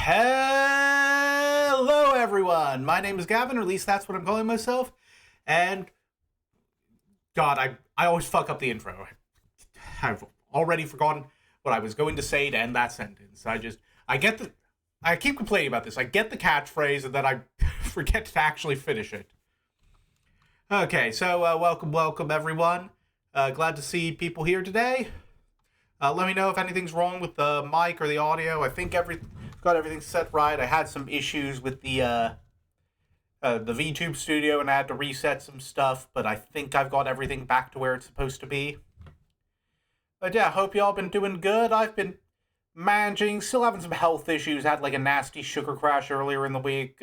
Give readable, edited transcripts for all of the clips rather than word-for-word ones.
Hello, everyone. My name is Gavin, or at least that's what I'm calling myself. And God, I always fuck up the intro. I've already forgotten what I was going to say to end that sentence. I keep complaining about this. I get the catchphrase, and then I forget to actually finish it. Okay, so welcome, everyone. Glad to see people here today. Let me know if anything's wrong with the mic or the audio. I think got everything set right. I had some issues with the VTube studio and I had to reset some stuff, but I think I've got everything back to where it's supposed to be. But yeah, hope y'all been doing good. I've been managing, still having some health issues. Had like a nasty sugar crash earlier in the week.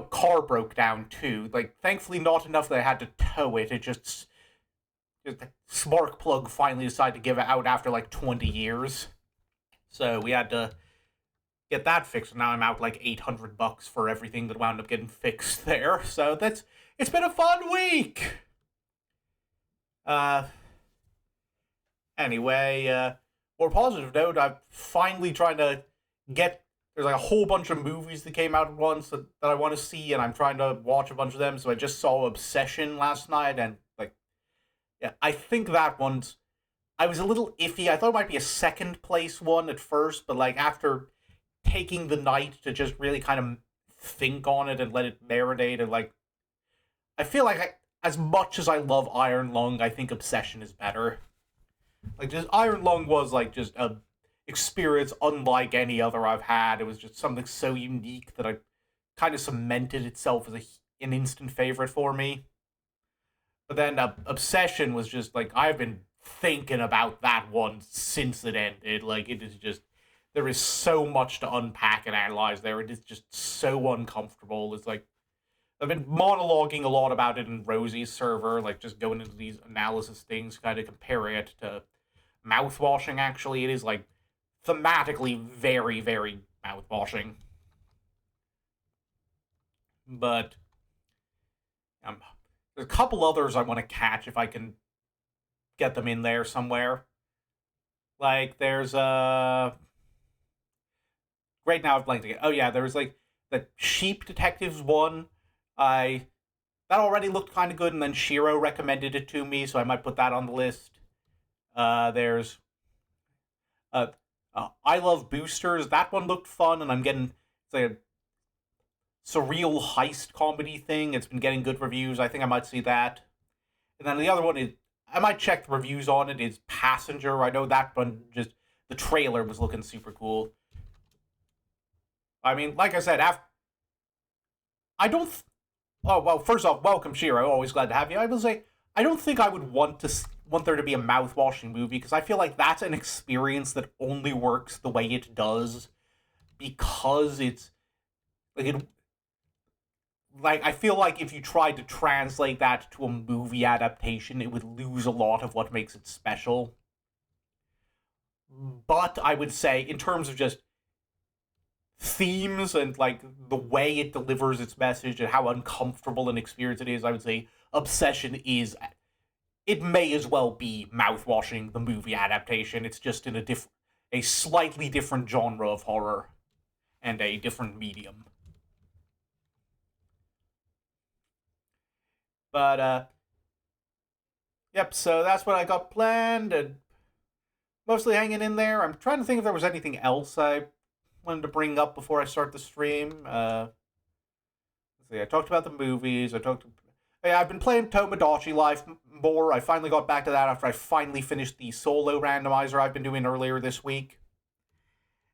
Car broke down too. Like, thankfully not enough that I had to tow it. It just the spark plug finally decided to give it out after like 20 years. So we had to get that fixed. Now I'm out like $800 for everything that wound up getting fixed there. So it's been a fun week. Anyway, more positive note, I'm finally trying to there's like a whole bunch of movies that came out at once that I want to see, and I'm trying to watch a bunch of them. So I just saw Obsession last night, and yeah, I think that I was a little iffy. I thought it might be a second place one at first, but like after taking the night to just really kind of think on it and let it marinate, and like, I feel like as much as I love Iron Lung, I think Obsession is better. Like, just Iron Lung was like just a experience unlike any other I've had. It was just something so unique that I kind of cemented itself as an instant favorite for me. But then Obsession was just like, I've been thinking about that one since it ended. Like, it is just, there is so much to unpack and analyze there. It is just so uncomfortable. It's like, I've been monologuing a lot about it in Rosie's server, like just going into these analysis things, kind of comparing it to mouthwashing, actually. It is like thematically very, very mouthwashing. But there's a couple others I want to catch if I can get them in there somewhere. Like, there's right now I've blanked again. Oh yeah, there was like the Sheep Detectives one. That already looked kind of good, and then Shiro recommended it to me, so I might put that on the list. There's I Love Boosters. That one looked fun, and it's like a surreal heist comedy thing. It's been getting good reviews. I think I might see that. And then the other one is, I might check the reviews on it, is Passenger. I know that one, just the trailer was looking super cool. I mean, like I said, I don't. Oh, well, first off, welcome, Shiro. Always glad to have you. I will say, I don't think I would want there to be a mouth-washing movie, because I feel like that's an experience that only works the way it does because it's I feel like if you tried to translate that to a movie adaptation, it would lose a lot of what makes it special. But I would say, in terms of just themes and like the way it delivers its message and how uncomfortable an experience it is, I would say Obsession it may as well be mouthwashing the movie adaptation. It's just in a slightly different genre of horror and a different medium. But yep, so that's what I got planned, and mostly hanging in there. I'm trying to think if there was anything else I wanted to bring up before I start the stream. Let's see, I talked about the movies. I've been playing Tomodachi Life more. I finally got back to that after I finally finished the solo randomizer I've been doing earlier this week.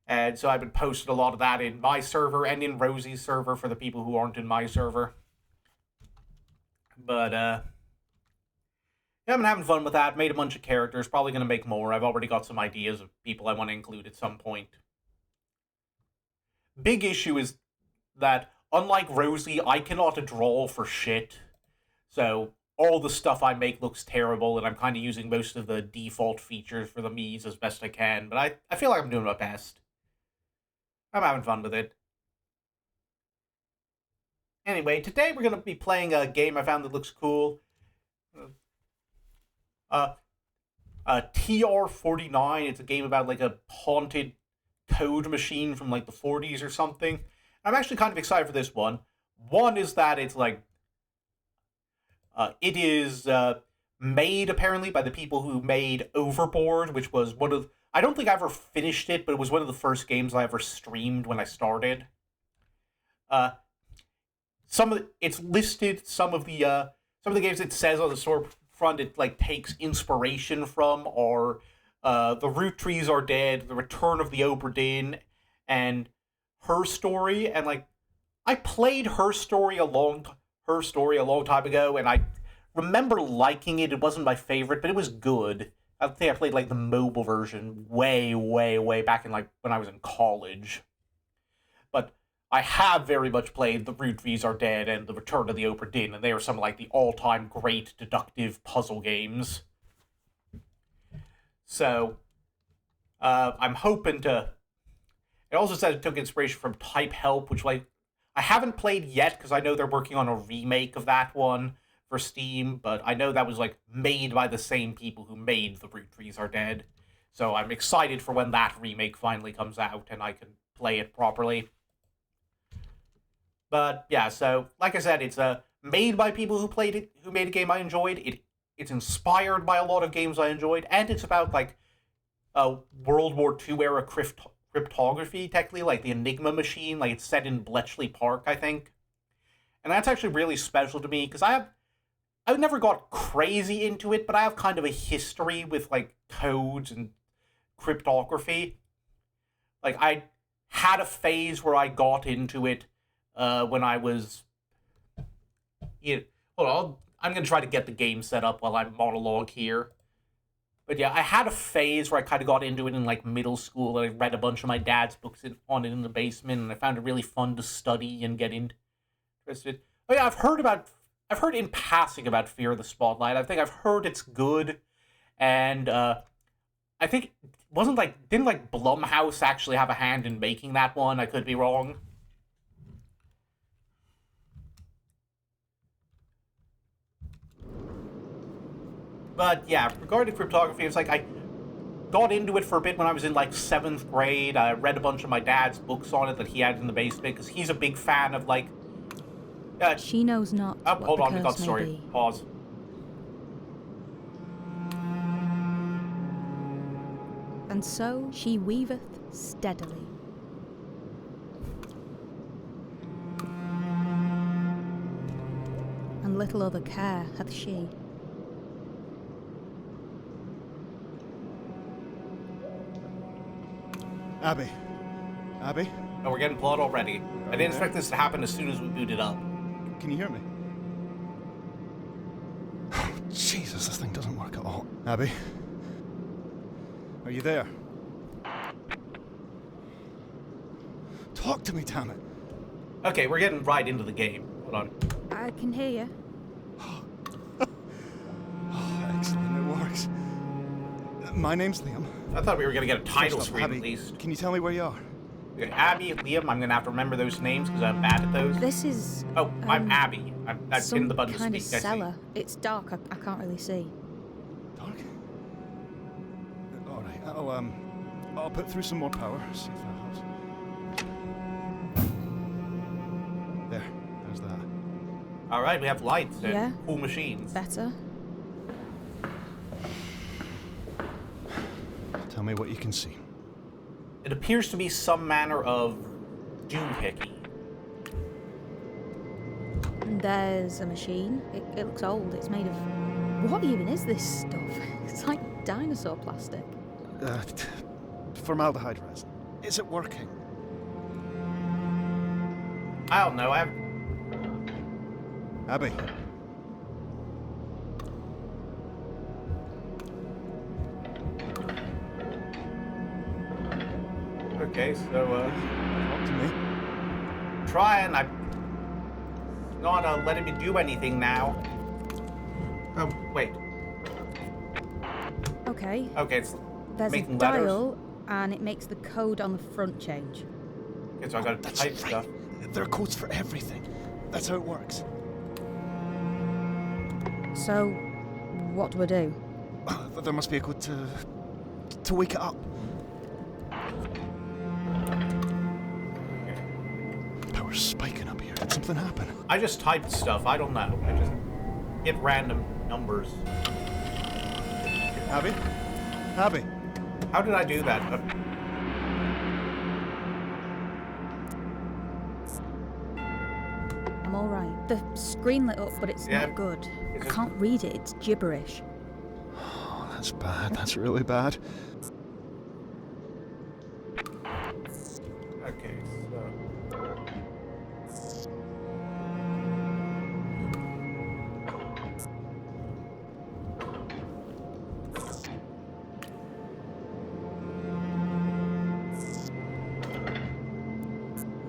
And so I've been posting a lot of that in my server and in Rosie's server for the people who aren't in my server. But, yeah, I've been having fun with that. Made a bunch of characters. Probably going to make more. I've already got some ideas of people I want to include at some point. Big issue is that, unlike Rosie, I cannot draw for shit. So all the stuff I make looks terrible, and I'm kind of using most of the default features for the Miis as best I can. But I feel like I'm doing my best. I'm having fun with it. Anyway, today we're going to be playing a game I found that looks cool. TR-49. It's a game about like a haunted code machine from like the 40s or something. I'm actually kind of excited for this one. One is that it's like it is made apparently by the people who made Overboard, which was one of I don't think I ever finished it, but it was one of the first games I ever streamed when I started. It's listed some of the games it says on the storefront it like takes inspiration from are The Root Trees Are Dead, The Return of the Obra Dinn, and Her Story. And like I played Her Story a long time ago, and I remember liking it. It wasn't my favorite, but it was good. I think I played like the mobile version way back in like when I was in college. But I have very much played The Root Trees Are Dead and The Return of the Obra Dinn, and they are some of like the all-time great deductive puzzle games. So, I'm hoping to... It also says it took inspiration from Type Help, which like I haven't played yet because I know they're working on a remake of that one for Steam, but I know that was like made by the same people who made The Root Trees Are Dead. So I'm excited for when that remake finally comes out and I can play it properly. But yeah, so like I said, it's made by people who made a game I enjoyed. It's inspired by a lot of games I enjoyed, and it's about like World War II era cryptography, technically, like the Enigma machine. Like it's set in Bletchley Park, I think, and that's actually really special to me because I've never got crazy into it, but I have kind of a history with like codes and cryptography. Like I had a phase where I got into it when I was... Hold on, I'm going to try to get the game set up while I monologue here. But yeah, I had a phase where I kind of got into it in like middle school. I read a bunch of my dad's books on it in the basement, and I found it really fun to study and get interested. Oh yeah, I've heard in passing about Fear of the Spotlight. I think I've heard it's good, and I think didn't like Blumhouse actually have a hand in making that one? I could be wrong. But yeah, regarding cryptography, it's like I got into it for a bit when I was in like 7th grade. I read a bunch of my dad's books on it that he had in the basement because he's a big fan of like... she knows not. Oh, hold on, we got the story. Pause. And so she weaveth steadily. And little other care hath she. Abby? Abby? Oh, we're getting blood already. I didn't expect this to happen as soon as we booted up. Can you hear me? Jesus, this thing doesn't work at all. Abby? Are you there? Talk to me, damn it. Okay, we're getting right into the game. Hold on. I can hear you. Oh, excellent, it works. My name's Liam. I thought we were going to get a title First off, screen Abby, at least. can you tell me where you are? Okay, Abby, Liam, I'm going to have to remember those names because I'm bad at those. This is... Oh, I'm Abby. That's in the button to kind speak. of cellar. It's dark. I can't really see. Dark? Alright, I'll put through some more power, see if that helps. There's that. Alright, we have lights and Yeah. cool machines. Better. Tell me what you can see. It appears to be some manner of doohickey. There's a machine. It looks old. It's made of... What even is this stuff? It's like dinosaur plastic. Formaldehyde resin. Is it working? I don't know. Abby. Okay, so, Talk to me. trying. I'm not letting me do anything now. Oh, wait. Okay. Okay, it's There's a making letters. dial, and it makes the code on the front change. Okay, so I gotta That's type right. stuff. There are codes for everything. That's how it works. So, what do I do? There must be a code to wake it up. numbers spiking up here. Did something happen? I just typed stuff. I don't know. I just hit random numbers. Abby? Abby? How did I do that? I'm alright. The screen lit up, but it's Yeah, not good. I it's- can't read it. It's gibberish. Oh, that's bad. That's really bad. Okay, so...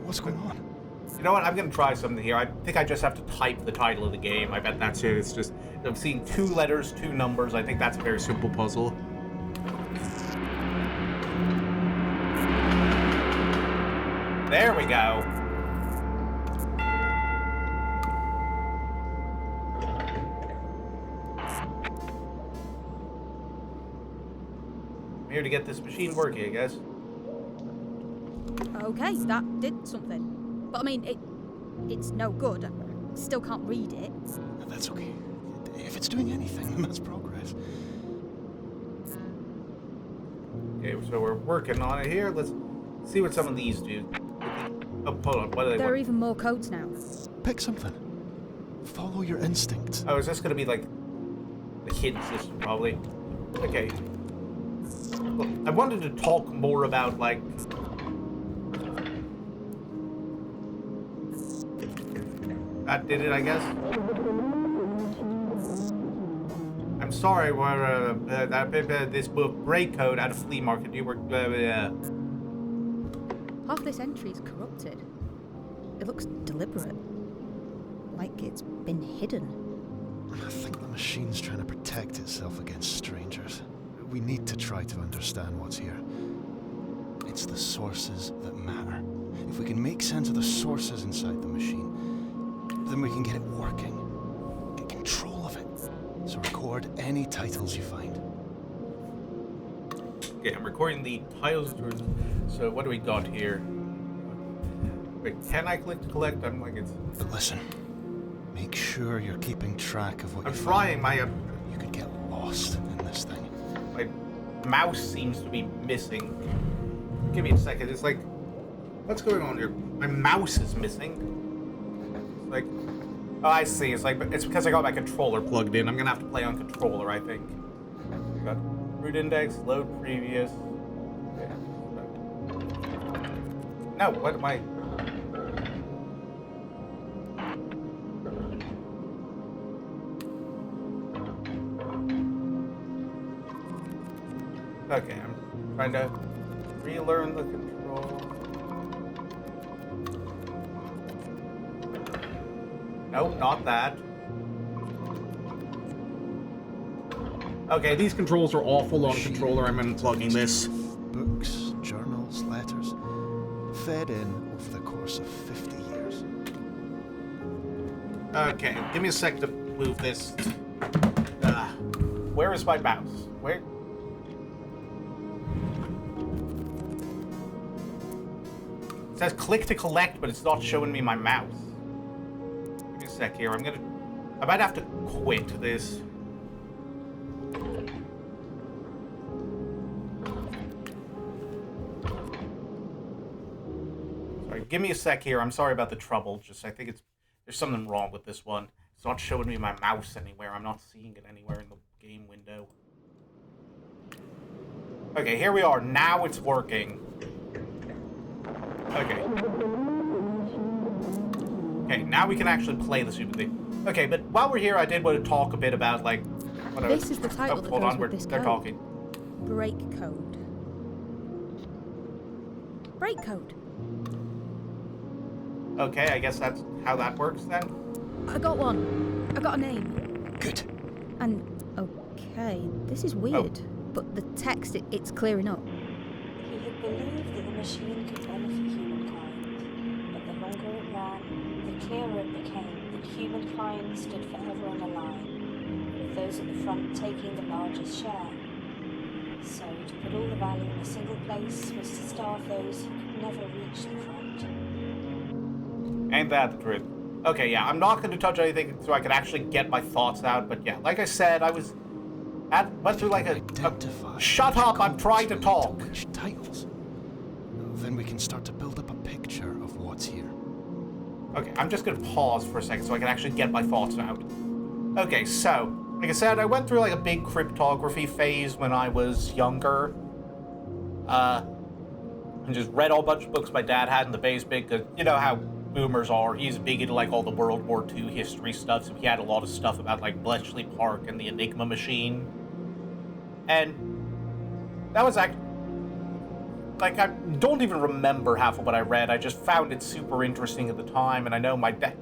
What's going on? You know what? I'm gonna try something here. I think I just have to type the title of the game. I bet that's it. It's just... I'm seeing 2 letters, 2 numbers. I think that's a very simple puzzle. There we go. I'm here to get this machine working, I guess. Okay, that did something. But I mean, it's no good. I still can't read it. That's okay. If it's doing anything, then that's progress. Okay, so we're working on it here. Let's see what some of these do. Oh, hold on. What do they There are want? even more codes now. Pick something. Follow your instincts. Oh, is this gonna be like the hidden system, probably? Okay. Well, I wanted to talk more about, like... That did it, I guess. I'm sorry, this book break code at a flea market. You were... Half this entry is corrupted. It looks deliberate. Like it's been hidden. I think the machine's trying to protect itself against strangers. We need to try to understand what's here. It's the sources that matter. If we can make sense of the sources inside the machine, then we can get it working. Get control of it. So record any titles you find. Okay, I'm recording the titles. So what do we got here? Wait, can I click to collect? I'm like, it's... But listen, make sure you're keeping track of what I'm you trying. find. You could get lost in this thing. My mouse seems to be missing. Give me a second. It's like, what's going on here? My mouse is missing. It's like, oh, I see. It's like, it's because I got my controller plugged in. I'm gonna have to play on controller, I think. We got root index, load previous. Okay. No, what am I? Okay, I'm trying to relearn the control. Nope, not that. Okay, these controls are awful on controller. I'm unplugging this. Books, journals, letters, fed in over the course of 50 years. Okay, give me a sec to move this. Where is my mouse? Where? It says click to collect, but it's not showing me my mouse. Give me a sec here. I might have to quit this. Sorry, give me a sec here. I'm sorry about the trouble. I think there's something wrong with this one. It's not showing me my mouse anywhere. I'm not seeing it anywhere in the game window. Okay, here we are. Now it's working. Okay. Okay, now we can actually play the stupid thing. Okay, but while we're here, I did want to talk a bit about, like, whatever. This is the title that hold goes on, with this they're code. talking. Break code. Break code. Okay, I guess that's how that works then. I got one. I got a name. Good. And, okay, this is weird. But the text, it's clearing up. He had believed that the machine could benefit humankind, but the longer it ran, the clearer it became that humankind stood forever on the line, with those at the front taking the largest share. So, to put all the value in a single place was to starve those who could never reach the front. Ain't that the truth? Okay, yeah, I'm not going to touch anything so I can actually get my thoughts out, but yeah, like I said, went through like Identify shut which up, I'm codes trying to lead talk. which titles. Then we can start to build up a picture of what's here. Okay, I'm just going to pause for a second so I can actually get my thoughts out. Okay, so, like I said, I went through like a big cryptography phase when I was younger. And just read all bunch of books my dad had in the basement, because you know how boomers are. He's big into like all the World War II history stuff, so he had a lot of stuff about like Bletchley Park and the Enigma machine. And that was actually, like, I don't even remember half of what I read. I just found it super interesting at the time, and I know my dad...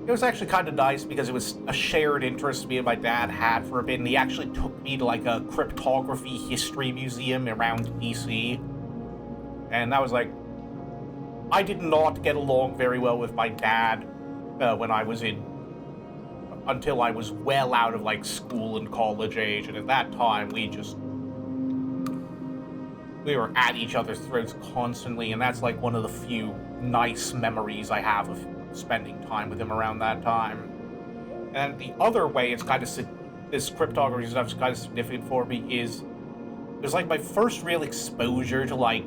It was actually kind of nice because it was a shared interest me and my dad had for a bit, and he actually took me to like a cryptography history museum around DC. And that was like... I did not get along very well with my dad when I was until I was well out of like school and college age, and at that time we were at each other's throats constantly, and that's like one of the few nice memories I have of spending time with him around that time. And the other way it's kind of this cryptography stuff is kind of significant for me is it was like my first real exposure to like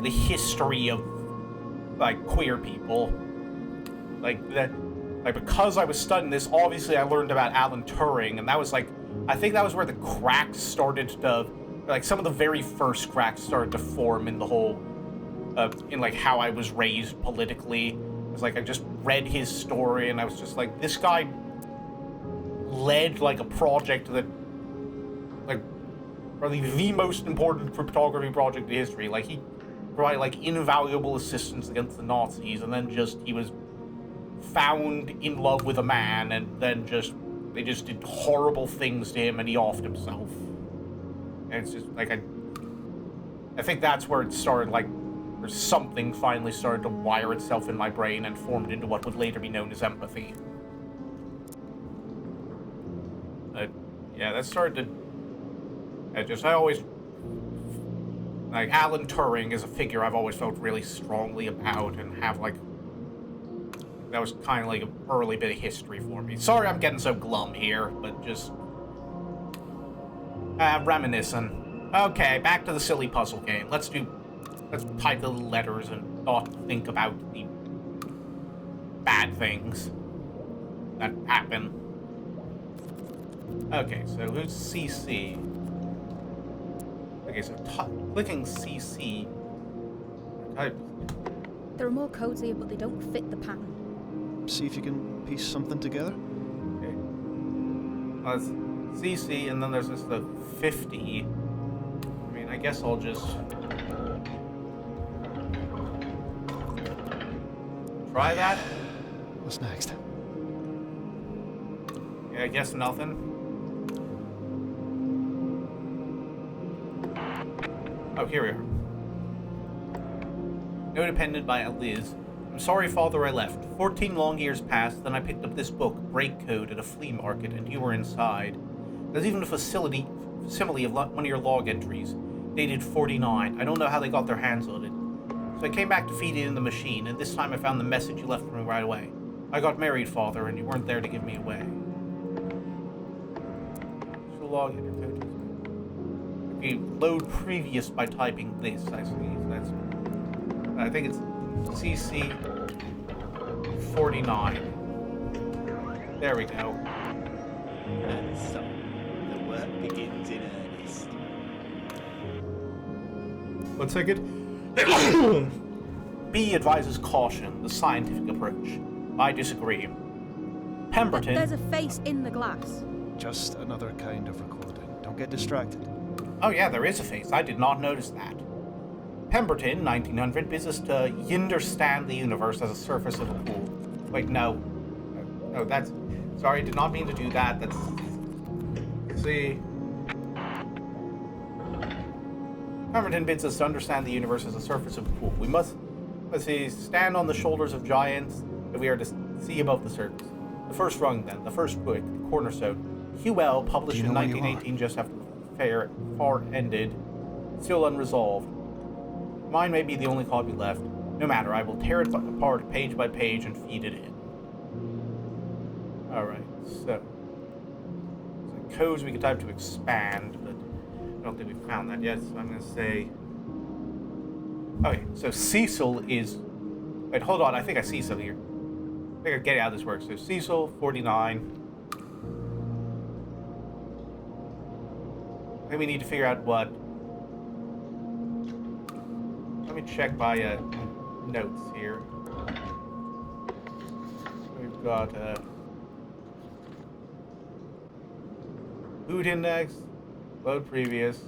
the history of like queer people. Like that, like because I was studying this, obviously I learned about Alan Turing, and that was like, I think that was where the cracks started to, like some of the very first cracks started to form in the whole, in like how I was raised politically. It was like I just read his story, and I was just like, this guy led like a project that, like, probably the most important cryptography project in history. Like he provided like invaluable assistance against the Nazis, and then he was found in love with a man, and then they just did horrible things to him, and he offed himself. And it's just like I think that's where it started, like, or something finally started to wire itself in my brain and formed into what would later be known as empathy. Yeah, that started to... I always... Like, Alan Turing is a figure I've always felt really strongly about, and have, like... That was kind of like an early bit of history for me. Sorry I'm getting so glum here, but just... reminiscing. Okay, back to the silly puzzle game. Let's type the letters and not think about the bad things that happen. Okay, so who's CC? Okay, so clicking CC. Type. There are more codes here, but they don't fit the pattern. See if you can piece something together. Okay. Well, it's CC, and then there's just the 50. I mean, I guess I'll just try that. What's next? Yeah, I guess nothing. Oh, here we are. Note appended by Liz. I'm sorry, Father, I left. 14 long years passed, then I picked up this book, Break Code, at a flea market, and you were inside. There's even a facsimile of one of your log entries, dated 49. I don't know how they got their hands on it. So I came back to feed it in the machine, and this time I found the message you left for me right away. I got married, Father, and you weren't there to give me away. So log enter code. Okay, load previous by typing this, I see. That's... I think it's CC 49. There we go. And so, the work begins in earnest. 1 second. B advises caution, the scientific approach. I disagree. Pemberton... There's a face in the glass. Just another kind of recording. Don't get distracted. Oh yeah, there is a face. I did not notice that. Pemberton, 1900, business to understand the universe as a surface of a pool. Wait, no. No, that's... Sorry, did not mean to do that. That's... See... Pemberton bids us to understand the universe as a surface of a pool. We must, let's see, stand on the shoulders of giants if we are to see above the surface. The first rung, then. The first book, the cornerstone. Hewell, published in 1918, just after the fair ended. Still unresolved. Mine may be the only copy left. No matter, I will tear it apart page by page and feed it in. Alright, so codes we can type to expand, but I don't think we found that yet, so I'm going to say... Okay, so Cecil is... Wait, hold on, I think I see something here. I think I get how this works. So Cecil, 49. I think we need to figure out what... Let me check my notes here. We've got food index, load previous,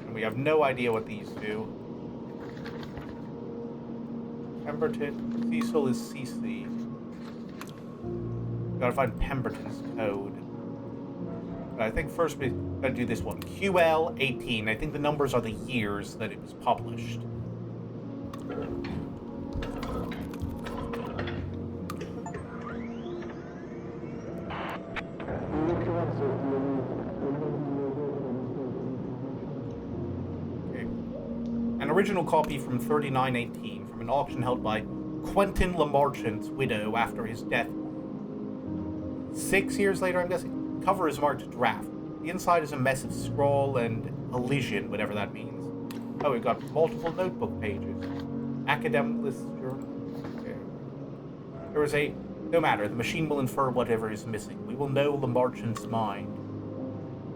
and we have no idea what these do. Pemberton, Cecil is CC. Gotta find Pemberton's code. But I think first we gotta do this one. QL18. I think the numbers are the years that it was published. Okay. An original copy from 3918 from an auction held by Quentin Lamarchant's widow after his death. 6 years later, I'm guessing. Cover is marked draft. The inside is a mess of scroll and elision, whatever that means. Oh, we've got multiple notebook pages. Academic list journal. Okay. There was a... No matter, the machine will infer whatever is missing. We will know Lamarchant's mind.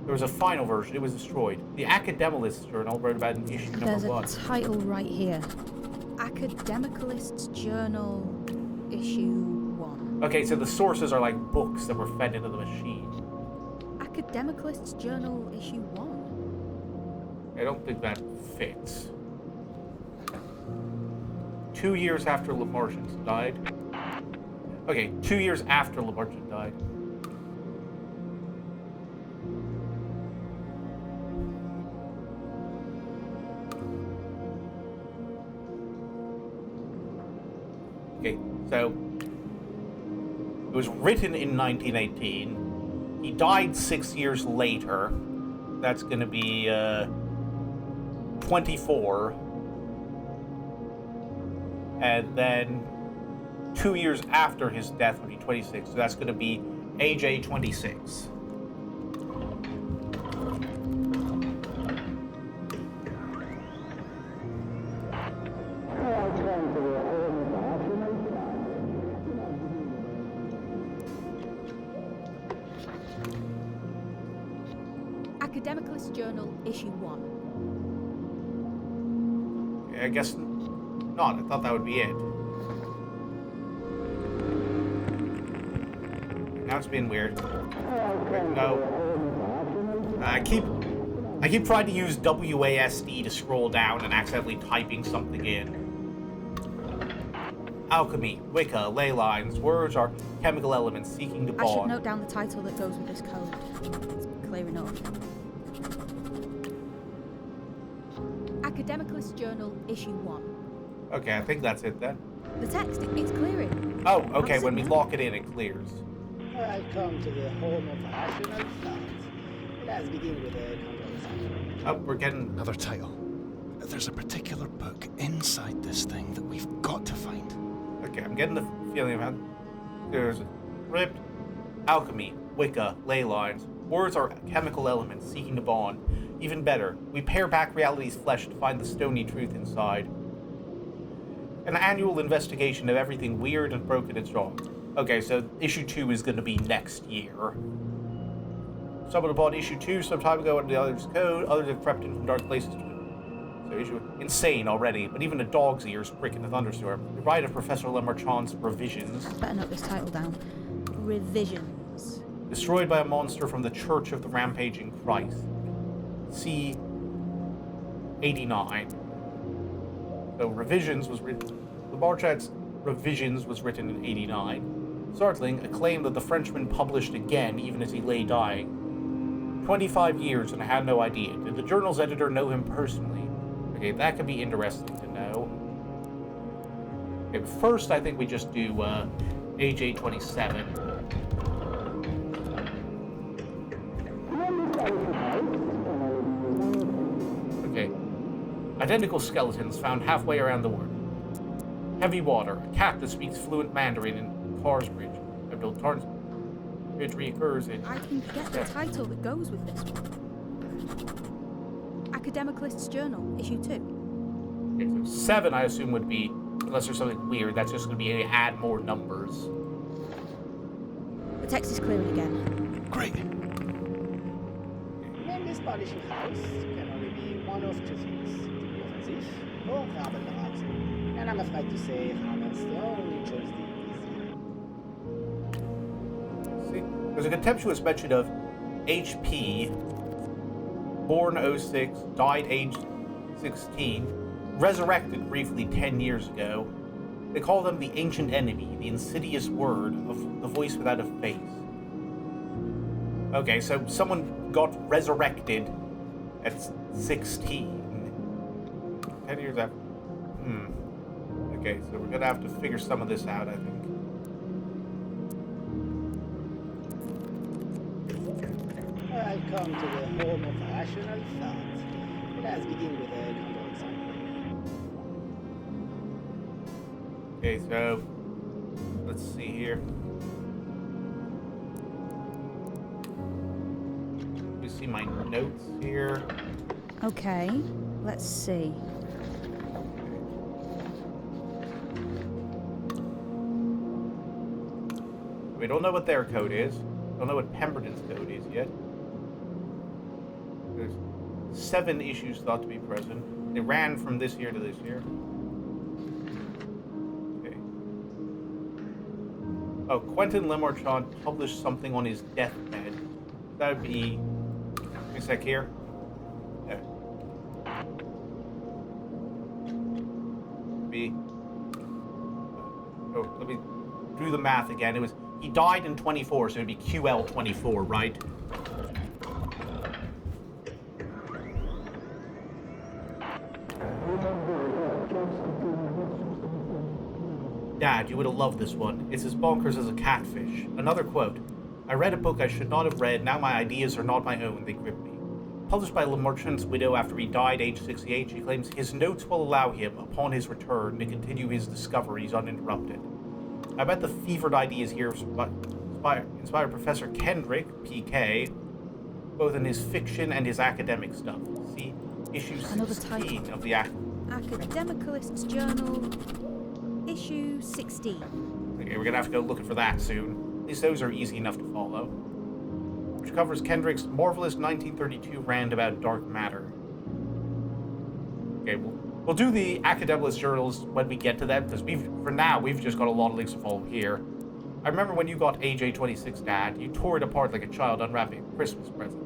There was a final version. It was destroyed. The Academicalist journal wrote about an issue number There's 1. a title right here. Academicalist's Journal, Issue 1. Okay, so the sources are like books that were fed into the machine. Academicalist's Journal, Issue 1? I don't think that fits. 2 years after Lamarchant died. Okay, 2 years after Lamarchant died. Okay, so it was written in 1918. He died 6 years later. That's going to be 24. And then 2 years after his death would be 26. So that's going to be AJ 26. Academicalist Journal, Issue 1. I guess not. I thought that would be it. Now it's being weird. Wait, no. I keep trying to use WASD to scroll down and accidentally typing something in. Alchemy, Wicca, ley lines, words are chemical elements seeking to I should bond. note down the title that goes with this code. It's clear enough. Academicalist Journal, Issue 1. Okay, I think that's it then. The text, it's clearing. Oh, okay, How's when it we now? lock it in, it clears. I've come to the home of rational thought. Let's begin with a conversation. Oh, we're getting... Another title. There's a particular book inside this thing that we've got to find. Okay, I'm getting the feeling of there's ripped, alchemy, Wicca, ley lines. Words are chemical elements seeking to bond. Even better, we pare back reality's flesh to find the stony truth inside. An annual investigation of everything weird and broken and strong. Okay, so issue 2 is going to be next year. Someone bought issue 2 some time ago under the other's code. Others have crept in from dark places. So issue insane already, but even a dog's ears prick in a thunderstorm. The write of Professor Lamarchant's revisions. Better note this title down. Revisions. Destroyed by a monster from the Church of the Rampaging Christ. C. 89. So revisions was written. Lamarchant's revisions was written in 89. Startling, a claim that the Frenchman published again even as he lay dying. 25 years and I had no idea. Did the journal's editor know him personally? Okay, that could be interesting to know. Okay, but first I think we just do AJ 27. Okay. Identical skeletons found halfway around the world. Heavy water. A cat that speaks fluent Mandarin in Carr's Bridge. Abdul Tarn's Bridge reoccurs in... I can get the title that goes with this one. Academicalist's Journal, issue 2. Okay, so 7, I assume, would be, unless there's something weird, that's just going to be add more numbers. The text is clearing again. Great. In this publishing house can only be one of two things: the offensive or Rabel Rat. And I'm afraid to say Rabel's the only choice this year. See, there's a contemptuous mention of HP, born 06, died age 16, resurrected briefly 10 years ago. They call them the ancient enemy, the insidious word of the voice without a face. Okay, so someone got resurrected at 16. 10 years after. Okay, so we're gonna have to figure some of this out, I think. I've come to the home of rational thought. Let's begin with a counterexample. Okay, so let's see here. You see my notes here. Okay, let's see. We don't know what their code is. Don't know what Pemberton's code is yet. There's 7 issues thought to be present. They ran from this year to this year. Okay. Oh, Quentin Lemarchand published something on his deathbed. That would be... Give me a sec here. Yeah. Let me do the math again. It was... He died in 24, so it'd be QL 24, right? Dad, you would have loved this one. It's as bonkers as a catfish. Another quote. I read a book I should not have read. Now my ideas are not my own. They grip me. Published by Lemarchand's widow after he died age 68, she claims his notes will allow him, upon his return, to continue his discoveries uninterrupted. I bet the fevered ideas here inspired Professor Kendrick, PK, both in his fiction and his academic stuff. See issue 16 of the Academicalist's Journal, issue 16. Okay, we're gonna have to go looking for that soon. At least those are easy enough to follow. Which covers Kendrick's marvelous 1932 rant about dark matter. Okay, we'll do the academicalist journals when we get to them, because for now we've just got a lot of links to follow here. I remember when you got AJ26, Dad, you tore it apart like a child unwrapping a Christmas present.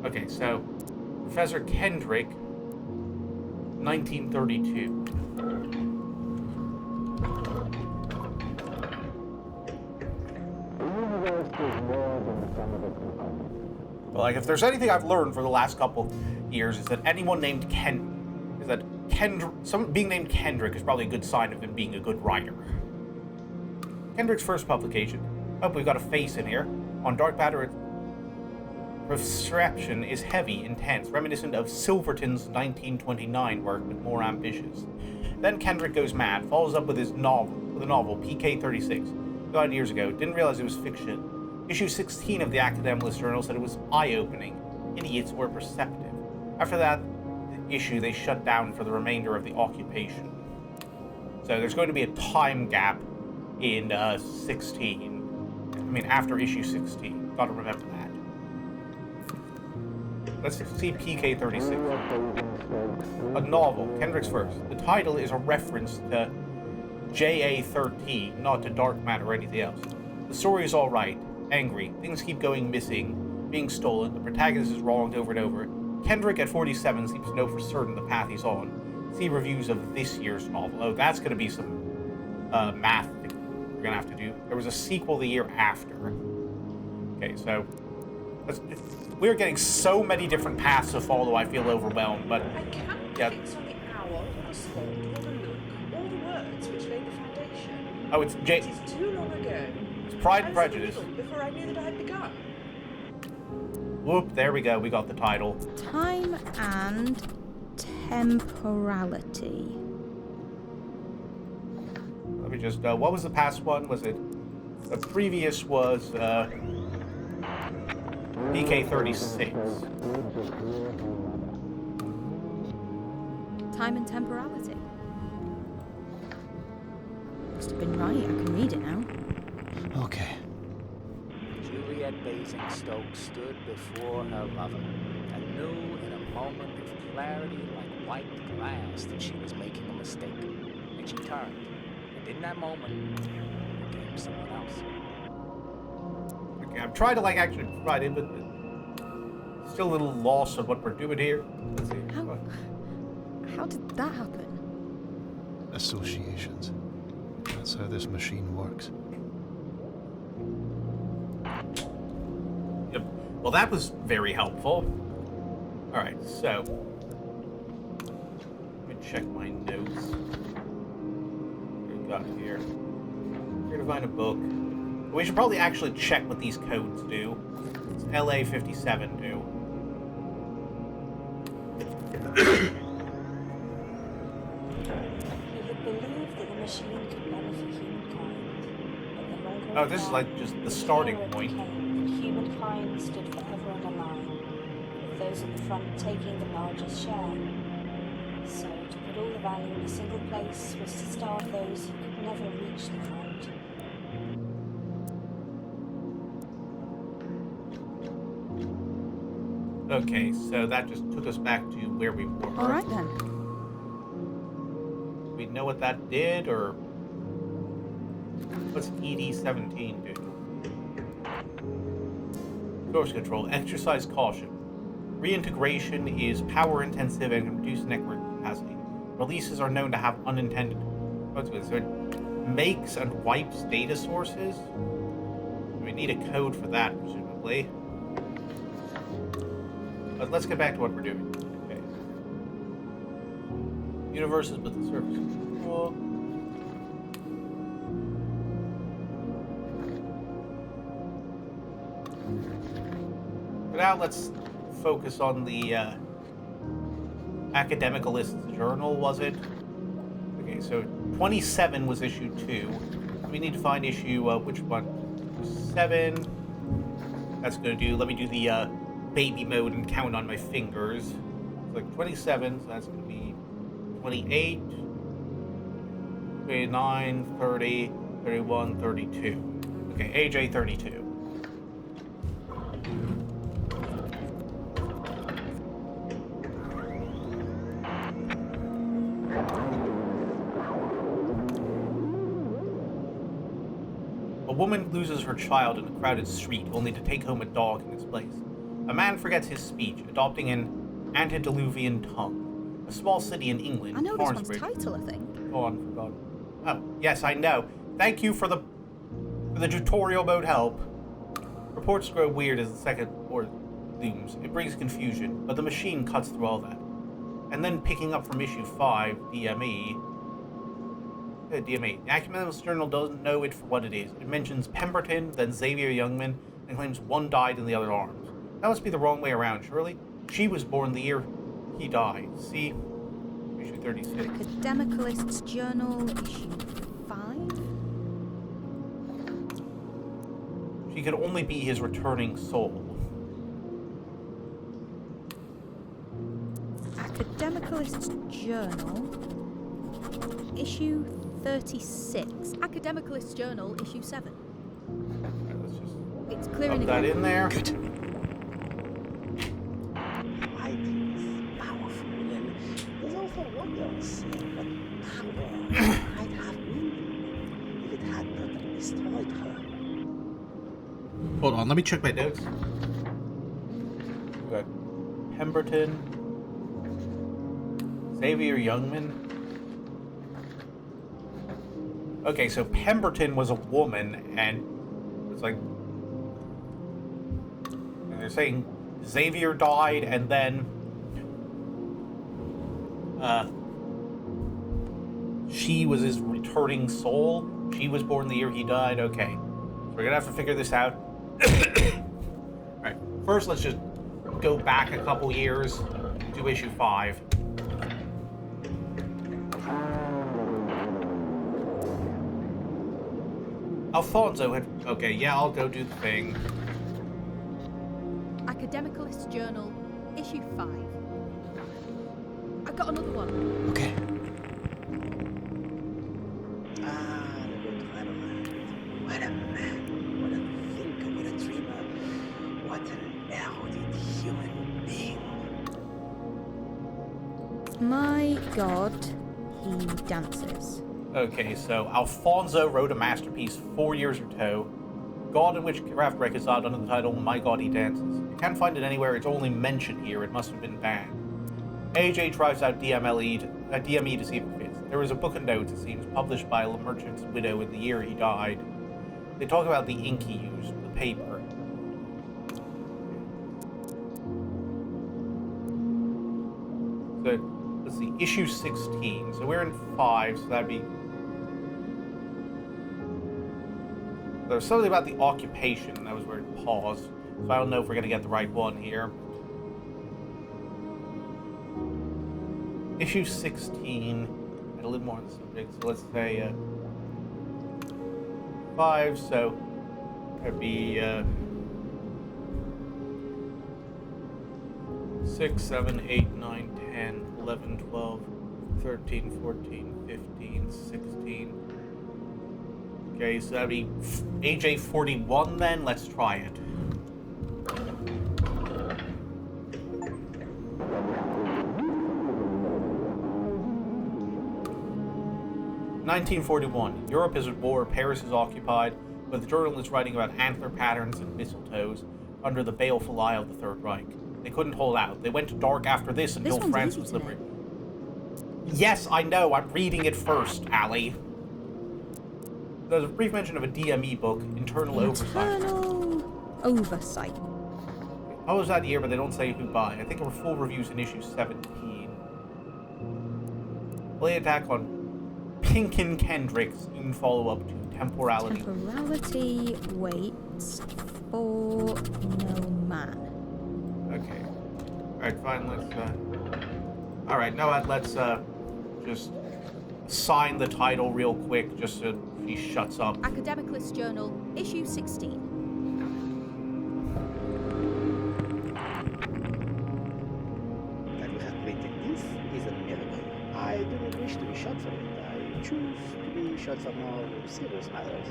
Okay, so Professor Kendrick, 1932. Well, like, if there's anything I've learned for the last couple years is that anyone named being named Kendrick is probably a good sign of him being a good writer. Kendrick's first publication. Oh, we've got a face in here. On dark matter, perception is heavy, intense, reminiscent of Silverton's 1929 work, but more ambitious. Then Kendrick goes mad, follows up with a novel, PK-36, 5 years ago. Didn't realize it was fiction. Issue 16 of the Academicalist Journal said it was eye-opening. Idiots were perceptive. After that issue, they shut down for the remainder of the occupation. So there's going to be a time gap in 16. I mean, after issue 16. Gotta remember that. Let's see PK-36. A novel, Kendrick's first. The title is a reference to JA-13, not to dark matter or anything else. The story is alright. Angry. Things keep going missing, being stolen. The protagonist is wronged over and over. Kendrick at 47 seems to know for certain the path he's on. See reviews of this year's novel. Oh, that's going to be some math thing we're going to have to do. There was a sequel the year after. Okay, so we're getting so many different paths to follow, I feel overwhelmed, but I cannot fix on the hour, or the spot, or the look, or the words which laid the foundation. oh, it's It is too long ago. It's Pride and Prejudice. Before I knew that I had begun. Whoop, there we go. We got the title. Time and temporality. Let me just, what was the past one? Was it, the previous was, PK-36. Time and temporality. Must have been right. I can read it now. Okay. Juliet Basingstoke stood before her lover and knew in a moment of clarity like white glass that she was making a mistake. And she turned, and in that moment became someone else. Okay, I'm trying to, like, actually write in, but still a little lost on what we're doing here. Let's see. How did that happen? Associations. That's how this machine works. Yep. Well, that was very helpful. Alright, so... let me check my notes. What we got here? Here to find a book. We should probably actually check what these codes do. What's LA-57 do? He had believed that the machine could benefit humankind, but the longer Oh, it this is ran, like just the starting clearer it point. became that humankind stood forever in a line, with those at the front taking the largest share. So, to put all the value in a single place was to starve those who could never reach the front. Okay, so that just took us back to where we were. All right then. We know what that did, or what's ED-17 do? Source control. Exercise caution. Reintegration is power-intensive and can reduce network capacity. Releases are known to have unintended consequences. So it makes and wipes data sources. We need a code for that, presumably. But let's get back to what we're doing. Okay. Universes with the surface control. For now, let's focus on the Academicalist Journal, was it? Okay, so 27 was issue 2. We need to find issue, which one? 7. That's going to do, let me do the baby mode and count on my fingers. It's like 27, so that's going to be 28, 29, 30, 31, 32. Okay, AJ 32. A woman loses her child in a crowded street, only to take home a dog in its place. A man forgets his speech, adopting an antediluvian tongue. A small city in England, I know this one's Farnsbridge. title, I think. Go on, forgotten. Oh, yes, I know. Thank you for the tutorial mode help. Reports grow weird as the second war looms. It brings confusion, but the machine cuts through all that. And then picking up from issue 5, DME. DME. The Academicalist Journal doesn't know it for what it is. It mentions Pemberton, then Xavier Youngman, and claims one died in the other arms. That must be the wrong way around, surely. She was born the year he died. See? Issue 36. Academicalist's Journal, issue 5. She could only be his returning soul. Academicalist's Journal, issue 36. Academicalist's Journal, issue 7. Alright, let's just It's clearing put that again. in there. Good. Light is powerful, and there's also wonders what power might have been if it had not destroyed her. Hold on, let me check my notes. We got Pemberton, Xavier Youngman. Okay, so Pemberton was a woman, and it's like and they're saying Xavier died, and then she was his returning soul. She was born the year he died. Okay, so we're gonna have to figure this out. Alright, first let's just go back a couple years to issue 5. Alfonso had... Okay, yeah, I'll go do the thing. Academicalist Journal, issue 5. I've got another one. Okay. Ah, the good Reverend. What a man. What a thinker. What a dreamer. What an erudite human being. My God, he dances. Okay, so Alfonso wrote a masterpiece 4 years ago. God in Witchcraft reconciled under the title My God He Dances. You can't find it anywhere, it's only mentioned here, it must have been banned. AJ tries out DME to see if it fits. There is a book of notes, it seems, published by a merchant's widow in the year he died. They talk about the ink he used, the paper. So, let's see, issue 16. So we're in 5, so that'd be... There's something about the occupation, that was where it paused. So I don't know if we're going to get the right one here. Issue 16, and a little more on the subject, so let's say 5, so that'd be 6, 7, 8, 9, 10, 11, 12, 13, 14, 15, 16. Okay, so that'd be AJ 41 then. Let's try it. (1941) Europe is at war, Paris is occupied, but the journal is writing about antler patterns and mistletoes under the baleful eye of the Third Reich. They couldn't hold out. They went dark after this until France was liberated. Yes, I know. I'm reading it first, Allie. There's a brief mention of a DME book, Internal Oversight. Internal Oversight. Published that year, but they don't say who by. I think there were full reviews in issue 17. Play attack on Pink and Kendrick, soon follow up to Temporality. Temporality waits for no man. Okay. Alright, fine, let's, Alright, no, let's, just sign the title real quick, just so he shuts up. Academicalist Journal, issue 16. That you have printed this is a miracle. I do not wish to be shot for it. I choose to be shot for more serious matters.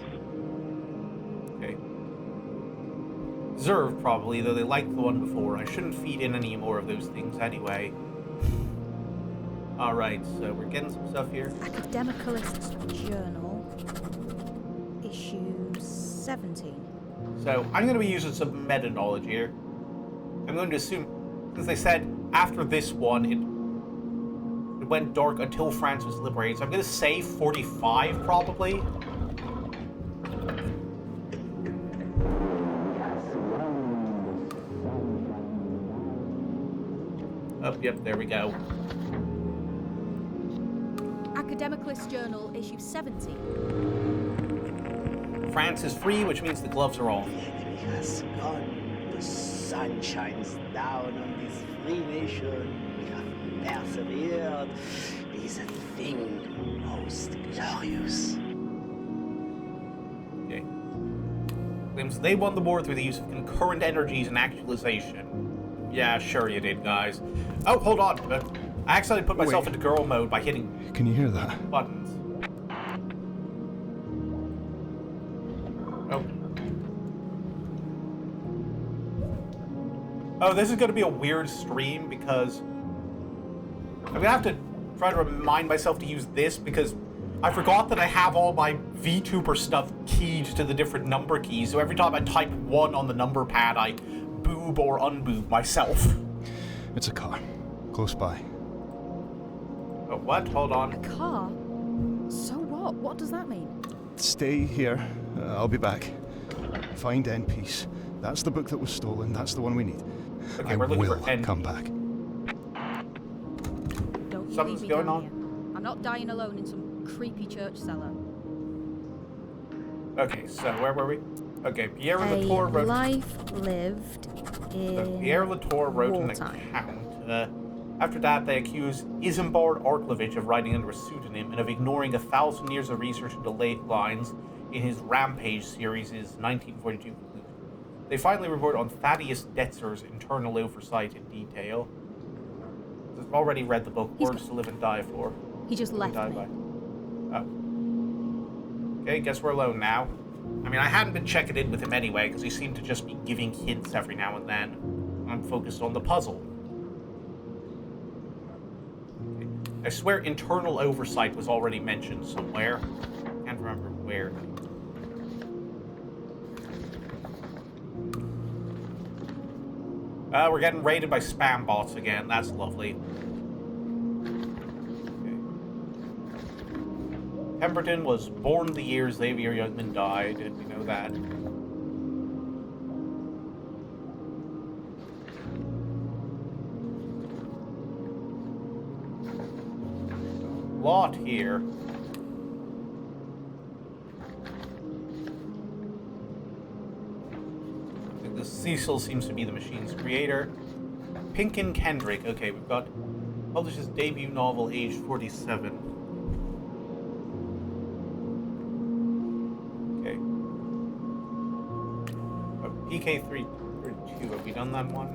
Okay. Deserved, probably, though they liked the one before. I shouldn't feed in any more of those things anyway. Alright, so we're getting some stuff here. Academicalist Journal, issue 17. So, I'm going to be using some meta-knowledge here. I'm going to assume, since they said after this one, it went dark until France was liberated, so I'm going to say 45, probably. Oh, yep, there we go. Academicalist Journal, issue 17. France is free, which means the gloves are off. The enemy has gone. The sun shines down on this free nation. We have persevered. It is a thing most glorious. Okay. Claims they won the war through the use of concurrent energies and actualization. Yeah, sure you did, guys. Oh, hold on. I accidentally put myself into girl mode by hitting Can you hear that? buttons. Oh. Oh, this is going to be a weird stream because I'm going to have to try to remind myself to use this because I forgot that I have all my VTuber stuff keyed to the different number keys. So every time I type 1 on the number pad, I boob or unboob myself. It's a car. Close by. Oh, what? Hold A on. car? So what? What does that mean? Stay here. I'll be back. Find End Peace. That's the book that was stolen. That's the one we need. Okay, I we're looking will for End come Peace. back. Don't you Something's leave me going down on. here. I'm not dying alone in some creepy church cellar. Okay, so where were we? Okay, Pierre A Latour wrote... life lived in Pierre Latour wrote an wartime. account. After that, they accused Isambard Arklovich of writing under a pseudonym and of ignoring 1,000 years of research into late lines in his Rampage series' 1942 conclusion. They finally report on Thaddeus Detzer's internal oversight in detail. I've already read the book, Words to Live and Die For. He just left me. Oh. Okay, guess we're alone now. I mean, I hadn't been checking in with him anyway, because he seemed to just be giving hints every now and then. I'm focused on the puzzle. Okay. I swear internal oversight was already mentioned somewhere. Can't remember where. We're getting raided by spam bots again. That's lovely. Pemberton was born the year Xavier Youngman died, and we know that. Lot here. The Cecil seems to be the machine's creator. Pinkin Kendrick. Okay, we've got published his debut novel, aged 47. PK332, have we done that one?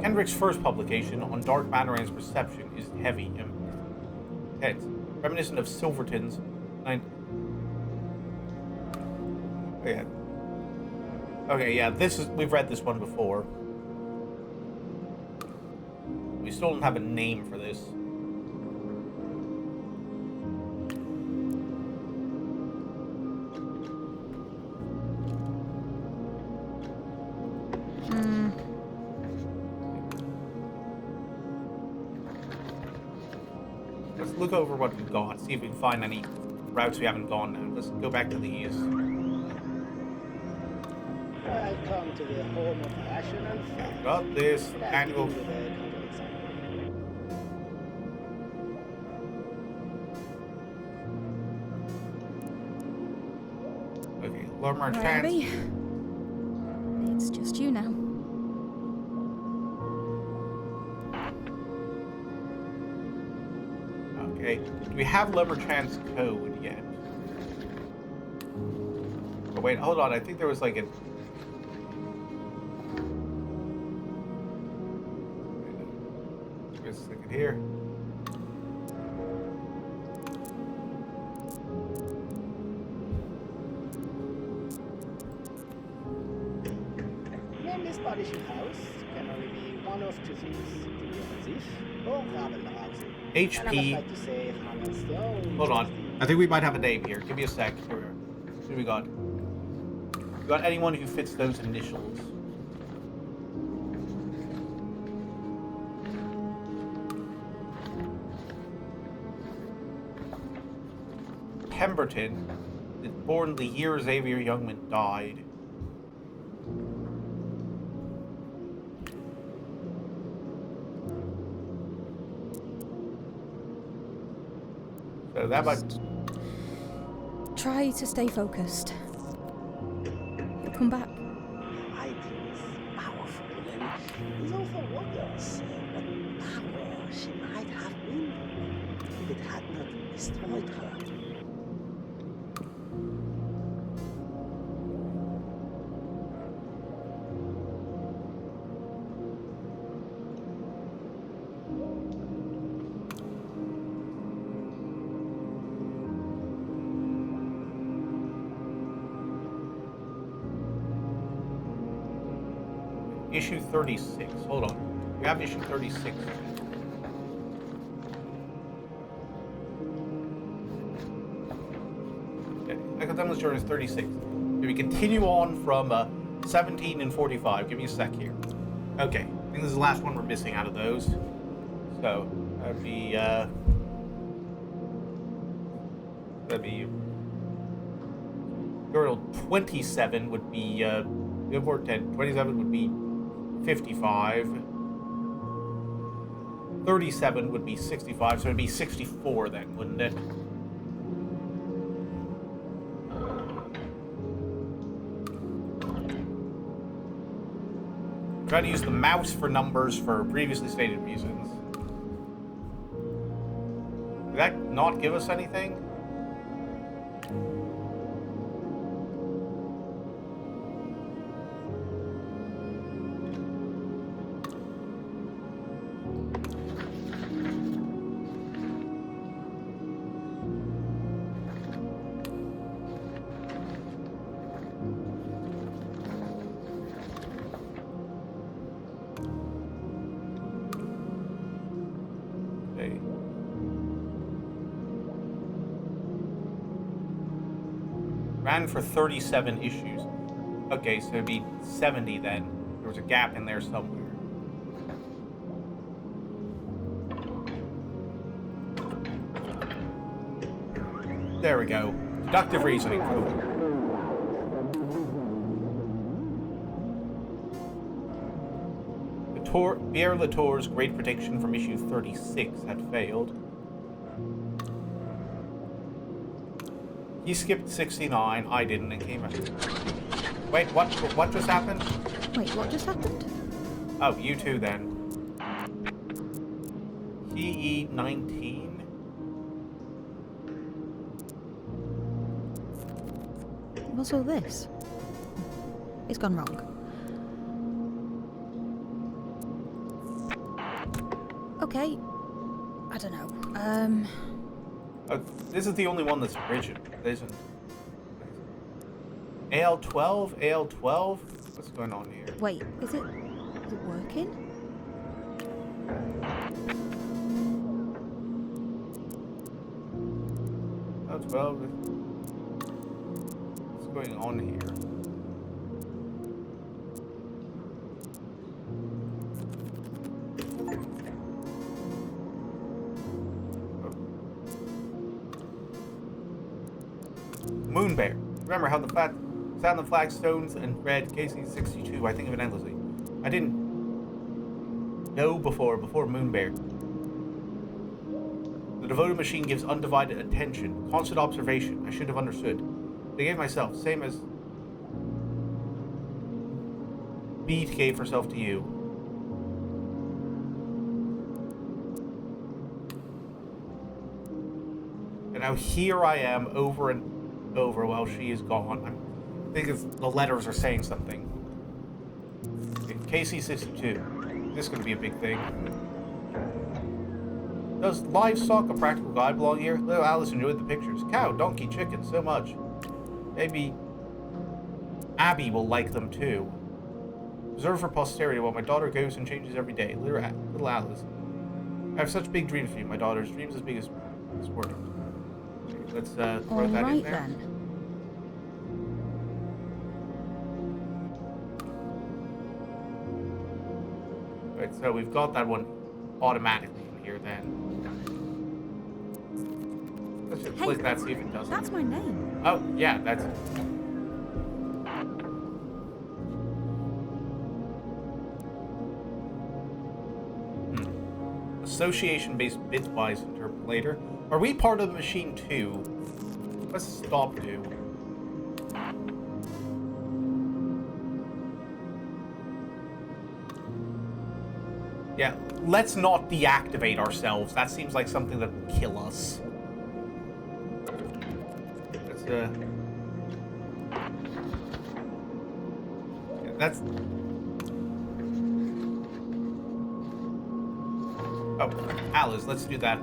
Kendrick's first publication, On Dark Matter and Its Perception, is heavy and intense, reminiscent of Silverton's Okay, yeah, we've read this one before. We still don't have a name for this. Look over what we've got, see if we can find any routes we haven't gone down. Let's go back to these. I come to the home of rational fact. Got this annual. Okay, Lormer chance. Abby, it's just you now. Okay, do we have Lumberchan's code yet? Oh wait, hold on, I think there was like a... Just a second here. Name this publishing house can only be one of two things. Defensive or Rabenhausen. HP. Like to say Hammerstone. Hold on. I think we might have a name here. Give me a sec. Here we are. Who do we got? We got anyone who fits those initials. Pemberton, born the year Xavier Youngman died. So that might... Try to stay focused. You'll come back. Idea is powerful and is also wonders what power she might have been if it had not destroyed her. Issue 36. Hold on. We have issue 36. Okay. Academic Journal is 36. Can we continue on from 17 and 45? Give me a sec here. Okay. I think this is the last one we're missing out of those. So, that'd be Journal 27 would be, good work, 10. 27 would be 55. 37 would be 65, so it'd be 64 then, wouldn't it? Try to use the mouse for numbers for previously stated reasons. Did that not give us anything? Ran for 37 issues. Okay, so it'd be 70 then. There was a gap in there somewhere. There we go. Deductive reasoning for the win. Pierre Latour's great prediction from issue 36 had failed. He skipped 69, I didn't, and came out. Wait, what just happened? Wait, what just happened? Oh, you two then. PE19? What's all this? It's gone wrong. Okay. I don't know. This is the only one that's rigid. There isn't. AL12? AL12? What's going on here? Wait, is it working? AL12? What's going on here? Moonbear. Remember how the sound of flagstones and read KC62. I think of it endlessly. I didn't know before Moonbear. The devoted machine gives undivided attention, constant observation. I should have understood. I gave myself, same as Beat gave herself to you. And now here I am over and over while she is gone. I think the letters are saying something. KC62. This is going to be a big thing. Does livestock, a practical guide, belong here? Little Alice enjoyed the pictures. Cow, donkey, chicken, so much. Maybe Abby will like them too. Preserve for posterity while my daughter goes and changes every day. Little Alice. I have such big dreams for you, my daughter's dreams as big as world. Let's throw that in there. Then. Right, so we've got that one automatically in here then. Let's just click that, see if it does it. That's my name. Oh, yeah, that's it. Association-based bitwise interpolator. Are we part of the machine too? Let's stop do. Yeah, let's not deactivate ourselves. That seems like something that would kill us. Let's yeah, that's. Oh, Alice, let's do that.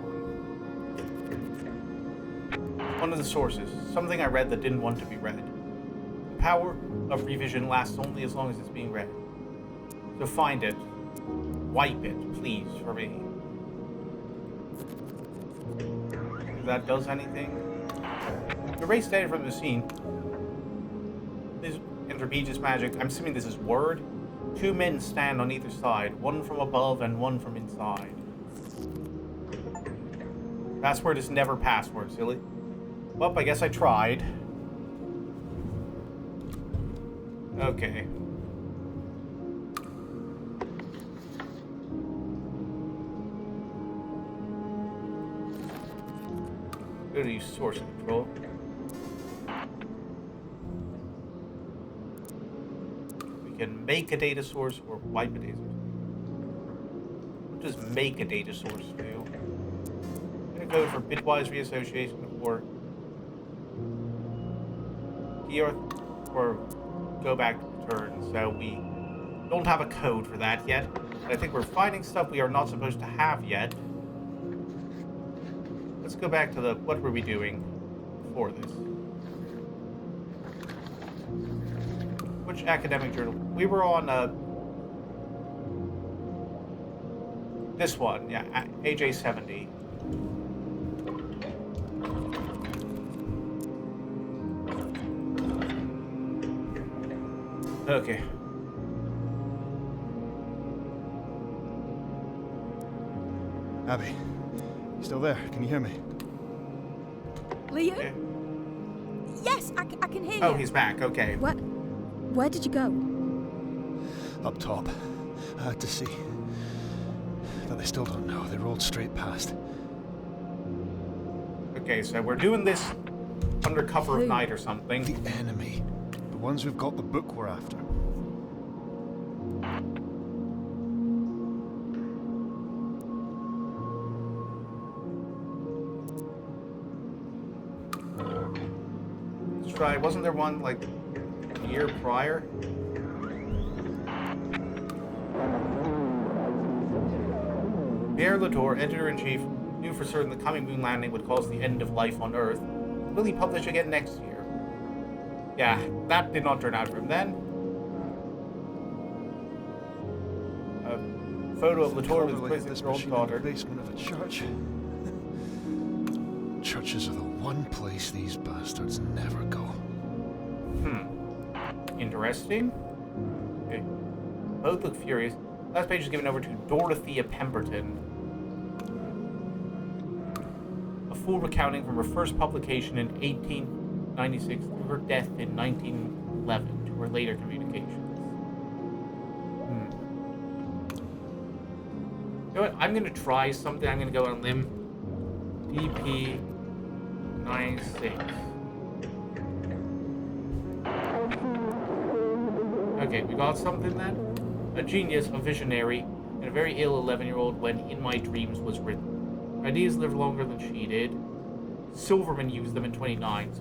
One of the sources. Something I read that didn't want to be read. The power of revision lasts only as long as it's being read. So find it. Wipe it, please, for me. If that does anything. Erase data from the scene. This interpetus magic. I'm assuming this is word. 2 men stand on either side. One from above and one from inside. Password is never password, silly. Well, I guess I tried. Okay. Go to use source control. We can make a data source or wipe a data source. What does make a data source do? I'm gonna go for bitwise reassociation or TR or go back to return. So we don't have a code for that yet. But I think we're finding stuff we are not supposed to have yet. Let's go back to what were we doing before this? Which academic journal? We were on this one, yeah, AJ70. Okay. Abby, you still there? Can you hear me? Leo? Yeah. Yes, I can hear you. Oh, he's back. Okay. Where did you go? Up top. I had to see. But they still don't know. They rolled straight past. Okay, so we're doing this under cover of Who? night or something. The enemy. The ones who've got the book we're after. Let's try. Wasn't there one like a year prior? Pierre Latour, editor-in-chief, knew for certain the coming moon landing would cause the end of life on Earth. Will he publish again next year? Yeah, that did not turn out for him then. A photo of Latour with his 26-year-old daughter. In the basement of a church. Churches are the one place these bastards never go. Interesting. Okay. Both look furious. Last page is given over to Dorothea Pemberton. A full recounting from her first publication in 1896 to her death in 1911 to her later communications. You know what? I'm going to try something. I'm going to go on a limb. DP 96. Okay, we got something then. A genius, a visionary, and a very ill 11-year-old when In My Dreams was written. Her ideas lived longer than she did. Silverman used them in 29.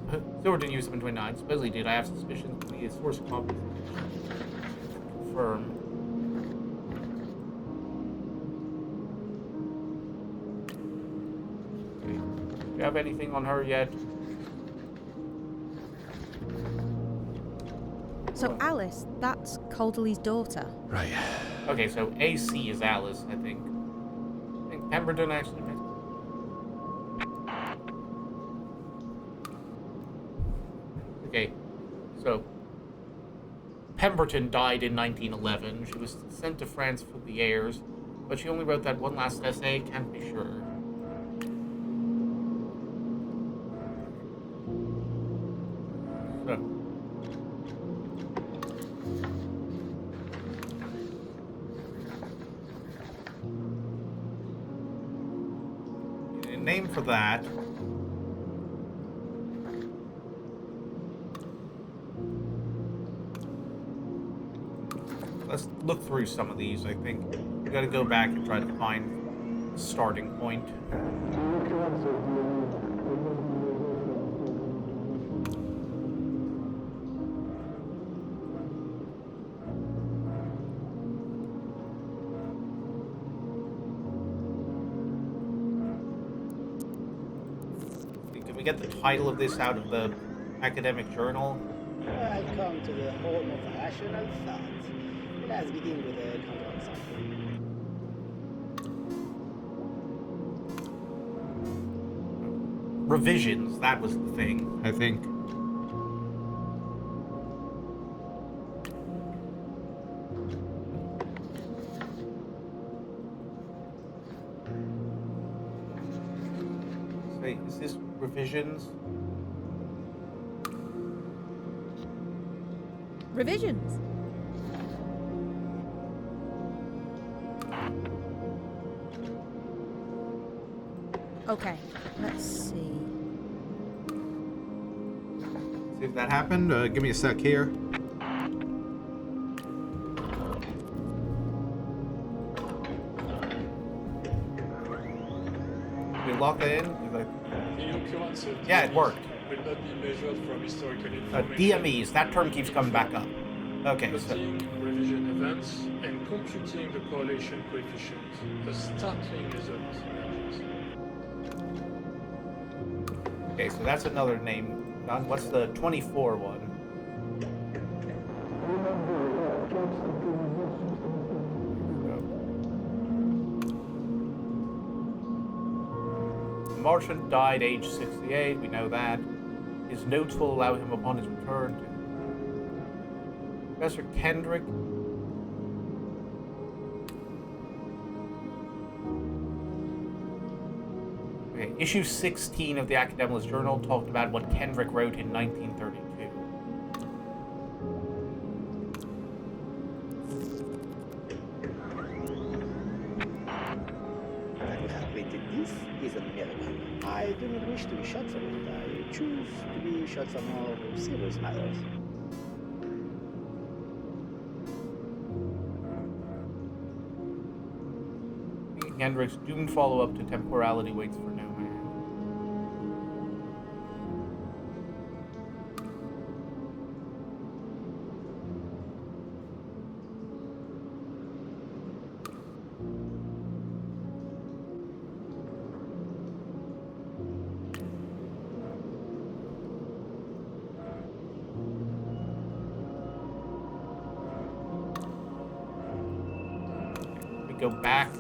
Silverman used them in 29. Supposedly did. I have suspicions. The source copies confirm. Okay. Do you have anything on her yet? So Alice, that's Calderley's daughter. Right. Okay, so AC is Alice, I think. I think Pemberton actually met. Okay, so Pemberton died in 1911. She was sent to France for the heirs, but she only wrote that one last essay. Can't be sure. So. Name for that. Let's look through some of these. I think we got to go back and try to find a starting point. Did we get the title of this out of the academic journal? I've come to the home of rational thought. Let's begin with a counterexample. Revisions, that was the thing, I think. Say, is this revisions? Revisions. Okay, let's see. See if that happened. Give me a sec here. We lock that in. Yeah, it worked. Will not be measured from historical information. DMEs. That term keeps coming back up. Okay, so Plotting revision events and computing the correlation coefficient. A startling result emerges. okay, so that's another name. Done. What's the 24 one? The Martian died age 68. We know that. His notes will allow him upon his return to Professor Kendrick. Okay, issue 16 of the Academic Journal talked about what Kendrick wrote in 1932. That we have created this is a miracle. I do not wish to be shot for it. I choose to be shot for more serious matters. Kendrick's doomed follow-up to Temporality waits for no man. We go back.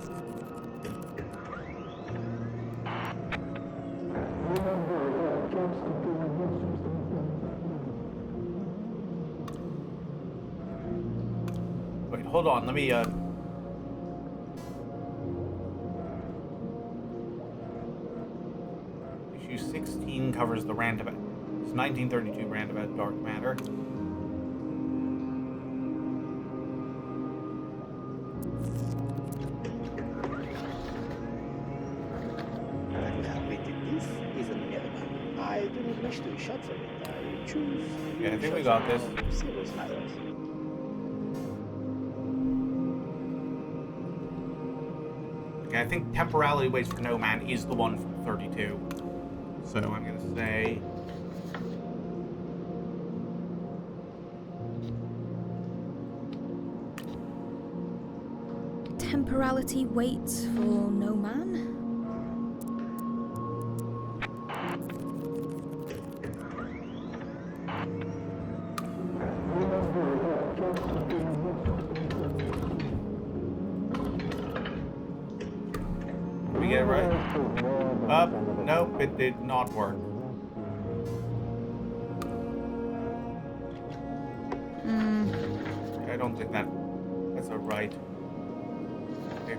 Wait, hold on. Let me issue 16 covers the Randabout. It's 1932 Randabout Dark Matter. That we have created this is a miracle. I do not wish to be shot for it. I choose to Yeah, I be think we shot got for this. more serious matters. Okay, I think Temporality Waits for No Man is the one from 32. So I'm gonna say Temporality waits for no man. did we get it right? Nope, it did not work. I don't think that's a right. Okay.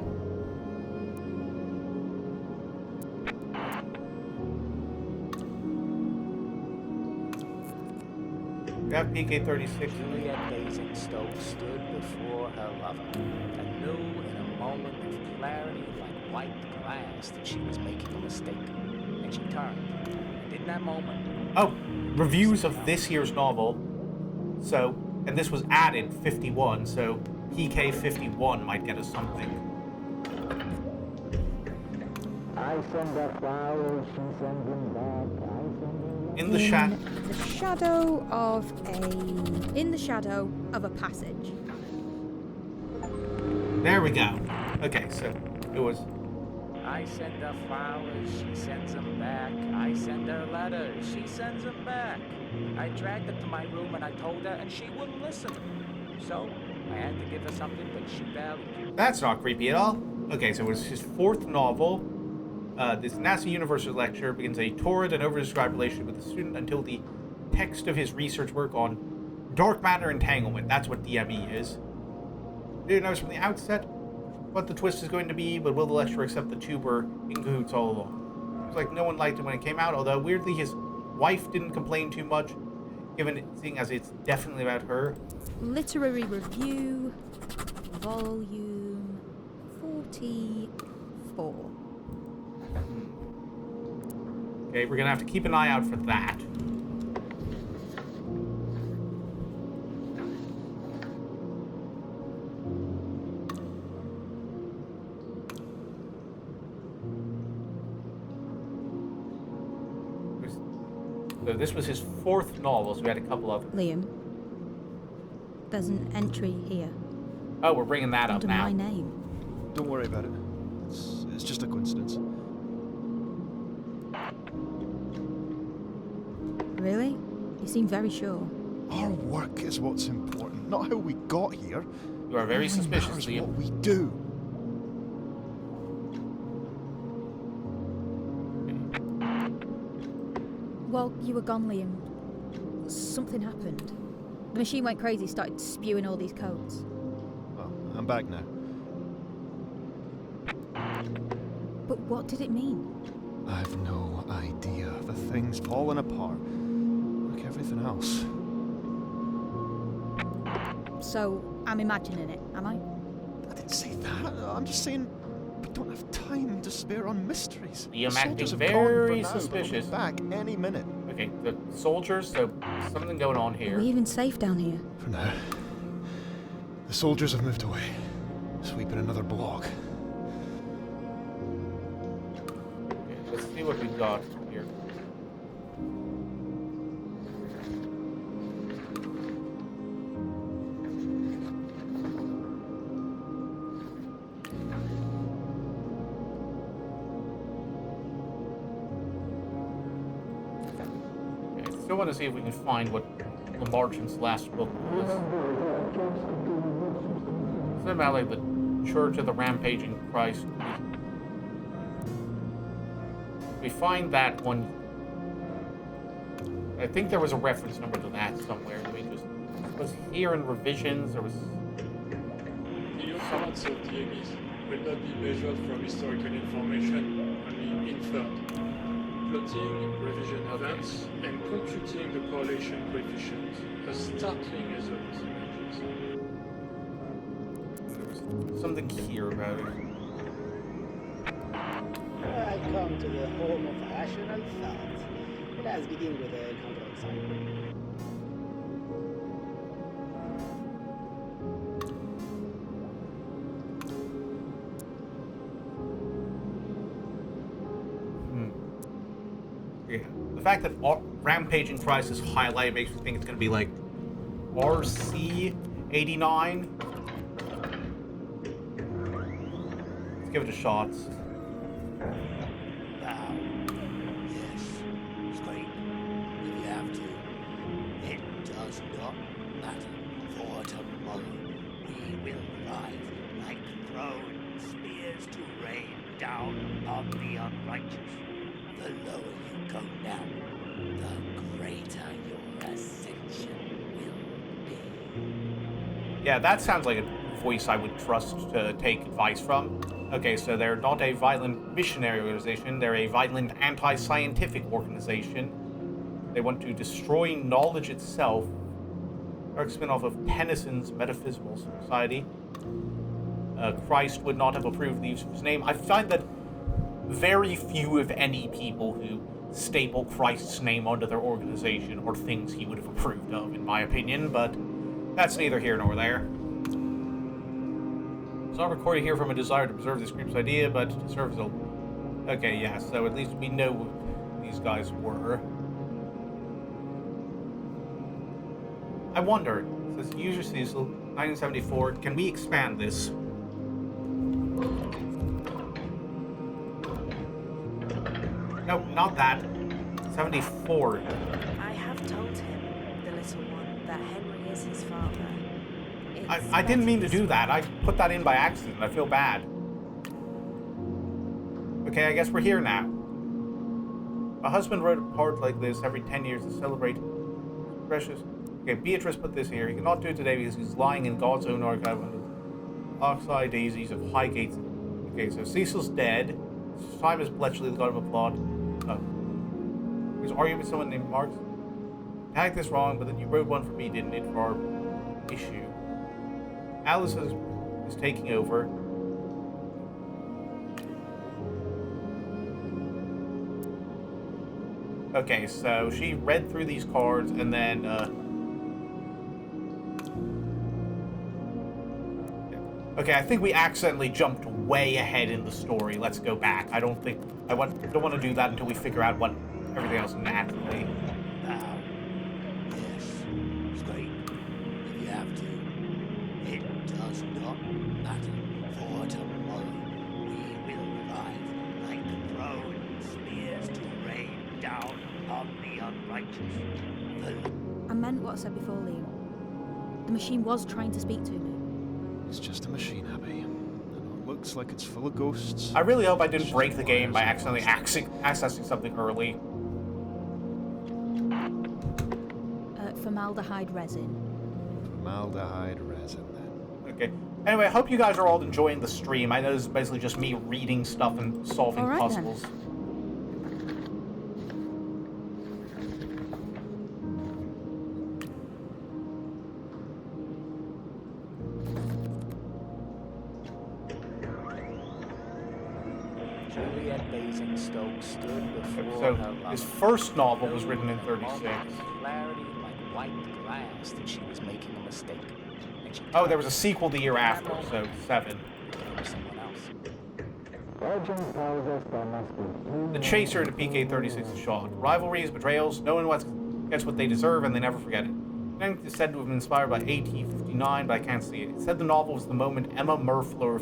We have PK-36. Juliet Basingstoke stood before her lover and knew in a moment of clarity like white glass that she was making a mistake. And she turned. And in that moment... Oh, reviews of this year's novel. So, and this was added 51, so PK-51 might get us something. I send her flowers, she sends them back. I send them... In the shadow of a passage. There we go. Okay, so it was... I send her flowers, she sends them back. I send her letters, she sends them back. I dragged her to my room and I told her and she wouldn't listen. So, I had to give her something that she valued. That's not creepy at all. Okay, so it was his fourth novel. This NASA University lecture begins a torrid and overdescribed relationship with the student until the text of his research work on dark matter entanglement. That's what DME is. Didn't notice from the outset what the twist is going to be, but will the lecturer accept the two were in cahoots all along? It's like no one liked it when it came out, although weirdly his wife didn't complain too much, given it, seeing as it's definitely about her. Literary Review, Volume 44. Okay, we're gonna have to keep an eye out for that. So this was his 4th novel, so we had a couple of... Liam, there's an entry here Oh, we're bringing that up under now. my name. Don't worry about it. It's just a coincidence. Really? You seem very sure. Our work is what's important, not how we got here. You are very It only suspicious, matters Liam. what we do. Well, you were gone, Liam. Something happened. The machine went crazy, started spewing all these codes. Well, I'm back now. But what did it mean? I've no idea. The thing's falling apart. Like everything else. So, I'm imagining it, am I? I didn't say that. I'm just saying we don't have time to spare on mysteries. Liam The acting soldiers have very gone for now, but suspicious. they'll be back any minute. Okay, the soldiers, so something going on Are here. we even safe down here? For now. The soldiers have moved away, sweeping another block. Okay, let's see what we've got here. Okay, still want to see if we can find what the Martian's last book was. Something about like the Church of the Rampaging Christ. We find that one. I think there was a reference number to that somewhere. Let me just. Was here in revisions or was. The occurrence of the abyss will not be measured from historical information, only inferred. Plotting revision events and computing the correlation coefficient. A startling result emerges. There was something here about it. I come to the home of rational thought. Let's begin with a control sign. Yeah. The fact that Rampaging Christ is highlighted makes me think it's going to be like RC-89. Let's give it a shot. Now, yes, scream if you have to. It does not matter, for tomorrow we will rise like thrown spears to rain down on the unrighteous. The lower you go now, the greater your ascension will be. Yeah, that sounds like a voice I would trust to take advice from. Okay, so they're not a violent missionary organization, they're a violent anti-scientific organization. They want to destroy knowledge itself. Dark spin-off of Tennyson's Metaphysical Society. Christ would not have approved the use of his name. I find that very few, if any, people who staple Christ's name onto their organization or things he would have approved of, in my opinion, but that's neither here nor there. It's not recorded here from a desire to preserve this group's idea, but to serve as a... Okay, yeah, so at least we know who these guys were. I wonder, it says User Cecil, 1974, can we expand this? No, not that. 74. I have told him, the little one, that Henry is his father. I didn't mean to do that. I put that in by accident. I feel bad. Okay, I guess we're here now. My husband wrote a part like this every 10 years to celebrate precious... Okay, Beatrice put this here. He cannot do it today because he's lying in God's own archive under the oxeye daisies of Highgate. Okay, so Cecil's dead. Time is Bletchley, the god of applaud. He was arguing with someone named Marx. I had this wrong, but then you wrote one for me, didn't it, for our issue? Alice is taking over. Okay, so she read through these cards and then, okay, I think we accidentally jumped way ahead in the story. Let's go back. I don't want to do that until we figure out what everything else naturally. I meant what I said before, Liam. The machine was trying to speak to me. It's just a machine, Abby. I know it looks like it's full of ghosts. I really hope I didn't break the game by accidentally accessing something early. Formaldehyde resin. Formaldehyde resin, then. Okay. Anyway, I hope you guys are all enjoying the stream. I know this is basically just me reading stuff and solving puzzles. Juliet Basingstoke stood before So, her lover. his first novel was written in 36. Clarity like white glass that she was making a mistake. And she Oh, there was a sequel the year after, so 7. someone else. The chaser to PK-36 is shot. Rivalries, betrayals, no one gets what they deserve, and they never forget it. Then it's said to have been inspired by AT-59, but I can't see it. It said the novel was the moment Emma Murfler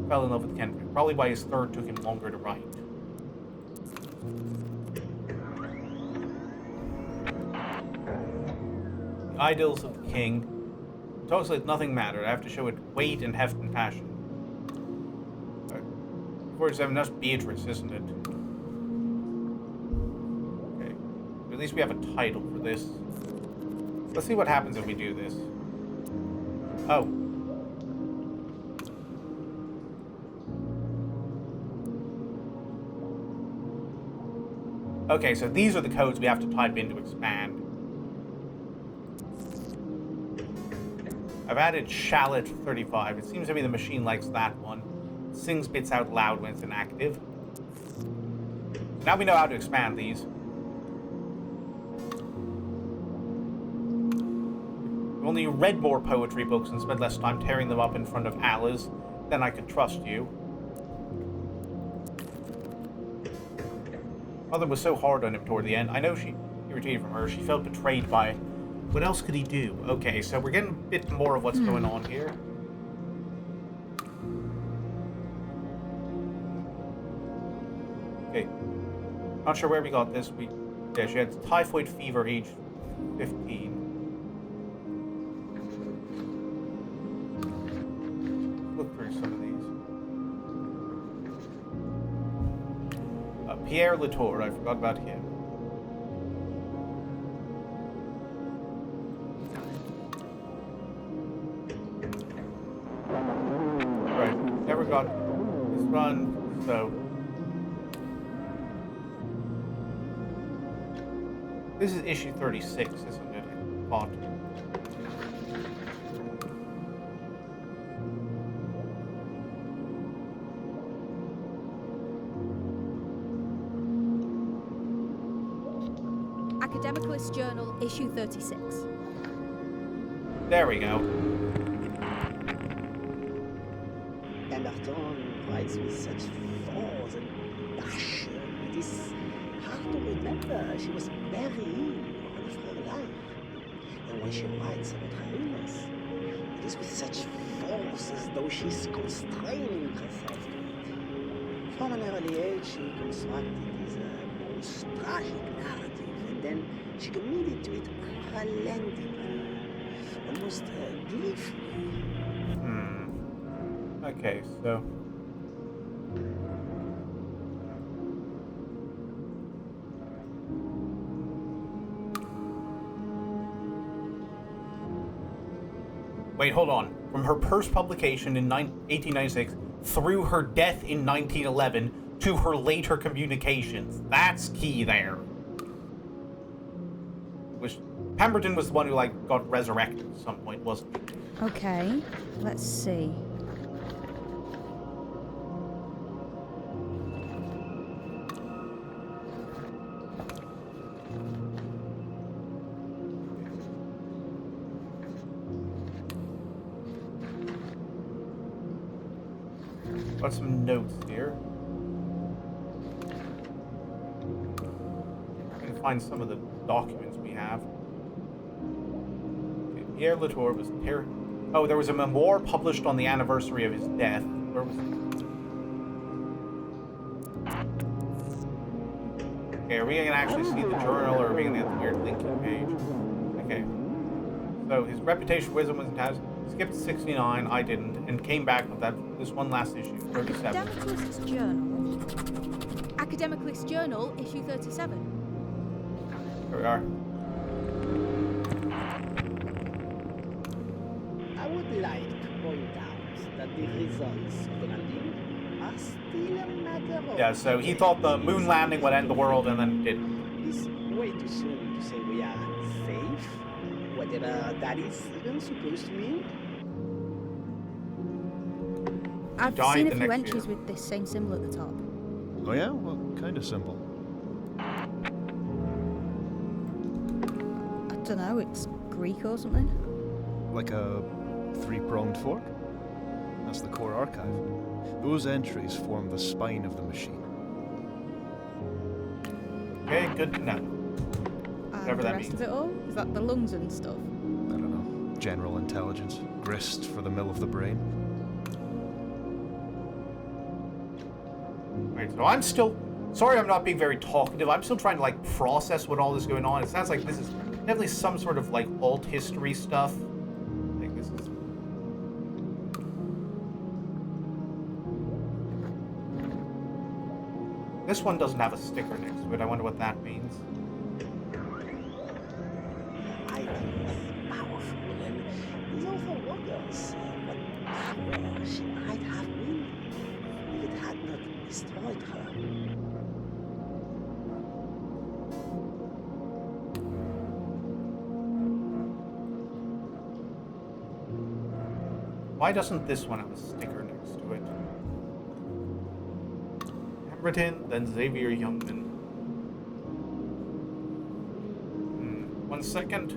fell in love with Kendrick. Probably why his third took him longer to write. The Idyls of the King. Talks like nothing mattered. I have to show it weight and heft and passion. 47, that's Beatrice, isn't it? Okay. At least we have a title for this. Let's see what happens if we do this. Oh. Okay, so these are the codes we have to type in to expand. I've added Shallot 35. It seems to me the machine likes that one. Sings bits out loud when it's inactive. Now we know how to expand these. If only you read more poetry books and spent less time tearing them up in front of Alice, then I could trust you. Mother was so hard on him toward the end. I know he retreated from her. She felt betrayed by... What else could he do? Okay, so we're getting a bit more of what's going on here. Okay. Not sure where we got this. Yeah, she had typhoid fever, age 15. Look through some of these. Pierre Latour, I forgot about him. Right, never got this one, so... This is issue 36, isn't it? I thought. Academicalist Journal, issue 36. There we go. Pemberton writes with such force and passion. It is hard to remember. She was very ill all of her life. And when she writes about her illness, it is with such force as though she's constraining herself to it. From an early age, she constructed this most tragic narrative, and then she committed to it unrelentingly, almost gleefully. Okay, so... Wait, hold on. From her first publication in 1896 through her death in 1911 to her later communications. That's key there. Which Pemberton was the one who got resurrected at some point, wasn't he? Okay, let's see. Got some notes here. I can find some of the documents we have. Okay, Pierre Latour was here. Oh, there was a memoir published on the anniversary of his death. Where was it? Okay, are we gonna actually see the journal, or are we gonna get the weird linking page? Okay. So his reputation, wisdom was intact. Skipped 69, I didn't, and came back with this one last issue, 37. Academicalist's Journal. Academicalist's Journal, issue 37. Here we are. I would like to point out that the results of the landing are still a matter of... Yeah, so he thought the moon landing would end the world, and then it didn't. It's way too soon to say we are safe, whatever that is even supposed to mean. I've died seen a the few next entries year. with this same symbol at the top. Oh yeah? What kind of symbol? I don't know, it's Greek or something. Like a three-pronged fork? That's the core archive. Those entries form the spine of the machine. Okay, good to know. And Whatever the that rest means. of it all? Is that the lungs and stuff? I don't know. General intelligence. Grist for the mill of the brain. Right, so I'm still... Sorry I'm not being very talkative. I'm still trying to, like, process what all is going on. It sounds like this is definitely some sort of, like, alt history stuff. Like, this is... This one doesn't have a sticker next to it. I wonder what that means. I think it's powerful and it's also wonders what power she might have been if it had not destroyed her. Why doesn't this one have a sticker next to it? Pemberton, then Xavier Youngman. 1 second.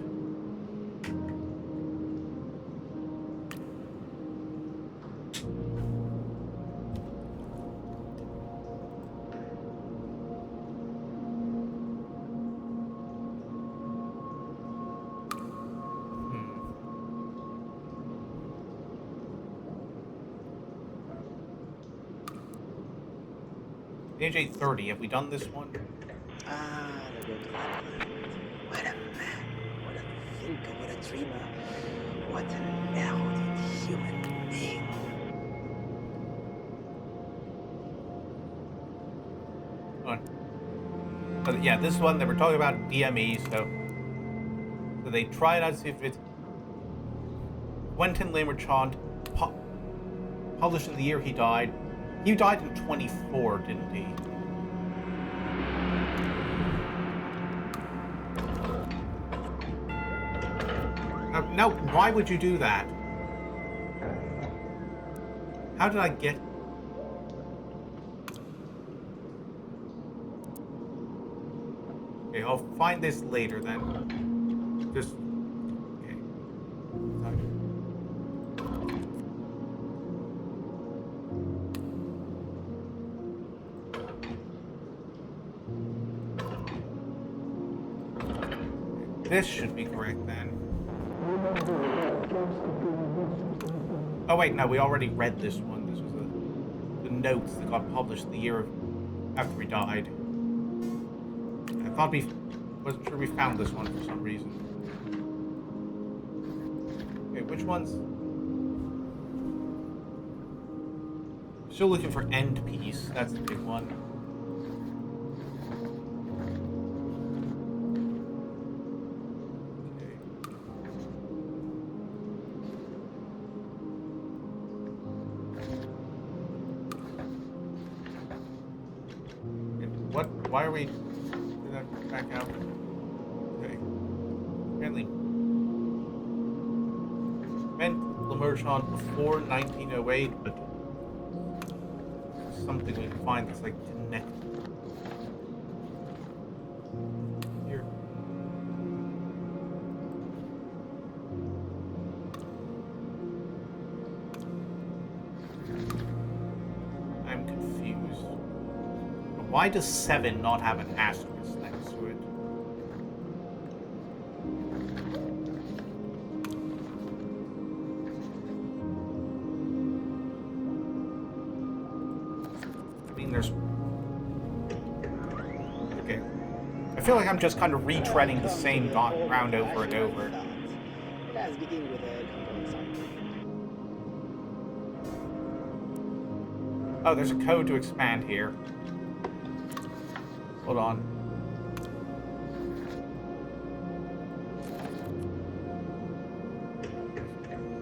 Page 830, have we done this one? Ah, the good Lord. What a man, what a thinker, what a dreamer, what an erudite human being. Yeah, this one, they were talking about DME, so they tried out to see if it's Quentin Lamerchant, published in the year he died. He died in 24, didn't he? Now, why would you do that? How did I get... Okay, I'll find this later then. Just... Okay. This should be correct then. Oh wait, no, we already read this one. This was the notes that got published the year after he died. I thought wasn't sure we found this one for some reason. Okay, which ones? Still looking for end piece. That's the big one. Why are we... Did that back out? Okay. Apparently... meant Lamerchant before 1908, but... something we can find that's, like, connected. Here. I'm confused. Why does 7 not have an asterisk next to it? I mean, there's... Okay. feel like I'm just kind of retreading the same ground over and over. Let's begin with a control sample. Oh, there's a code to expand here. Hold on.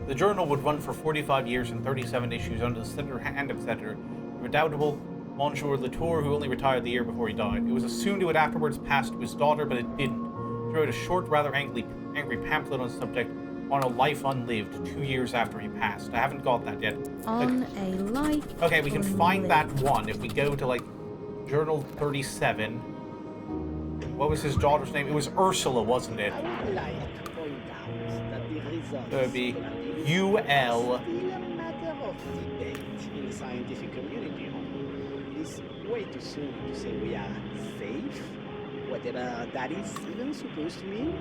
The journal would run for 45 years and 37 issues under the center hand of Senator, the redoubtable Monsieur Latour, who only retired the year before he died. It was assumed it would afterwards pass to his daughter, but it didn't. He wrote a short, rather angry pamphlet on the subject, On a Life Unlived, 2 years after he passed. I haven't got that yet. On a life. Okay, we can find that one if we go to, like, Journal 37. What was his daughter's name? It was Ursula, wasn't it? I would like to point out that the results It would be UL. still a matter of debate in the scientific community. It's way too soon to say we are safe, whatever that is even supposed to mean.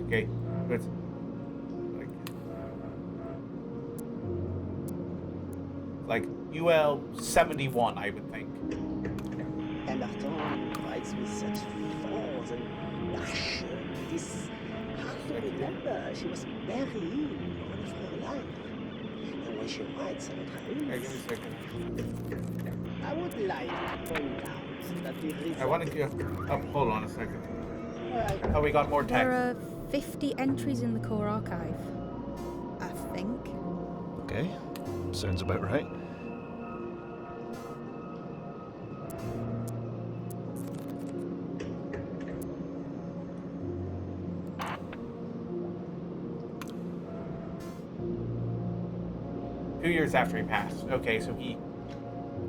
Okay, but like UL 71, I would think. And Arthur writes with such force and passion. It is hard to remember. She was very ill all of her life. And when she writes about her Okay, give me a illness, second. I would like to point out that the results... I want to get. Oh, hold on a second. Alright. Oh, we got more text. There are 50 entries in the core archive. I think. Okay, sounds about right. Two years after he passed. Okay, so he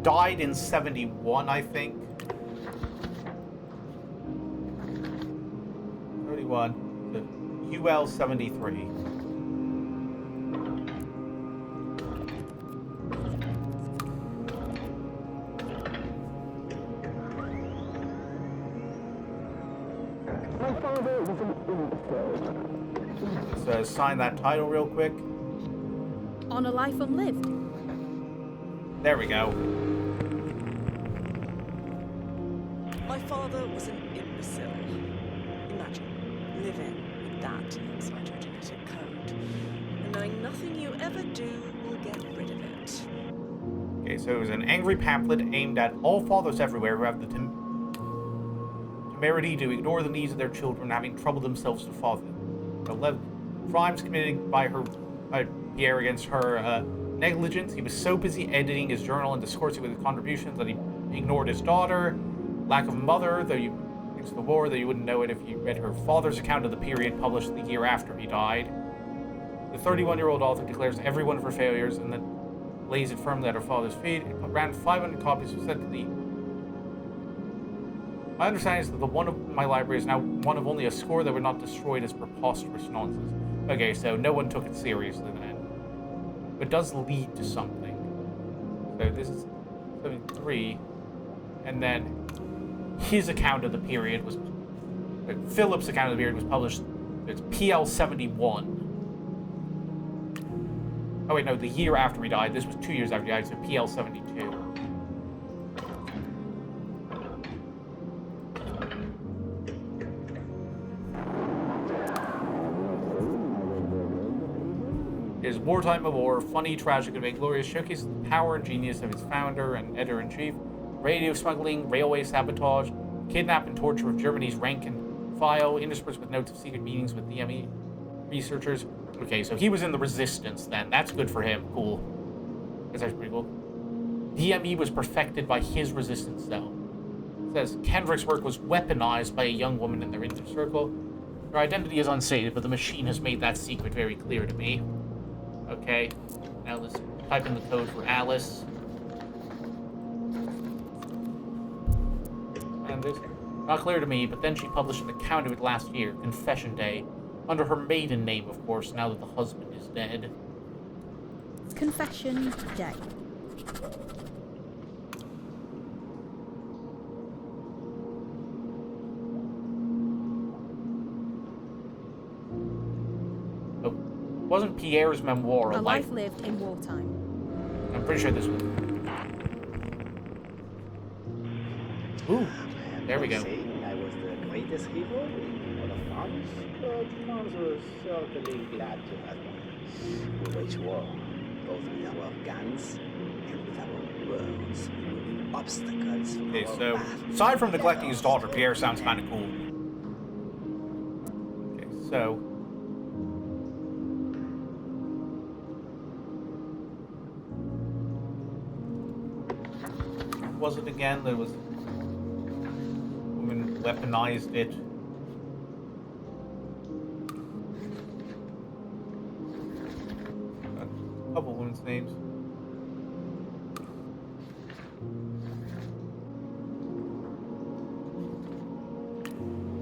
died in 71, I think. 31. So UL 73. So sign that title real quick. On a life unlived. There we go. My father was an imbecile. Imagine living with that inside your genetic code, and knowing nothing you ever do will get rid of it. Okay, so it was an angry pamphlet aimed at all fathers everywhere who have the temerity to ignore the needs of their children, having troubled themselves to father them. The crimes committed by Pierre against her negligence. He was so busy editing his journal and discoursing with his contributions that he ignored his daughter. Lack of mother, though you thanks to the war, though you wouldn't know it if you read her father's account of the period published the year after he died. The 31-year-old author declares every one of her failures and then lays it firmly at her father's feet. It ran 500 copies, was sent to the... My understanding is that the one of my library is now one of only a score that were not destroyed as preposterous nonsense. Okay, so no one took it seriously then. But it does lead to something. So this is 73, and then his account of the period was... Philip's account of the period was published... It's PL 71. Oh wait, no, the year after he died. This was 2 years after he died, so PL 72. His Wartime of War, funny, tragic, and vainglorious, showcases the power and genius of his founder and editor-in-chief, radio smuggling, railway sabotage, kidnap and torture of Germany's rank and file, interspersed with notes of secret meetings with DME researchers. Okay, so he was in the Resistance then. That's good for him. Cool. That's actually pretty cool. DME was perfected by his Resistance cell. It says Kendrick's work was weaponized by a young woman in their inner circle. Her identity is unstated, but the machine has made that secret very clear to me. Okay, now let's type in the code for Alice. And it's not clear to me, but then she published an account of it last year, Confession Day, under her maiden name, of course, now that the husband is dead. Confession Day. Wasn't Pierre's memoir A life lived in wartime. I'm pretty sure this was. Ooh, there we Not go. saying I was the greatest hero in all of France, but France was certainly glad to have me. We waged war, both with our guns and with our words, removing obstacles from Okay, our so path. aside from neglecting his daughter, Pierre sounds kind of cool. Okay, so what was it again? There was woman weaponized it. A couple women's names.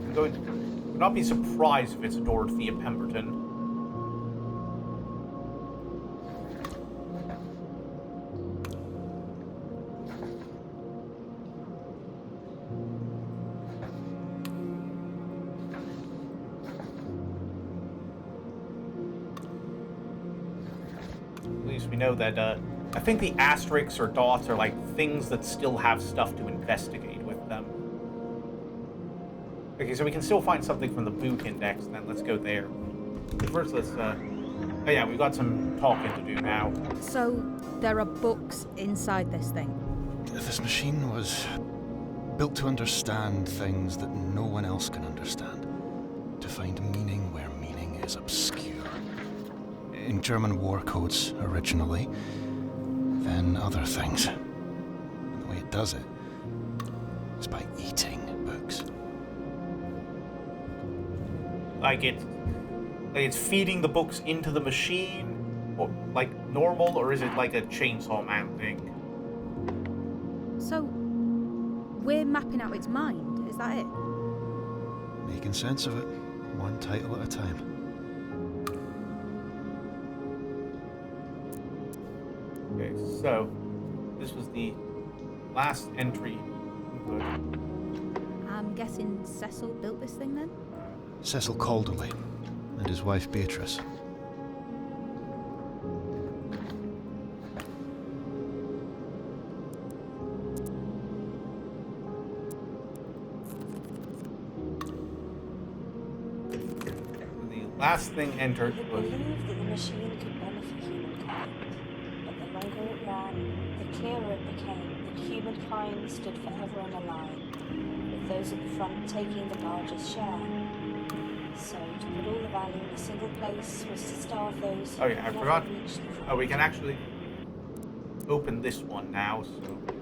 I'm going to not be surprised if it's Dorothea Pemberton. At least we know that, I think the asterisks or dots are like things that still have stuff to investigate with them. Okay, so we can still find something from the book index, then let's go there. But first, let's, oh yeah, we've got some talking to do now. So, there are books inside this thing. This machine was built to understand things that no one else can understand. To find meaning where meaning is obscure. In German war codes originally, then other things. And the way it does it is by eating books. Like it's feeding the books into the machine, or like normal, or is it like a Chainsaw Man thing? So, we're mapping out its mind, is that it? Making sense of it, one title at a time. Okay, so this was the last entry. Good. I'm guessing Cecil built this thing then? Cecil Calderley and his wife Beatrice. The last thing entered It was believed that the machine could benefit humankind, but the longer it ran, the clearer it became that humankind stood forever in a line, with those at the front taking the largest share. So, to put all the value in a single place was to starve those who Oh yeah, I could forgot. never reach the front. Oh, we can actually open this one now, so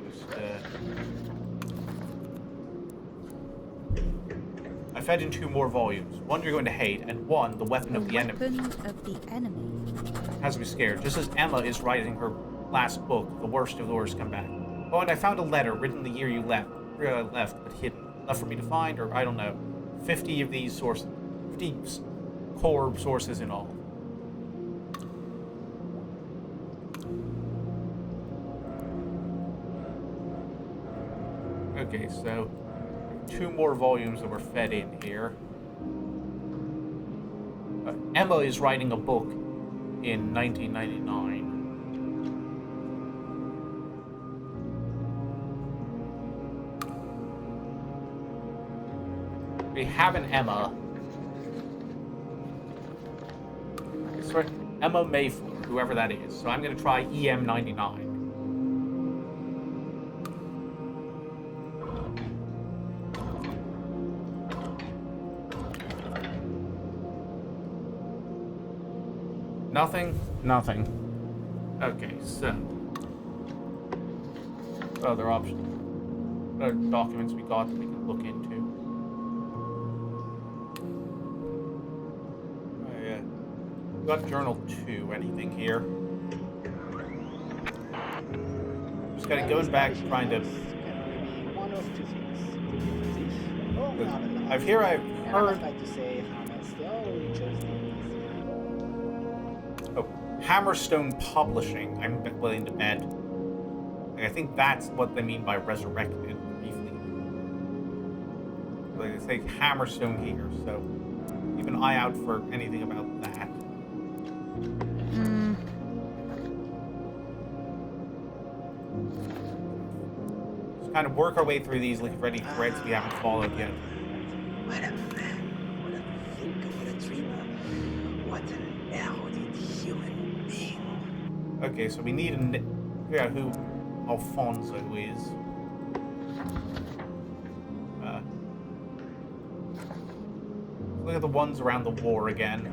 just, I fed in 2 more volumes. One you're going to hate, and one, the weapon of the enemy. Weapon of the enemy. Has me scared. Just as Emma is writing her last book, the worst of the worst come back. Oh, and I found a letter written the year you left but hidden. Left for me to find, or I don't know. 50 of these sources. 50 core sources in all. Okay, so 2 more volumes that were fed in here. Emma is writing a book in 1999. We have an Emma. Sorry, Emma Mayfield, whoever that is. So I'm going to try EM99. Nothing? Nothing. Okay, so. Other options. Other documents we got that we can look into. Oh, yeah. We got Journal 2. Anything here? Just gotta go back trying to. One of two things. Or Marvel I've heard. And I must like to say, Hammer still chose the Oh, Hammerstone Publishing. I'm willing to bet. Like, I think that's what they mean by resurrected, briefly. Like, they say Hammerstone here, so keep an eye out for anything about that. kind of work our way through these, looking for any threads we haven't followed yet. What a man, what a thinker, what a dreamer, what an erudite human being. Okay, so we need to figure out who Alfonso is. Look at the ones around the war again.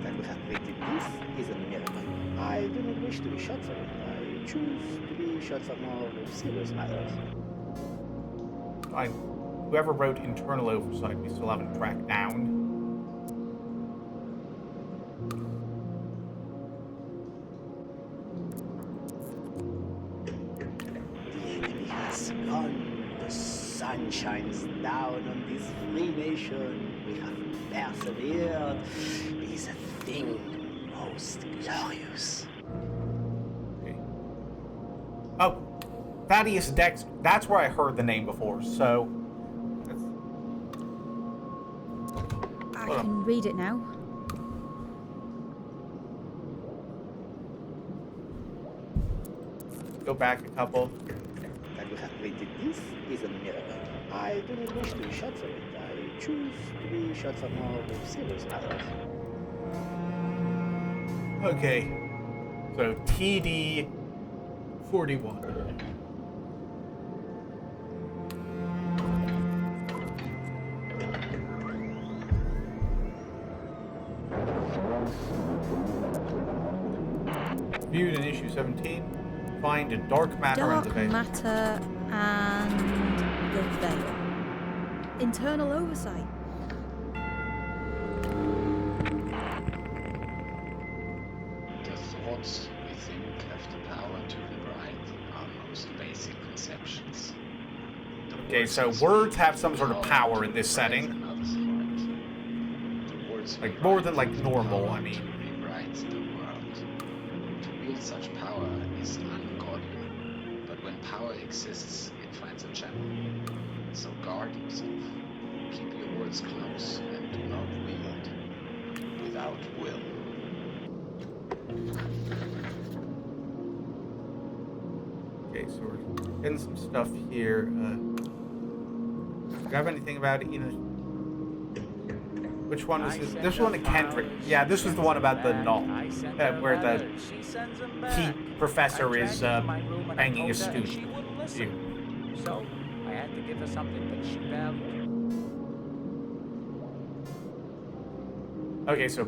That we have created this is a miracle. I do not wish to be shot for it. I choose to be shot for more serious matters. Fine. Whoever wrote Internal Oversight, we still haven't tracked down. The enemy has gone. The sun shines down on this free nation. We have persevered. It is a thing most glorious. Okay. Oh, Thaddeus Dex. That's where I heard the name before, so... I can read it now. Go back a couple. That we have created this is a miracle. I do not wish to be shot for it. I choose to be shot for more serious matters. Okay. So, TD-41. Viewed in issue 17. Find a dark matter and the Dark veil. matter and the veil. Internal oversight. The thoughts we think have the power to rewrite our most basic conceptions. Okay, so words have some sort of power in this setting. Like, more than, like, normal, I mean. Rewrite the world. To wield such power is ungodly, but when power exists, it finds a channel. So guard yourself. Keep your words close and do not wield without will. Okay, so we're getting some stuff here. Do you have anything about it? You know, which one was this? This one, Kendrick. Yeah, this was the one about the null, where the heat professor is banging a student. So I had to give her something that she valued. Okay, so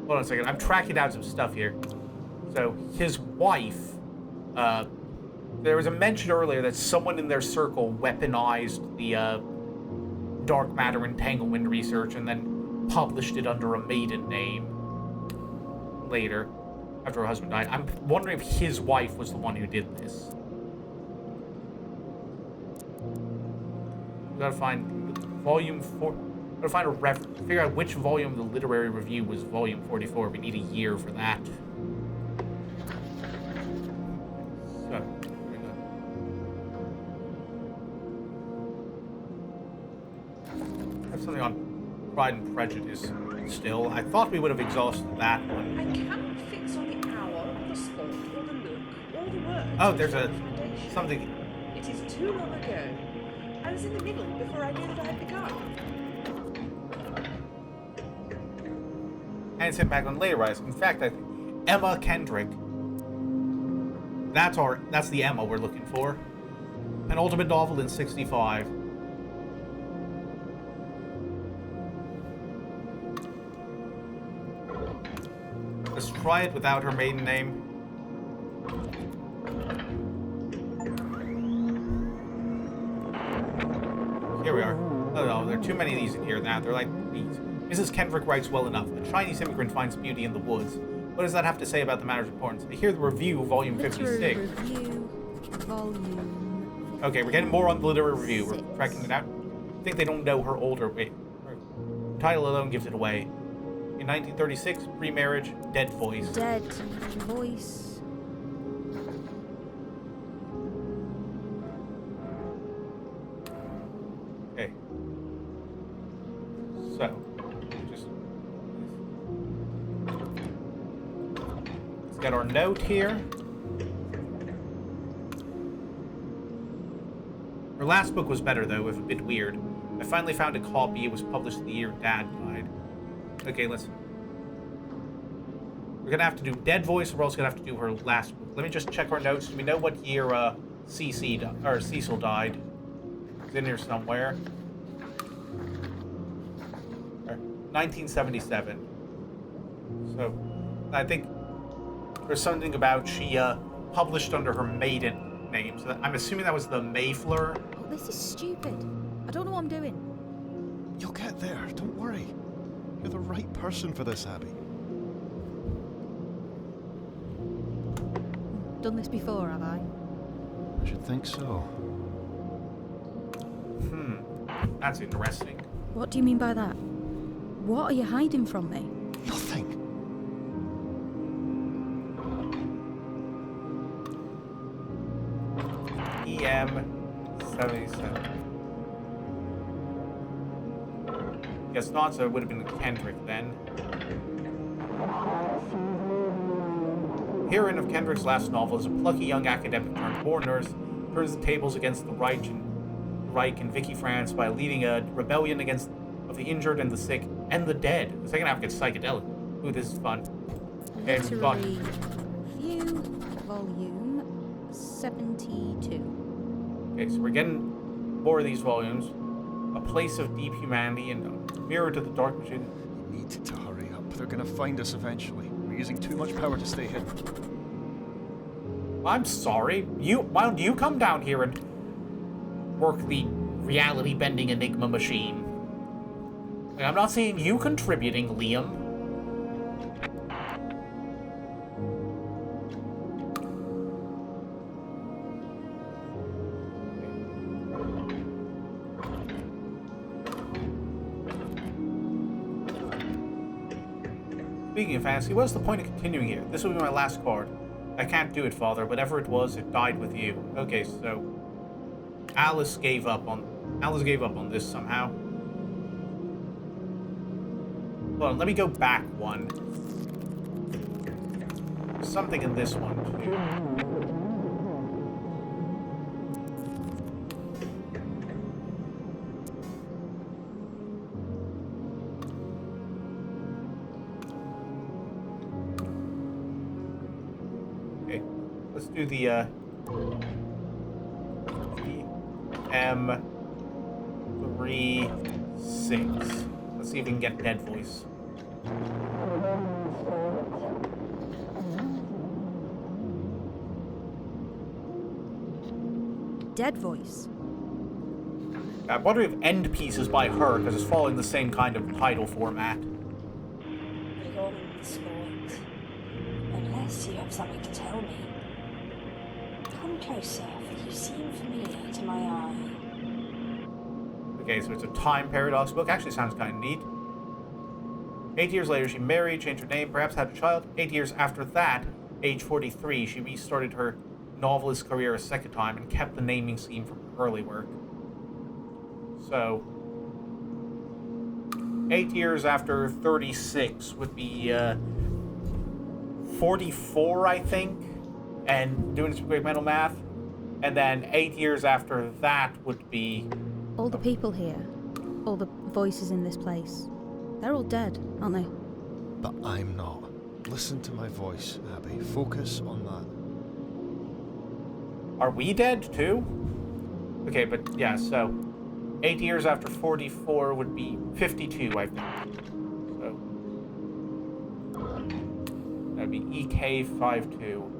hold on a second. I'm tracking down some stuff here. So his wife. There was a mention earlier that someone in their circle weaponized the dark matter entanglement research and then published it under a maiden name later after her husband died. I'm wondering if his wife was the one who did this. We gotta find volume 4. Gotta find a figure out which volume of the literary review was volume 44. We need a year for that. So, I have something on Pride and Prejudice still. I thought we would have exhausted that one. I cannot fix on the hour, or the spot, or the look, or the words. Oh, there's of a the foundation. something. It is too long ago. I was in the middle before I knew that I had begun. And it's back on later rise. In fact, I think Emma Kendrick. That's the Emma we're looking for. An ultimate novel in 65. Let's try it without her maiden name. Here we are. Oh no, there are too many of these in here now. They're like these. Mrs. Kendrick writes well enough. A Chinese immigrant finds beauty in the woods. What does that have to say about the matter's importance? I hear the review, volume 56. Literary review, volume. Okay, we're getting more on the literary review. We're tracking it out. I think they don't know her older. Wait, her title alone gives it away. In 1936, pre-marriage, dead voice. Dead voice. Okay. So, just let's get our note here. Her last book was better, though, if a bit weird. I finally found a copy. It was published the year Dad died. Okay, let's... We're gonna have to do Dead Voice, or we're also gonna have to do her last book. Let me just check our notes. Do we know what year, Cecil died? It's in here somewhere. 1977. So, I think there's something about she, published under her maiden name. So I'm assuming that was the Mayflower. Oh, this is stupid. I don't know what I'm doing. You'll get there, don't worry. You're the right person for this, Abby. Done this before, have I? I should think so. That's interesting. What do you mean by that? What are you hiding from me? Nothing. EM77. Guess not, so it would have been Kendrick then. Heroine of Kendrick's last novel is a plucky young academic turned war nurse, turns the tables against the Reich in Vicky France by leading a rebellion against of the injured and the sick and the dead. The second half gets psychedelic. Ooh, this is fun. Okay, we've got... View, volume 72. Okay, so we're getting more of these volumes. A place of deep humanity and a mirror to the dark machine. We need to hurry up. They're gonna find us eventually. We're using too much power to stay hidden. I'm sorry. Why don't you come down here and work the reality-bending Enigma machine? Like, I'm not seeing you contributing, Liam. Speaking of fantasy, what's the point of continuing here? This will be my last card. I can't do it, Father. Whatever it was, it died with you. Okay, so Alice gave up on this somehow. Hold on, let me go back one. There's something in this one too. Let's do the M36. Let's see if we can get Dead Voice. Dead Voice. I wonder if End Piece is by her, because it's following the same kind of title format. We're going in the spirit. Unless you have something to tell me. Come closer, for you seem familiar to my eye. Okay, so it's a time paradox book. Actually sounds kind of neat. 8 years later, she married, changed her name, perhaps had a child. 8 years after that, age 43, she restarted her novelist career a second time and kept the naming scheme from her early work. So, 8 years after 36 would be 44, I think, and doing some great mental math. And then 8 years after that would be... All the people here, all the voices in this place, they're all dead, aren't they? But I'm not. Listen to my voice, Abby. Focus on that. Are we dead too? Okay, but yeah, so 8 years after 44 would be 52, I think. So that'd be EK52.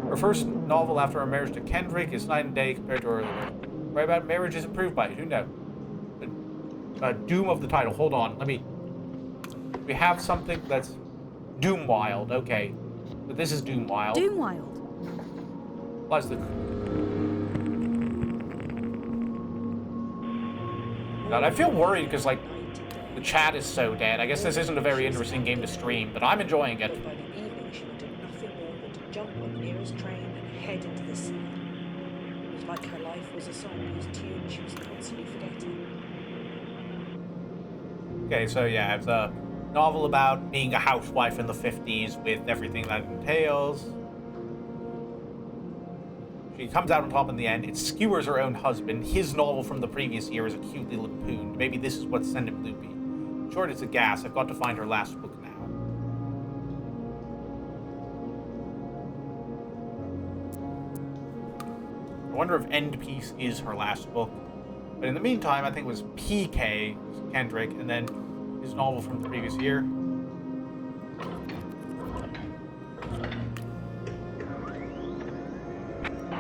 Her first novel after her marriage to Kendrick is night and day compared to her earlier work. Right about marriage is improved by it. Who knows? Doom of the title. Hold on. We have something that's Doomwild. Okay. But this is Doomwild. Doomwild? Plus the... God, I feel worried because, like, the chat is so dead. I guess this isn't a very interesting game to stream, but I'm enjoying it. By the evening, she would do nothing more than to jump on the nearest train and head into the sea. It was like her life was a song whose tune she was constantly forgetting. Okay, so yeah, it's Novel about being a housewife in the 50s with everything that entails. She comes out on top in the end. It skewers her own husband. His novel from the previous year is acutely lampooned. Maybe this is what sent him loopy. In short, it's a gas. I've got to find her last book now. I wonder if End Piece is her last book. But in the meantime, I think it was PK, Kendrick, and then his novel from the previous year.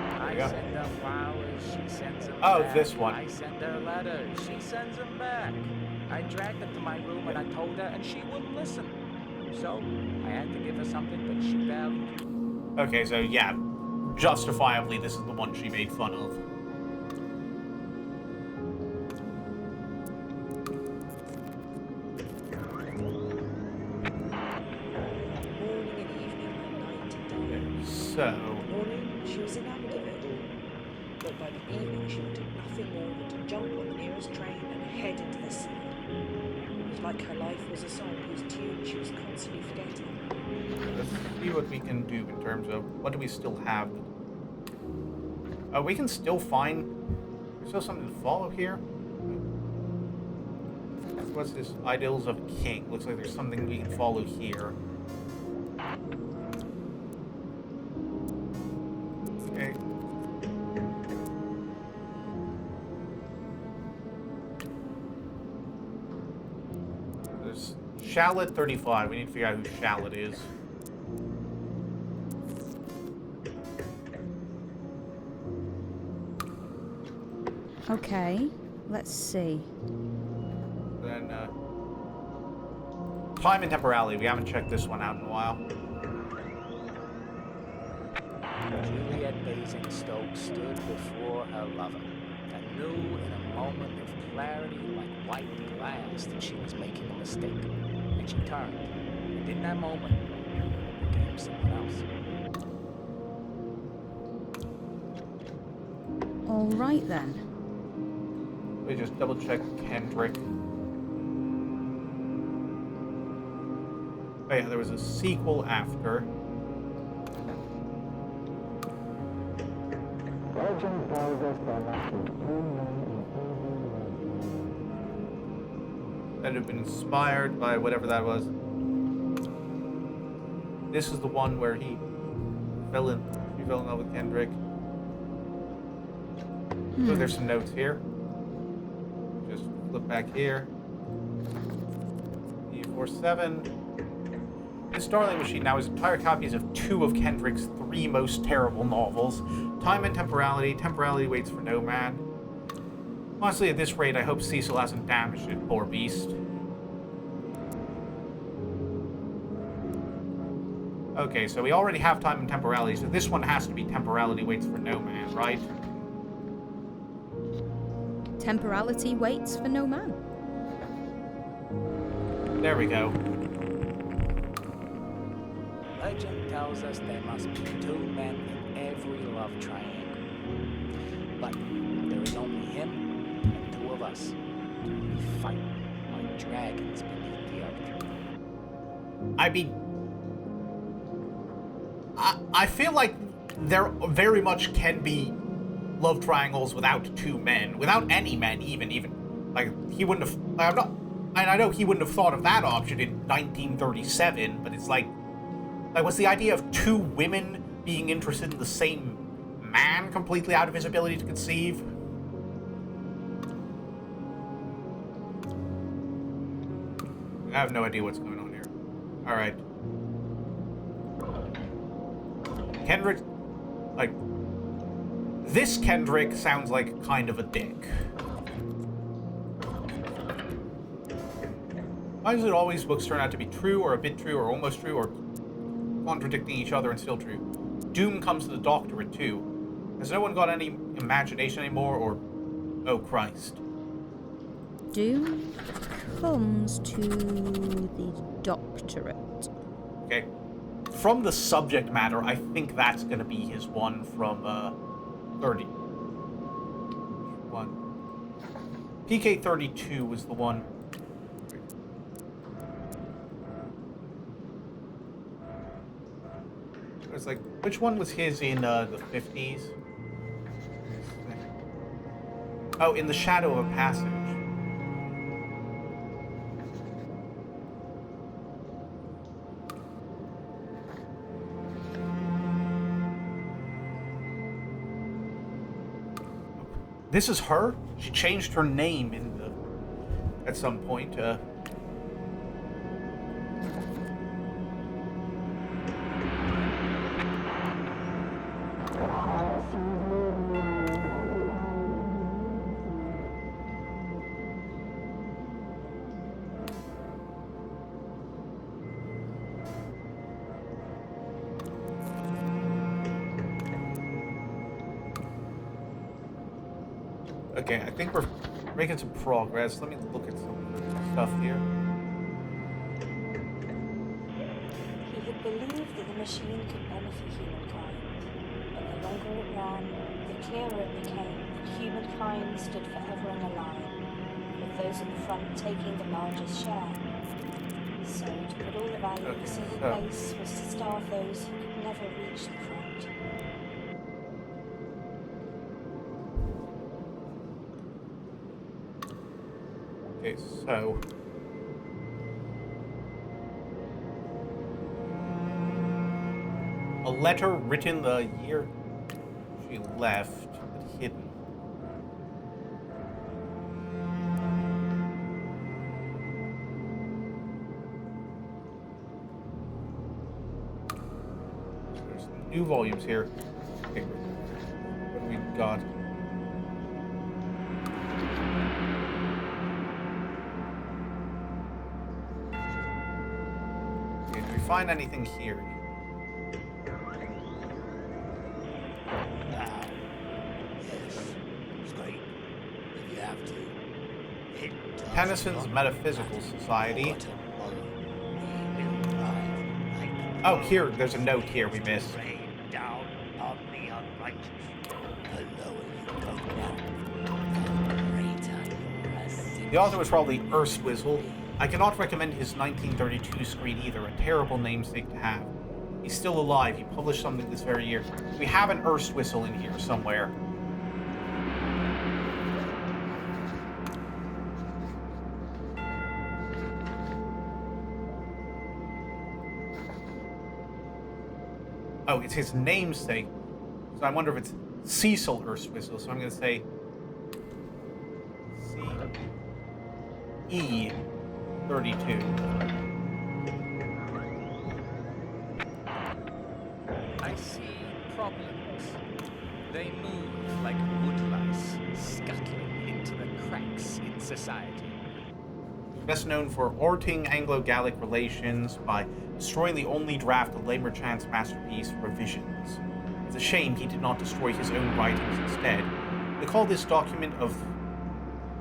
I send her flowers, she sends them Oh, back. this one. I send her letters, she sends them back. I dragged her to my room and I told her, and she wouldn't listen. So I had to give her something that she valued. Okay, so yeah, justifiably, this is the one she made fun of. Morning and evening and night and day. So, In the morning, she was enamored of it all. But by the evening, she wanted nothing more than to jump on the nearest train and head into the sea. It was like her life was a song whose tune she was constantly forgetting. let's see what we can do in terms of what do we still have. We can still find. There's still something to follow here. What's this? Idols of King. Looks like there's something we can follow here. Okay. There's Shallot 35. We need to figure out who Shallot is. Okay, let's see. Then, time and temporality. We haven't checked this one out in a while. Juliet Basingstoke stood before her lover and knew in a moment of clarity like white glass that she was making a mistake. And she turned, and in that moment, became someone else. All right then. We just double check Kendrick. Oh yeah, there was a sequel after. That had been inspired by whatever that was. This is the one where she fell in love with Kendrick. So there's some notes here. Just flip back here. E47. This Starling Machine now has entire copies of 2 of Kendrick's 3 most terrible novels. Time and Temporality. Temporality waits for no man. Honestly, at this rate, I hope Cecil hasn't damaged it, poor beast. Okay, so we already have Time and Temporality, so this one has to be Temporality waits for no man, right? Temporality waits for no man. There we go. Legend tells us there must be 2 men in every love triangle. But there is only him and 2 of us. We fight like dragons beneath the earth. I mean, I feel like there very much can be love triangles without 2 men, without any men even. Like, he wouldn't have, and I know he wouldn't have thought of that option in 1937, but it's like, was the idea of 2 women being interested in the same man completely out of his ability to conceive? I have no idea what's going on here. Alright. Kendrick, like, this Kendrick sounds like kind of a dick. Why is it always books turn out to be true, or a bit true, or almost true, or contradicting each other and still true? Doom comes to the doctorate too. Has no one got any imagination anymore, or... oh Christ. Doom comes to the doctorate. Okay. From the subject matter, I think that's going to be his one from 30. One. PK-32 was the one. was like, which one was his in the 50s? Oh, in the shadow of a passage. This is her? She changed her name in the at some point. Okay, I think we're making some progress. Let me look at some stuff here. He had believed that the machine could benefit humankind, but the longer it ran, the clearer it became that humankind stood forever in a line, with those at the front taking the largest share. So, to put all the value in a single place was to starve those who could never reach the front. Okay, so a letter written the year she left, but hidden. So there's some new volumes here. Okay, what do we got? Find anything here? Tennyson's Metaphysical Society. Oh, here, there's a note here we missed. The author was probably Erstwhistle. I cannot recommend his 1932 screen either, a terrible namesake to have. He's still alive, he published something this very year. We have an Erstwhistle in here somewhere. Oh, it's his namesake. So I wonder if it's Cecil Erstwhistle, so I'm going to say C-E 32. I see problems. They move like woodlice, scuttling into the cracks in society. Best known for orting Anglo-Gallic relations by destroying the only draft of Le Marchand's masterpiece, Revisions. It's a shame he did not destroy his own writings instead. They call this document of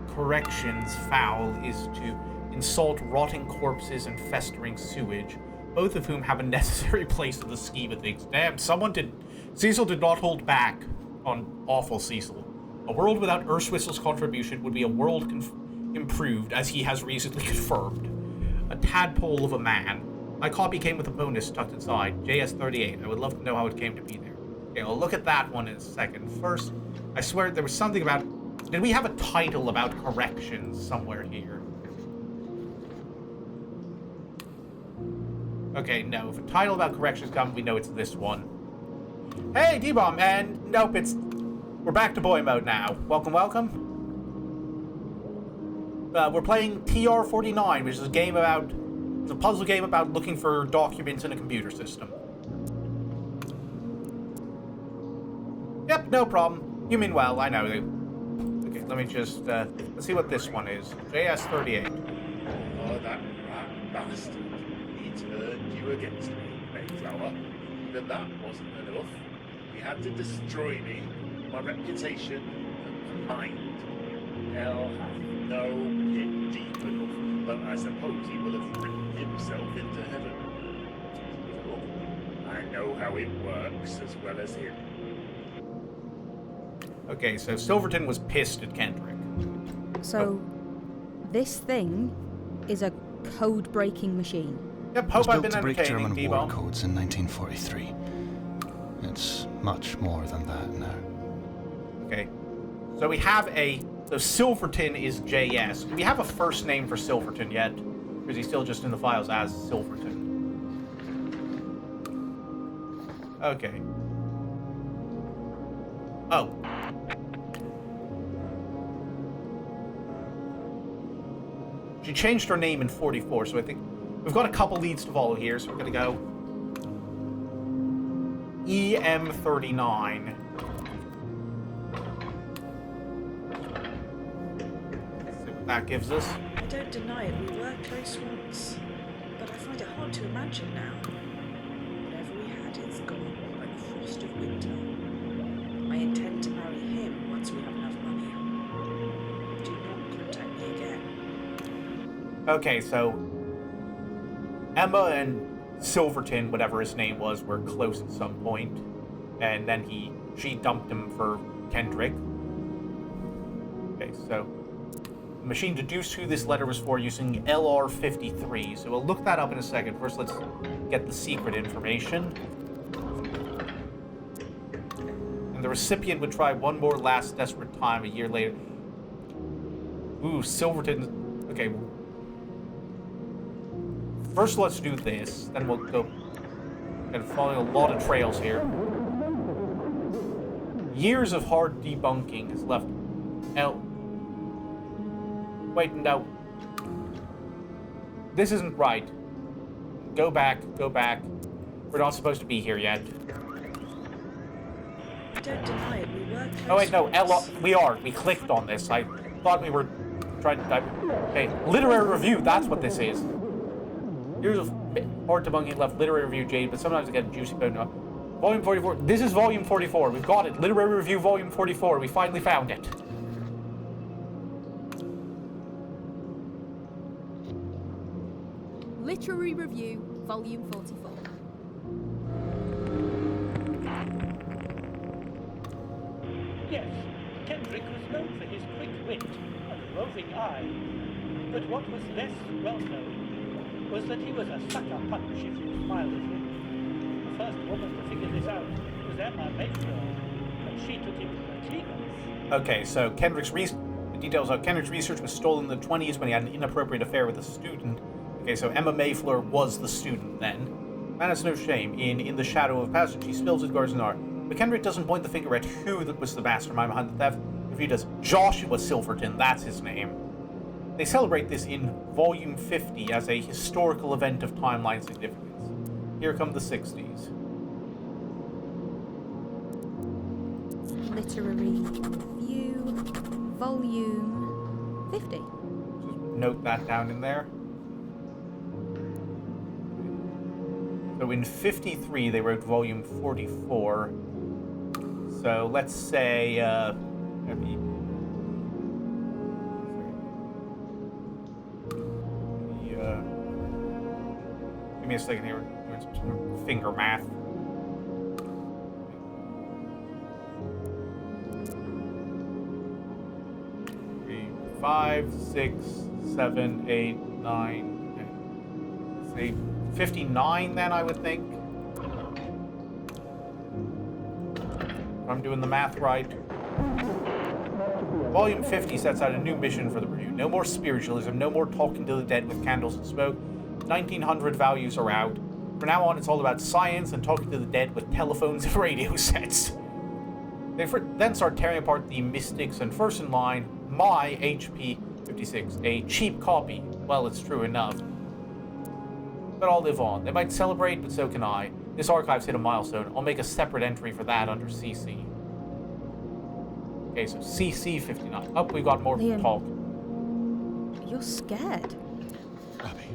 corrections foul is to insult rotting corpses and festering sewage, both of whom have a necessary place in the scheme of things. Damn, Cecil did not hold back on awful Cecil. A world without Erstwhistle's contribution would be a world improved, as he has recently confirmed. A tadpole of a man. My copy came with a bonus tucked inside, JS38. I would love to know how it came to be there. Okay, I'll look at that one in a second. First, I swear there was something about... Did we have a title about corrections somewhere here? Okay, no. If a title about corrections comes, we know it's this one. Hey, D-Bomb, and nope, we're back to boy mode now. Welcome, welcome. We're playing TR-49, which is a game about... It's a puzzle game about looking for documents in a computer system. Yep, no problem. You mean well, I know. Okay, let me just, let's see what this one is. JS38. Oh, that rat bastard. He turned you against me, Mayflower. Even that wasn't enough. He had to destroy me, my reputation, and my mind. Hell hath no pit deep enough, but I suppose he will have written himself into heaven. So, I know how it works as well as him. Okay, so Silverton was pissed at Kendrick. So, this thing is a code-breaking machine. Yep, It hope was I've built been to break entertaining, German war D-Bomb. codes in 1943. It's much more than that now. Okay. So we have so Silverton is JS. Do we have a first name for Silverton yet? Or is he still just in the files as Silverton? Okay. Oh. She changed her name in 44, so I think we've got a couple leads to follow here, so we're gonna go EM39. Let's see what that gives us. I don't deny it, we were close once, but I find it hard to imagine now. Whatever we had is gone, like the frost of winter. I intend to marry him once we have enough money. Do not contact me again. Okay, so Emma and Silverton, whatever his name was, were close at some point, and then she dumped him for Kendrick. Okay, so the machine deduced who this letter was for using LR53, so we'll look that up in a second. First, let's get the secret information. And the recipient would try one more last desperate time a year later. Ooh, Silverton. Okay. First, let's do this. Then we'll go. And following a lot of trails here. Years of hard debunking has left. Wait, no. This isn't right. Go back. Go back. We're not supposed to be here yet. I don't deny it, we were close. Oh wait, no, once. we are. We clicked on this. I thought we were trying to. Okay, literary review. That's what this is. Here's a hard debunking left literary review, Jade, but sometimes I get a juicy bone. Volume 44. This is volume 44. We've got it. Literary review, volume 44. We finally found it. Literary Review, Volume 44. Yes, Kendrick was known for his quick wit and roving eye. But what was less well known was that he was a sucker punch if you smiled at him. The first woman to figure this out was Emma Mayflower, and she took him to the cleaners. Okay, so the details of Kendrick's research was stolen in the 20s when he had an inappropriate affair with a student. Okay, so Emma Mayflower was the student then. Man, it's no shame. In the Shadow of Passage, he spills his Garzanar. But Kendrick doesn't point the finger at who was the mastermind behind the theft. If he does, Joshua Silverton, that's his name. They celebrate this in Volume 50 as a historical event of timeline significance. Here come the 60s. Literary Review, Volume 50. Just note that down in there. So in 53, they wrote Volume 44. So let's say, maybe... Give me a second here. Doing some finger math. 3, 5, 6, 7, 8, 9, 10. Say 59 then, I would think. If I'm doing the math right. Volume 50 sets out a new mission for the review. No more spiritualism, no more talking to the dead with candles and smoke. 1900 values are out. From now on, it's all about science and talking to the dead with telephones and radio sets. They then start tearing apart the mystics, and first in line, my HP 56, a cheap copy. Well, it's true enough. But I'll live on. They might celebrate, but so can I. This archive's hit a milestone. I'll make a separate entry for that under CC. Okay, so CC 59. Up, we've got more Liam, talk. You're scared. Abby,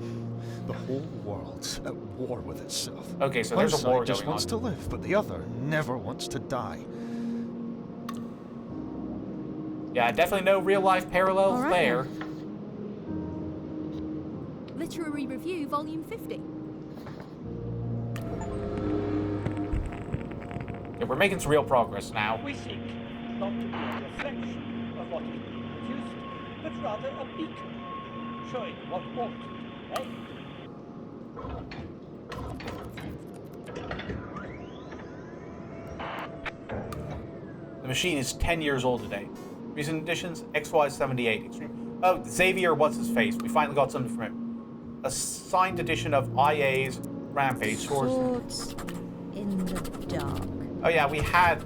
the whole world's at war with itself. Okay, so One there's a war side just going wants on. to live, but the other never wants to die. Yeah, definitely no real-life parallels All right, there. Literary Review, Volume 50. Yeah, we're making some real progress now. We seek not to be a reflection of what is being produced, but rather a beacon, showing what ought to be made. machine is 10 years old today. Recent additions, XY78. Extreme. Oh, Xavier, what's his face? We finally got something from him. A signed edition of IA's Rampage Swords in the dark. Oh yeah, we had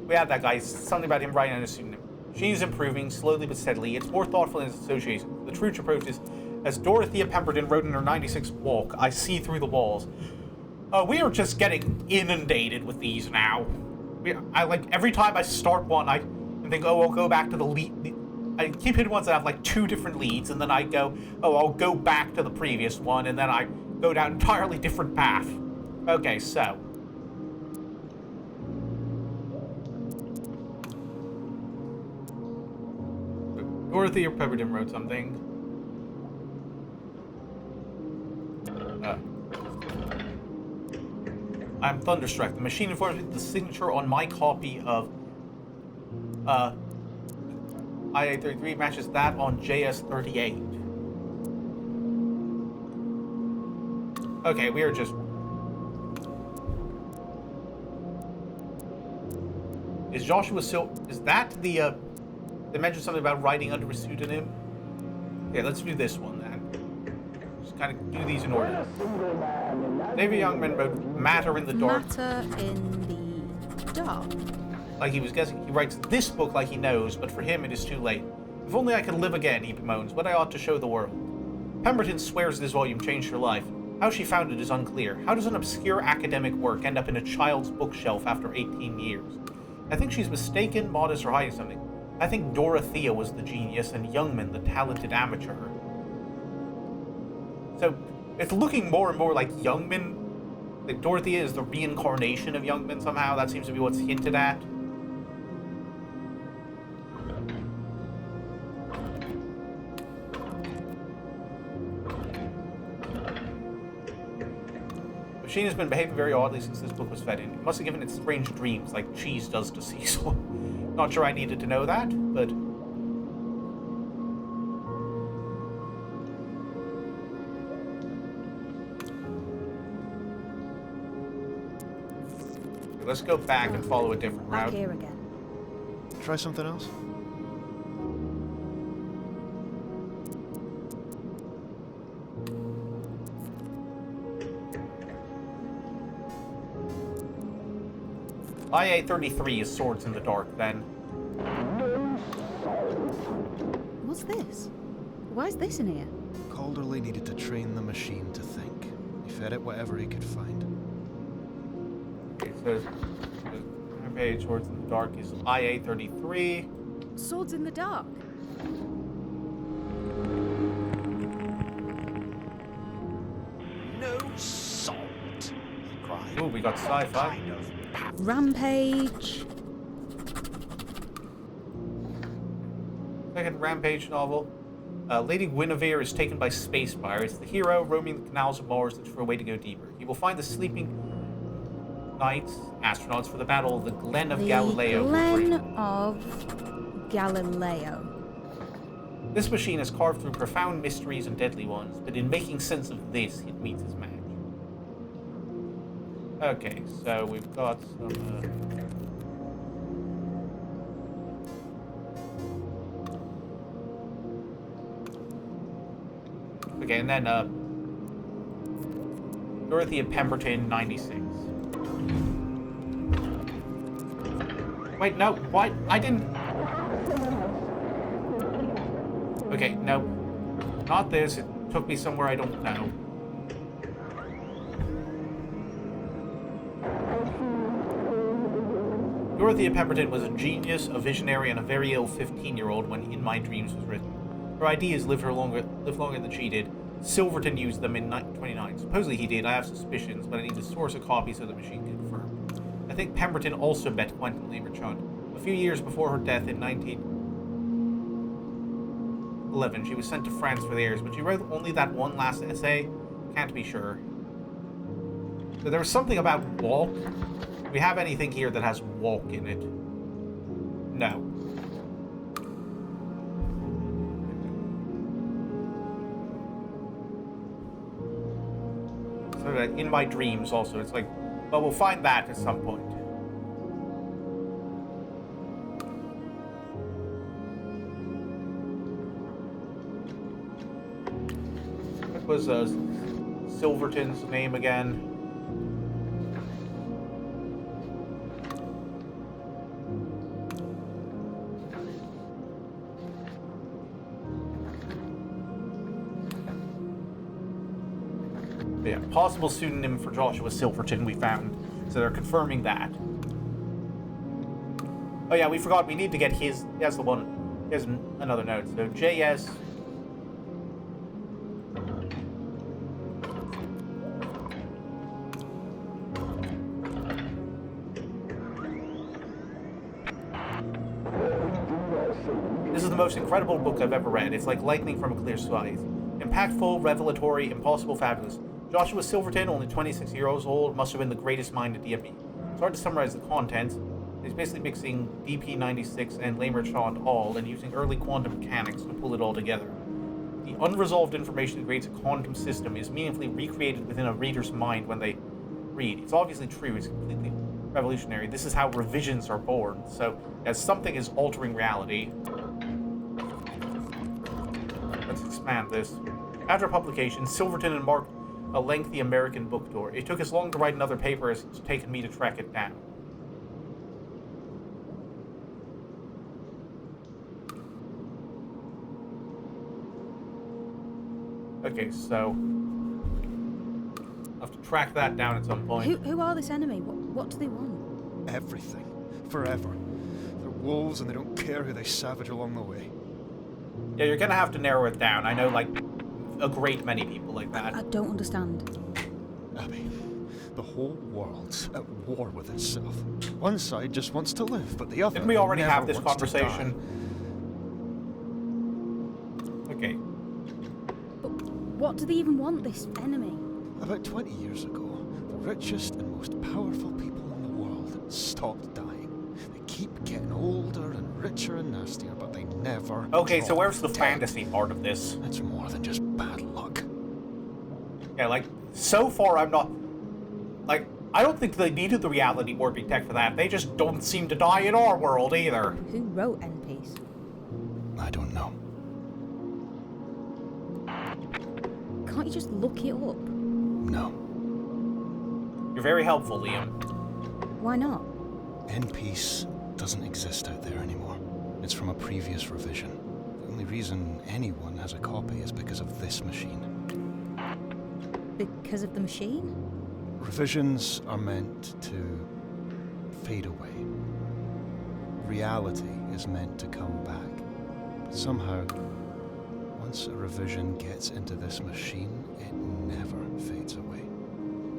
that guy. Something about him writing on a pseudonym. She's improving, slowly but steadily. It's more thoughtful in its association. The true approach is, as Dorothea Pemberton wrote in her 96 walk, I see through the walls. We are just getting inundated with these now. I like, every time I start one, I think, oh, I'll go back to the lead. I keep hitting ones that have like 2 different leads, and then I go, oh, I'll go back to the previous one, and then I go down an entirely different path. Okay, so. Dorothea Pemberton wrote something. I'm thunderstruck. The machine informs me that the signature on my copy of IA-33 matches that on JS-38. Okay, we are just... Is Joshua still... Is that the, they mentioned something about writing under a pseudonym? Okay, let's do this one then. Just kind of do these in order. David Youngman wrote Matter in the Dark. Matter in the dark. Like he was guessing. He writes this book like he knows, but for him it is too late. If only I could live again, he bemoans, what I ought to show the world. Pemberton swears this volume changed her life. How she found it is unclear. How does an obscure academic work end up in a child's bookshelf after 18 years? I think she's mistaken, modest, or hiding something. I think Dorothea was the genius and Youngman the talented amateur. So, it's looking more and more like Youngman. Like Dorothea is the reincarnation of Youngman somehow. That seems to be what's hinted at. The machine has been behaving very oddly since this book was fed in. It must have given it strange dreams, like cheese does to Cecil. Not sure I needed to know that, but... Let's go back and follow a different route. Back here again. Try something else? IA-33 is Swords in the Dark, then. What's this? Why is this in here? Calderly needed to train the machine to think. He fed it whatever he could find. Okay, so page Swords in the Dark is IA-33. Swords in the dark. No salt, he cried. Ooh, we got sci-fi. Kind of Rampage. Second Rampage novel. Lady Guinevere is taken by space pirates. The hero, roaming the canals of Mars, looks for a way to go deeper. He will find the sleeping knights, astronauts, for the battle of the Glen of Galileo. Glen of Galileo. This machine has carved through profound mysteries and deadly ones, but in making sense of this, it meets its match. Okay, so we've got some... Okay, and then, Dorothea Pemberton, 96. Wait, no, what? I didn't... Okay, no. Not this. It took me somewhere I don't know. Dorothea Pemberton was a genius, a visionary, and a very ill 15-year-old when In My Dreams was written. Her ideas live longer than she did. Silverton used them in 29. Supposedly he did. I have suspicions, but I need to source a copy so the machine can confirm. I think Pemberton also met Quentin Leverchon. A few years before her death in 1911, she was sent to France for the heirs, but she wrote only that one last essay. Can't be sure. So there was something about walk. Do we have anything here that has walk in it? No. So that In My Dreams also, it's like, well, we'll find that at some point. was Silverton's name again? Yeah, possible pseudonym for Joshua Silverton we found. So they're confirming that. Oh yeah, we forgot we need to get his... That's the one. Here's another note. So JS... This is the most incredible book I've ever read. It's like lightning from a clear sky. Impactful, revelatory, impossible, fabulous. Joshua Silverton, only 26 years old, must have been the greatest mind at DMB. It's hard to summarize the content. He's basically mixing DP96 and Lamarchand all and using early quantum mechanics to pull it all together. The unresolved information that creates a quantum system is meaningfully recreated within a reader's mind when they read. It's obviously true. It's completely revolutionary. This is how revisions are born. So, as something is altering reality... Let's expand this. After publication, Silverton embarked a lengthy American book tour. It took as long to write another paper as it's taken me to track it down. Okay, so I'll have to track that down at some point. Who are this enemy? What do they want? Everything. Forever. They're wolves and they don't care who they savage along the way. Yeah, you're gonna have to narrow it down. I know, like, a great many people like that. I don't understand. Abby, the whole world's at war with itself. One side just wants to live, but the other Didn't we already never have this wants to conversation? Okay. But what do they even want, this enemy? About 20 years ago, the richest and most powerful people in the world stopped dying. They keep getting older and richer and nastier, but they never Okay, so drop where's the dead. fantasy part of this? It's more than just bad luck. Yeah, like, so far I'm not... Like, I don't think they needed the reality warping tech for that. They just don't seem to die in our world either. Who wrote End Peace? I don't know. Can't you just look it up? No. You're very helpful, Liam. Why not? End Peace doesn't exist out there anymore. It's from a previous revision. The only reason anyone has a copy is because of this machine. Because of the machine? Revisions are meant to fade away. Reality is meant to come back. But somehow, once a revision gets into this machine, it never fades away.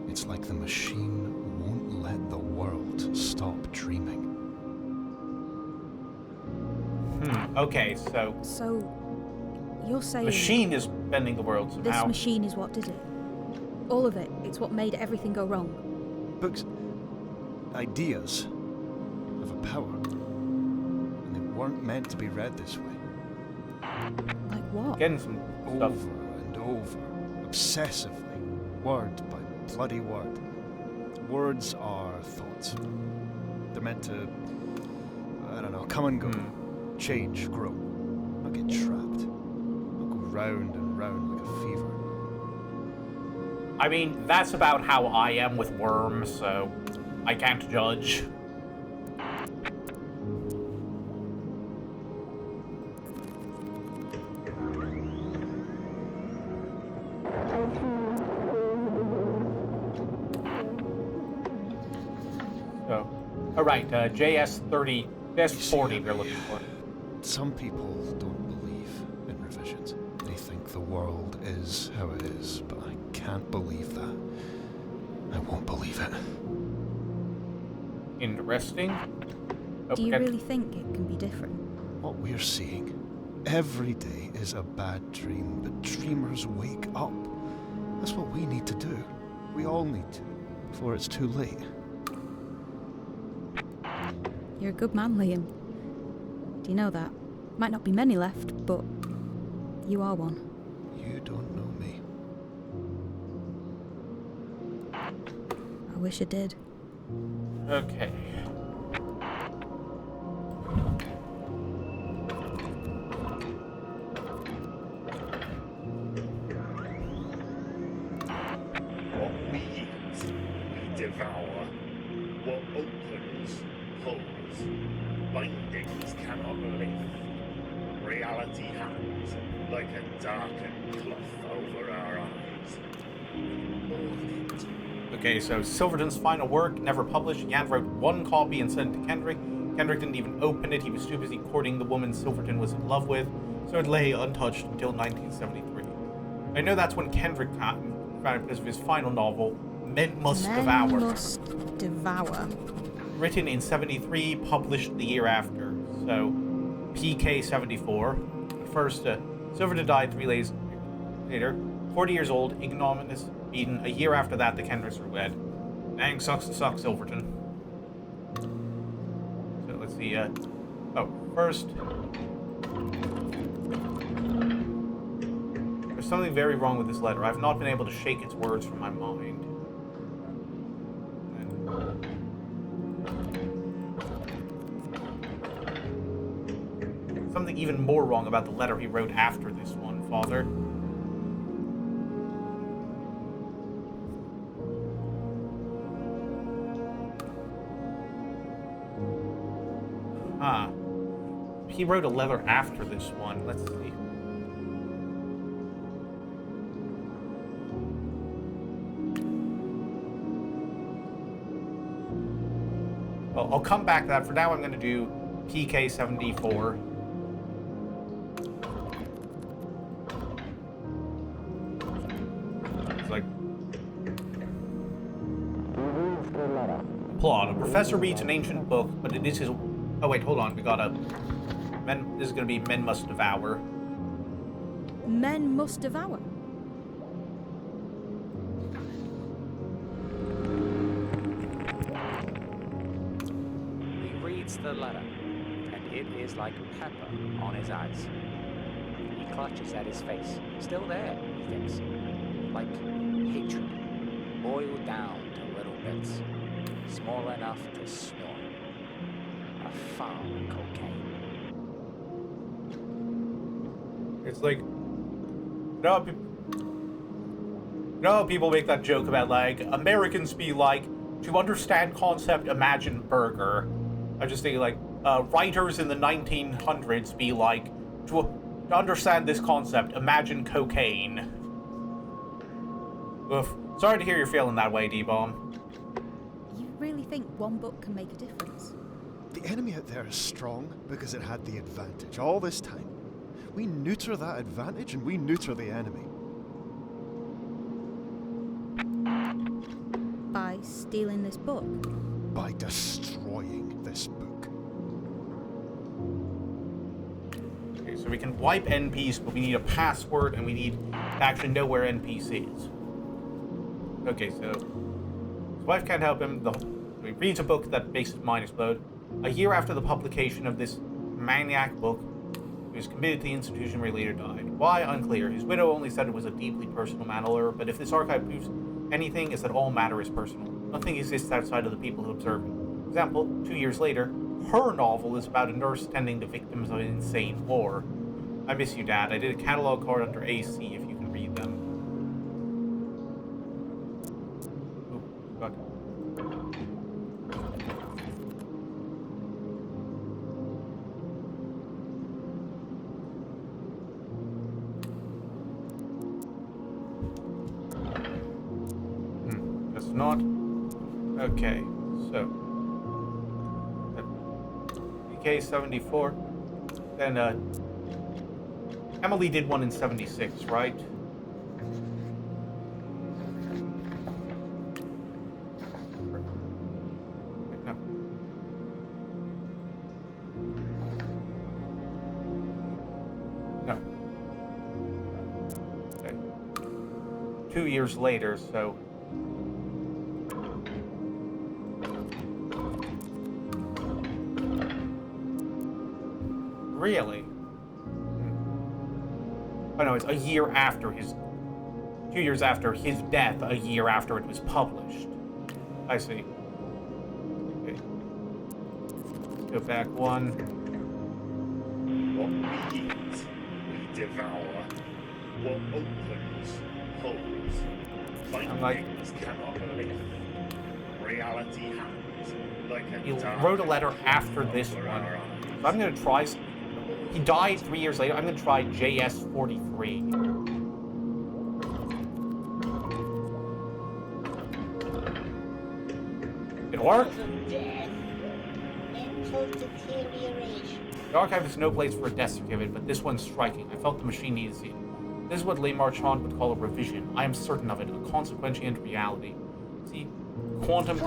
It's like the machine won't let the world stop dreaming. Okay, so... So, you're saying... Machine is bending the world somehow. This machine is what did it? All of it. It's what made everything go wrong. Books, ideas, have a power. And they weren't meant to be read this way. Like what? Getting some stuff. Over and over, obsessively, word by bloody word. Words are thoughts. They're meant to, I don't know, come and go, change, grow, not get trapped, not go round and round like a fever. I mean, that's about how I am with worms, so I can't judge. So, alright, JS40 they're looking for. Some people don't believe in revisions. They think the world is how it is, but I can't believe that. I won't believe it. Interesting. Do you really think it can be different? What we're seeing every day is a bad dream, but dreamers wake up. That's what we need to do. We all need to, before it's too late. You're a good man, Liam. Do you know that? Might not be many left, but you are one. You don't know me. I wish I did. Okay. bindings cannot lift. Reality hangs like a darkened cloth over our eyes. Mourn it. Okay, so Silverton's final work, never published. Jan wrote one copy and sent it to Kendrick. Kendrick didn't even open it. He was too busy courting the woman Silverton was in love with, so it lay untouched until 1973. I know that's when Kendrick found it because of his final novel, Men Must Devour. Men Must Devour. Written in 73, published the year after. So, PK 74. First, Silverton died 3 days later, 40 years old, ignominious, beaten. A year after that, the Kendricks were wed. Dang, sucks to suck, Silverton. So, let's see, first... There's something very wrong with this letter. I've not been able to shake its words from my mind. Something even more wrong about the letter he wrote after this one, Father. Huh. He wrote a letter after this one. Let's see. Well, I'll come back to that. For now, I'm going to do PK 74. It's like... Plot. A professor reads an ancient book, but it is his... Oh, wait, hold on. We got a... This is going to be Men Must Devour. Men Must Devour? He reads the letter, and it is like pepper on his eyes. He clutches at his face. Still there, he thinks. Like hatred, boiled down to little bits, small enough to snort. A foul cocaine. It's like... people make that joke about, like, Americans be like, to understand concept, imagine burger. I'm just thinking, like, writers in the 1900s be like, to understand this concept, imagine cocaine. Oof. Sorry to hear you're feeling that way, D-Bomb. You really think one book can make a difference? The enemy out there is strong because it had the advantage all this time. We neuter that advantage and we neuter the enemy. By stealing this book? By destroying this book. Okay, so we can wipe NPs, but we need a password and we need to actually know where NPC is. Okay, so his wife can't help him. He reads a book that makes his mind explode. A year after the publication of this maniac book, he was committed to the institution where he later died. Why? Unclear. His widow only said it was a deeply personal matter, but if this archive proves anything, it's that all matter is personal. Nothing exists outside of the people who observe it. For example, 2 years later, her novel is about a nurse tending to victims of an insane war. I miss you, Dad. I did a catalog card under AC if you can read them. Oh, God. Not. Okay, so PK 74. Then Emily did one in 76, right? No. No. Okay. 2 years later, so. Really? Oh no, it's a year after his... 2 years after his death, a year after it was published. I see. Okay. Let's go back one. What we eat, we devour. What opens, holds. I'm like... Bindings cannot lift. Reality hangs Like a He dark wrote a letter after this over one. our eyes. So I'm gonna try. He died 3 years later. I'm gonna try JS-43. It worked. Cause of death, mental deterioration. The archive is no place for a death certificate, but this one's striking. I felt the machine needed it. This is what Le Marchand would call a revision. I am certain of it, a consequential reality. See, quantum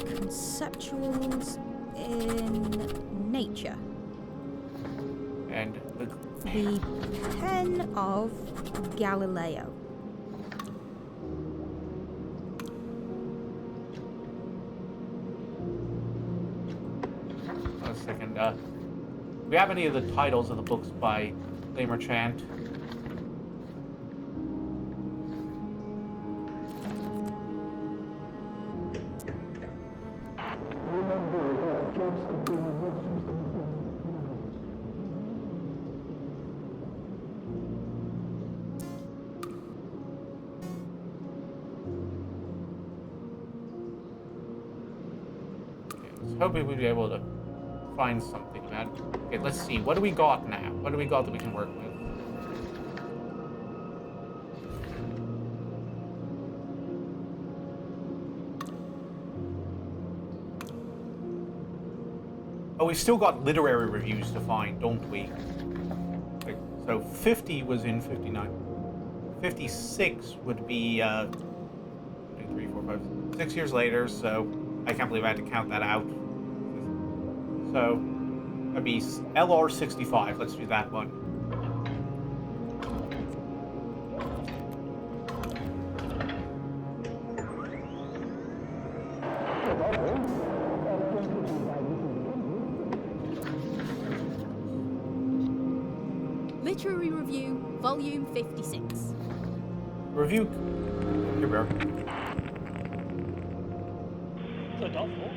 Conceptuals in nature. and The pen of Galileo. a second. Do we have any of the titles of the books by Le Marchand? Hoping we'll be able to find something about it. Okay, let's see. What do we got now? What do we got that we can work with? Oh, we've still got literary reviews to find, don't we? Okay, so 50 was in 59. 56 would be 2, 3, 4, 5, 6 years later, so I can't believe I had to count that out. So, that'd be LR65. Let's do that one. Literary Review, Volume 56. Review. Here we are. The novel,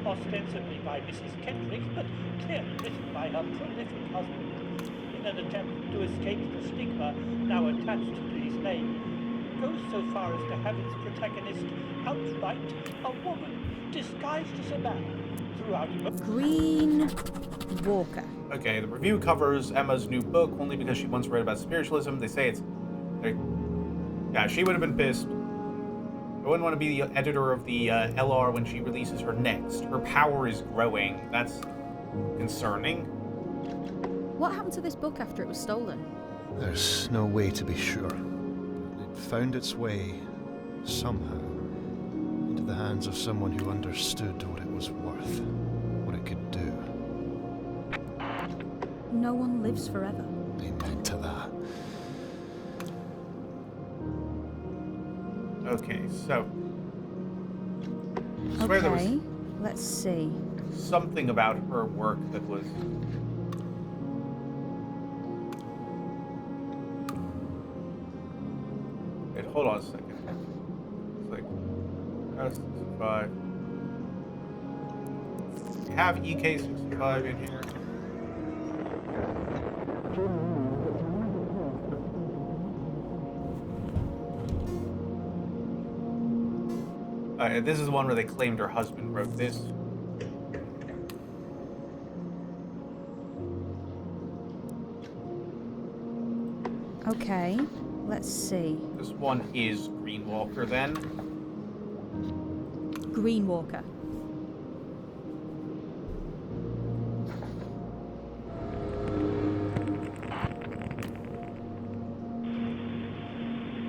ostensibly by Mrs. Kendrick, but clearly written by her prolific husband, in an attempt to escape the stigma now attached to his name, goes so far as to have its protagonist outright a woman disguised as a man throughout Green Walker. Okay, the review covers Emma's new book only because she once read about spiritualism. They say it's... yeah, she would have been pissed. I wouldn't want to be the editor of the LR when she releases her next. Her power is growing. That's concerning. What happened to this book after it was stolen? There's no way to be sure. It found its way, somehow, into the hands of someone who understood what it was worth, what it could do. No one lives forever. Amen to that. Okay, so... I swear there was Okay, let's see. something about her work that was... Wait, hold on a second. It's like... S65... We have EK65 in here. This is the one where they claimed her husband wrote this. Okay, let's see. This one is Green Walker then. Green Walker.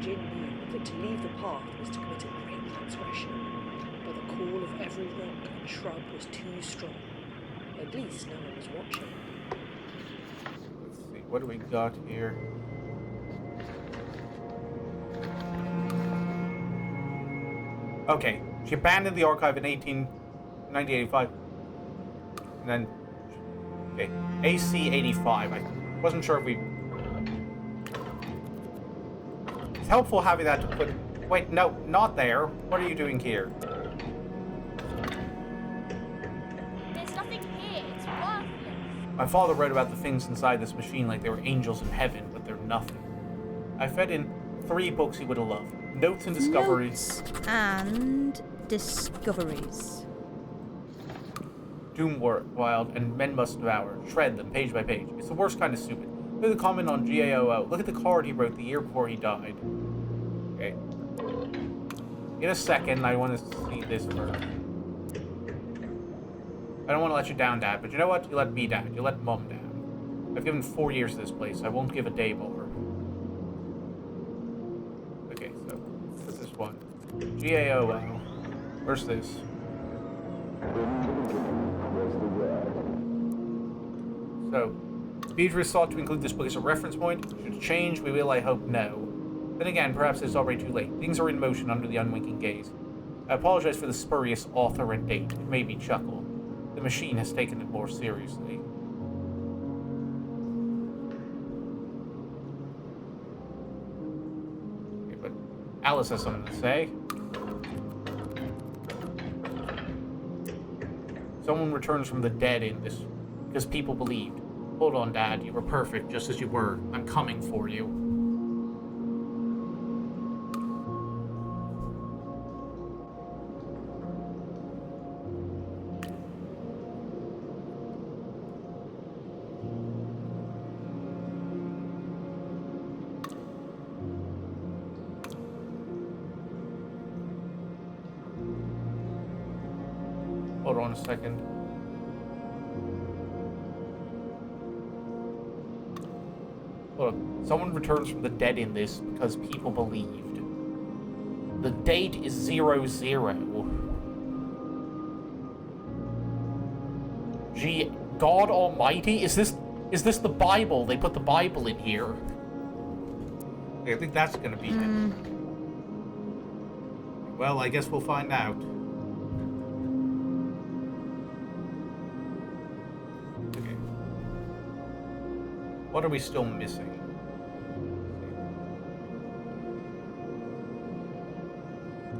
Jin knew that to leave the path was to commit a great transgression, but the call of every rock and shrub was too strong. At least no one was watching. Let's see, what do we got here? Okay, she abandoned the archive in 1985. And then, okay, AC-85. I wasn't sure if we... It's helpful having that to put... Wait, no, not there. What are you doing here? There's nothing here. It's worthless. My father wrote about the things inside this machine like they were angels in heaven, but they're nothing. I fed in 3 books he would have loved. Notes and discoveries. Notes and discoveries. Doom Wild and Men Must Devour. Shred them page by page. It's the worst kind of stupid. Look at the comment on GAOO. Look at the card he wrote the year before he died. Okay. In a second, I want to see this first. I don't want to let you down, Dad, but you know what? You let me down. You let Mom down. I've given 4 years to this place. I won't give a day more. Okay, so what's this one? GAOO. Where's this? So, Beatrice thought to include this book as a reference point. Should it change? We will, I hope, no. Then again, perhaps it's already too late. Things are in motion under the unwinking gaze. I apologize for the spurious author and date. It made me chuckle. The machine has taken it more seriously. Okay, but Alice has something to say. Someone returns from the dead in this because people believed. Hold on, Dad. You were perfect just as you were. I'm coming for you. Hold on a second. Look, someone returns from the dead in this because people believed. The date is 00. Gee, God Almighty, is this the Bible? They put the Bible in here. I think that's gonna be it. Well, I guess we'll find out. Okay. What are we still missing?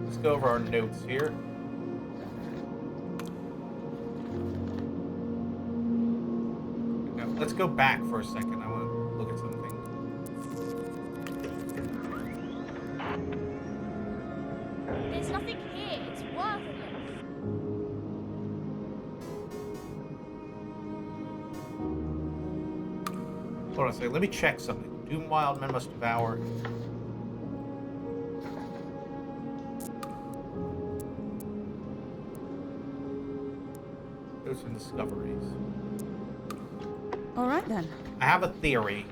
Let's go over our notes here. Now, let's go back for a second. I want to look at something. There's nothing here. It's worthless. Hold on a second. Let me check something. Doom Wild, Men Must Devour. Notes and discoveries. All right then. I have a theory.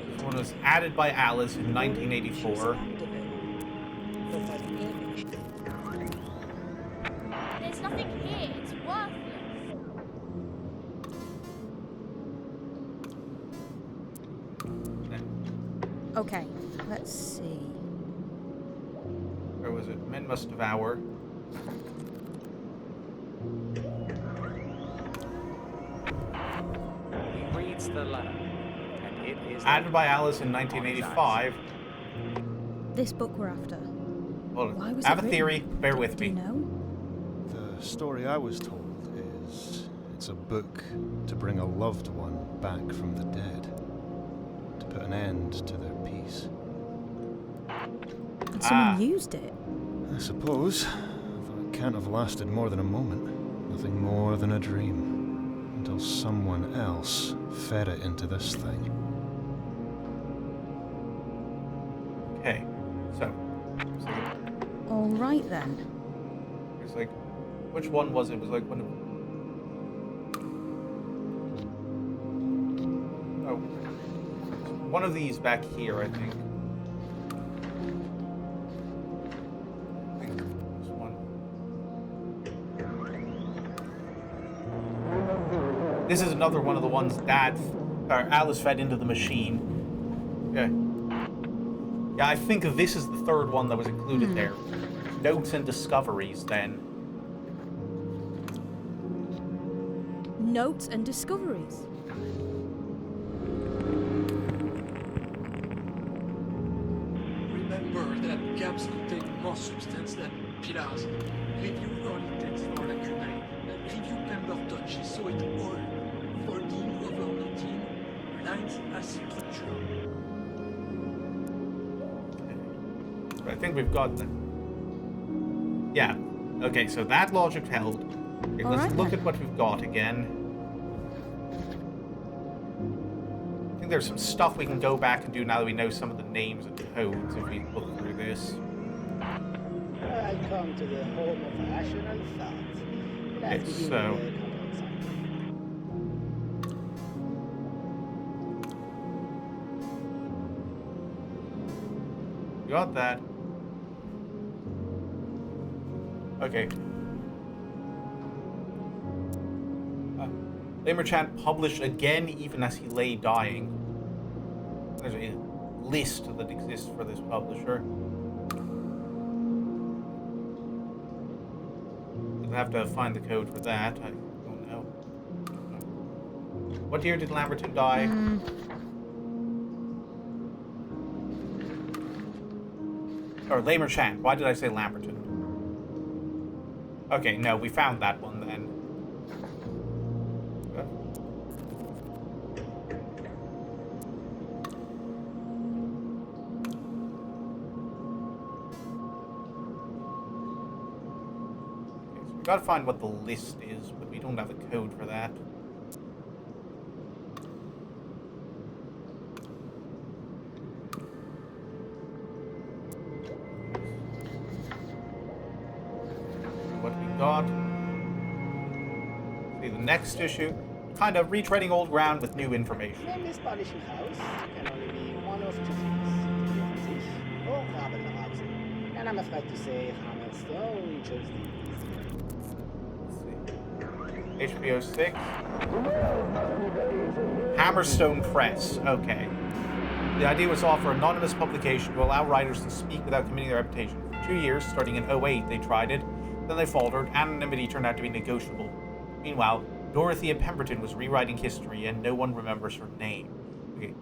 This one was added by Alice in 1984. There's nothing here. It's worthless. Okay, let's see. Where was it? Men Must Devour. He reads the letter, and it is Added by Alice in 1985. This book we're after. Hold on. Why was I have it a theory. Bear with Do me. you know? The story I was told is it's a book to bring a loved one back from the dead, to put an end to their peace. And someone used it. I suppose, though it can't have lasted more than a moment. Nothing more than a dream, until someone else fed it into this thing. Okay, so All right then. it's like, which one was it? It was like one of, one of these back here, I think. This one. This is another one of the ones Alice fed into the machine. Yeah. Yeah, I think this is the third one that was included there. Notes and discoveries, then. Notes and discoveries. Remember that caps contain more substance than pillars. Review early text for lacuna. Review Pemberton, she saw it all. 14 over 19, lines as structure. I think we've got that. Yeah. Okay, so that logic held. Okay, let's look at what we've got again. I think there's some stuff we can go back and do now that we know some of the names and codes if we look through this. I've come to the home of rational thought. Let's begin so... with the control side. Got that. Okay. Lamerchant published again even as he lay dying. There's a list that exists for this publisher. We'll have to find the code for that. I don't know. What year did Lamberton die? Or Lamerchant. Why did I say Lamberton? Okay, no, we found that one then. We gotta find what the list is, but we don't have the code for that. What we got. See, the next issue, kind of retreading old ground with new information. In this publishing house can only be one of two things. Sich or Rabenhausen. And I'm afraid to say Hammerstone chose the HBO 6. Hammerstone Press. Okay. The idea was to offer anonymous publication to allow writers to speak without committing their reputation. For 2 years, starting in 2008, they tried it. Then they faltered. Anonymity turned out to be negotiable. Meanwhile, Dorothea Pemberton was rewriting history, and no one remembers her name. Okay.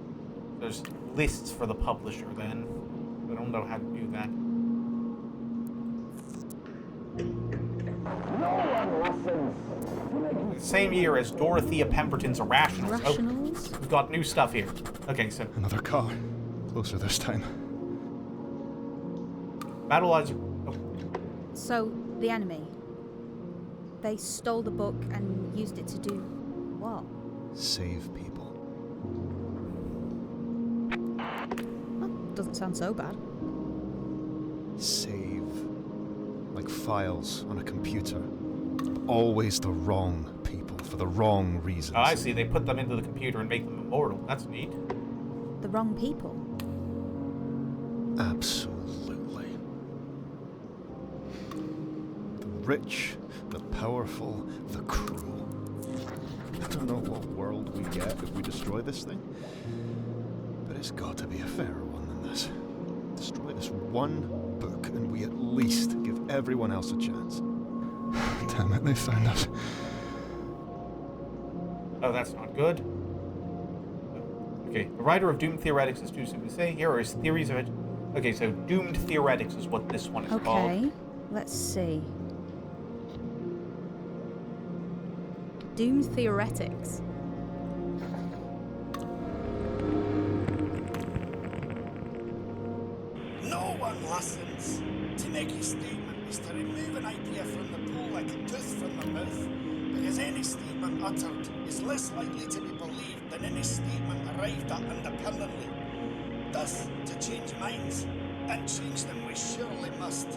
There's lists for the publisher, then. I don't know how to do that. Same year as Dorothea Pemberton's Irrationals. Irrationals? Oh, we've got new stuff here. Okay, so... Another car. Closer this time. Battle lines... Oh. So, the enemy. They stole the book and used it to do what? Save people. Well, doesn't sound so bad. Save. Like files on a computer. Always the wrong people for the wrong reasons. Oh, I see. They put them into the computer and make them immortal. That's neat. The wrong people? Absolutely. The rich, the powerful, the cruel. I don't know what world we get if we destroy this thing, but it's got to be a fairer one than this. Destroy this one book and we at least give everyone else a chance. Damn it, they found us. Oh, that's not good. Okay, the writer of Doomed Theoretics is too soon to say. Here are his theories of it. Okay, so Doomed Theoretics is what this one is called. Okay, let's see. Doomed Theoretics. No one listens. To make a statement is to remove an idea from the pool like a tooth from the mouth, because any statement uttered is less likely to be believed than any statement arrived at independently. Thus, to change minds, and change them we surely must,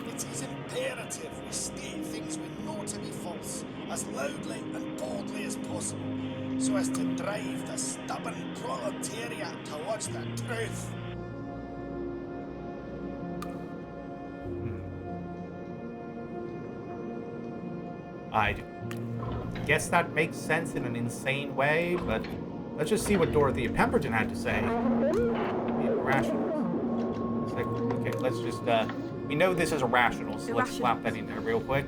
it is imperative we state things we know to be false as loudly and boldly as possible, so as to drive the stubborn proletariat towards the truth. I guess that makes sense in an insane way, but let's just see what Dorothea Pemberton had to say. Irrational. Like, okay, let's just, we know this is irrational, so let's slap that in there real quick.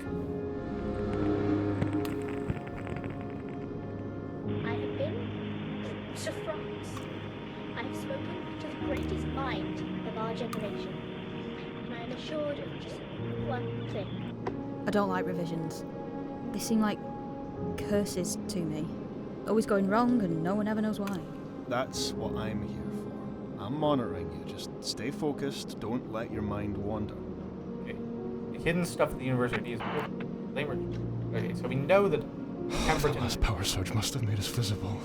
I have been to France. I have spoken to the greatest mind of our generation. And I am assured of just one thing. I don't like revisions. They seem like curses to me. Always going wrong and no one ever knows why. That's what I'm here for. I'm monitoring you. Just stay focused. Don't let your mind wander. Okay. The hidden stuff at the university is... Okay, so we know that Pemberton... The last power surge must have made us visible.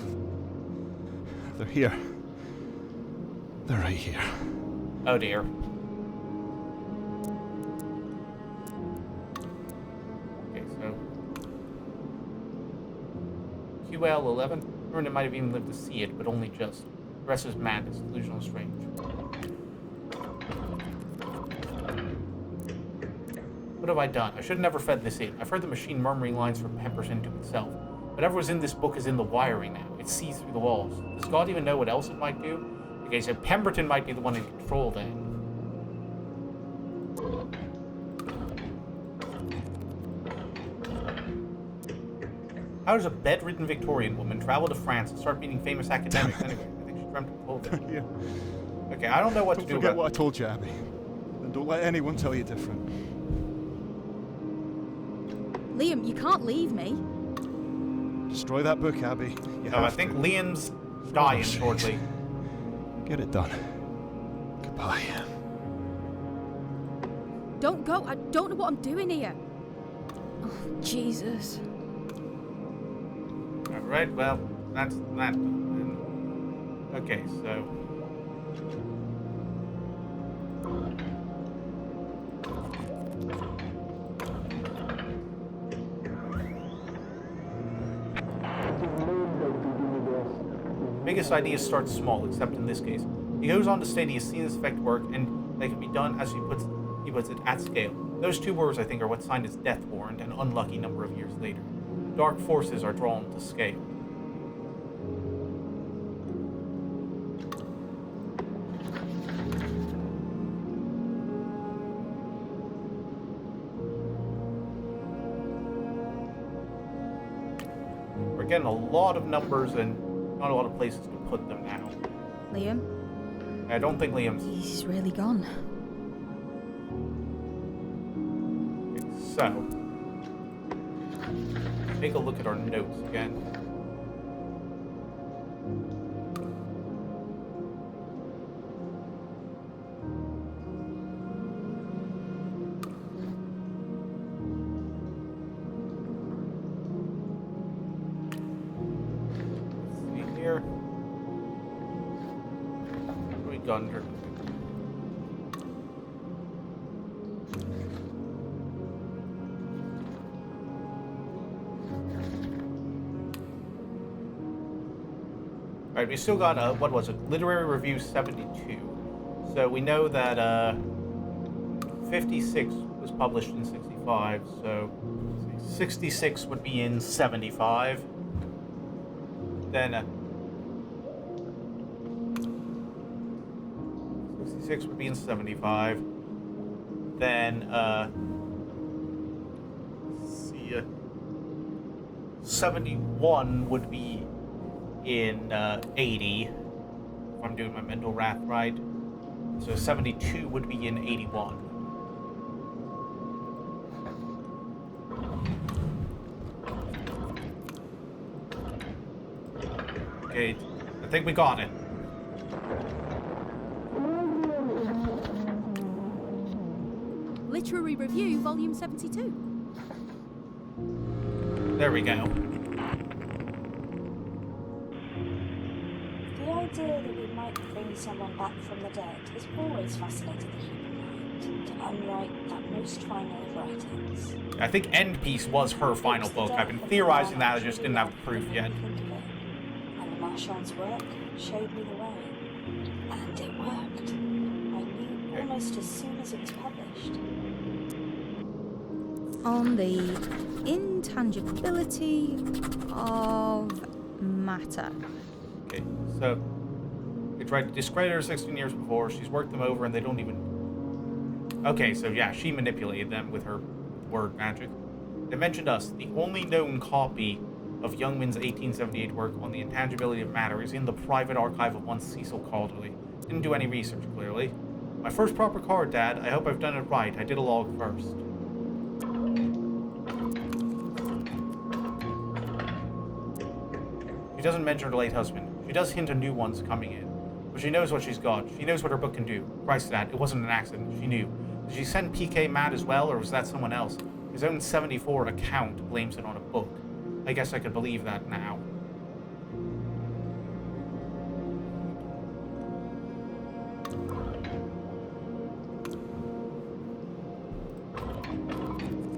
They're here. They're right here. Oh dear. Okay, so... QL-11? Miranda might have even lived to see it, but only just. The rest is madness, delusional, strange. What have I done? I should have never fed this in. I've heard the machine murmuring lines from Pemberton to itself. Whatever was in this book is in the wiring now. It sees through the walls. Does God even know what else it might do? Okay, so Pemberton might be the one in control then. How does a bedridden Victorian woman travel to France and start meeting famous academics anyway? I think she dreamt of all this. Yeah. Okay, I don't know what to do Forget about what I told you, Abby. And don't let anyone tell you different. Liam, you can't leave me. Destroy that book, Abby. I think Liam's dying shortly. Get it done. Goodbye. Don't go. I don't know what I'm doing here. Oh, Jesus. Alright, well, that's that. Okay, so... biggest ideas start small, except in this case. He goes on to state he has seen this effect work, and they can be done, as he puts it, at scale. Those two words, I think, are what signed his death warrant an unlucky number of years later. Dark forces are drawn to scale. We're getting a lot of numbers and not a lot of places to put them now. Liam? I don't think Liam's... He's really gone. So, take a look at our notes again. Let's see here. What we got here? Alright, we still got, what was it? Literary Review 72. So we know that 56 was published in 65, so 66 would be in 75. Then 66 would be in 75. Then, let's see, 71 would be in 80, if I'm doing my mental math right. So 72 would be in 81. Okay, I think we got it. Literary Review, Volume 72. There we go. The idea that we might bring someone back from the dead has always fascinated the human mind, to unwrite that most final of writings. I think End Piece was her final book. I've been theorizing that, I just didn't have the proof yet. And the Marchand's work showed me the way. And it worked. I knew almost as soon as it was published. On the intangibility of matter. Okay, so we tried to discredit her 16 years before. She's worked them over and they don't even... Okay, so yeah, she manipulated them with her word magic. They mentioned us. The only known copy of Youngman's 1878 work on the intangibility of matter is in the private archive of one Cecil Calderley. Didn't do any research, clearly. My first proper card, Dad. I hope I've done it right. I did a log first. doesn't mention her late husband. She does hint at new ones coming in. But she knows what she's got. She knows what her book can do. Christ, that. It wasn't an accident. She knew. Did she send PK mad as well, or was that someone else? His own 74 account blames it on a book. I guess I could believe that now.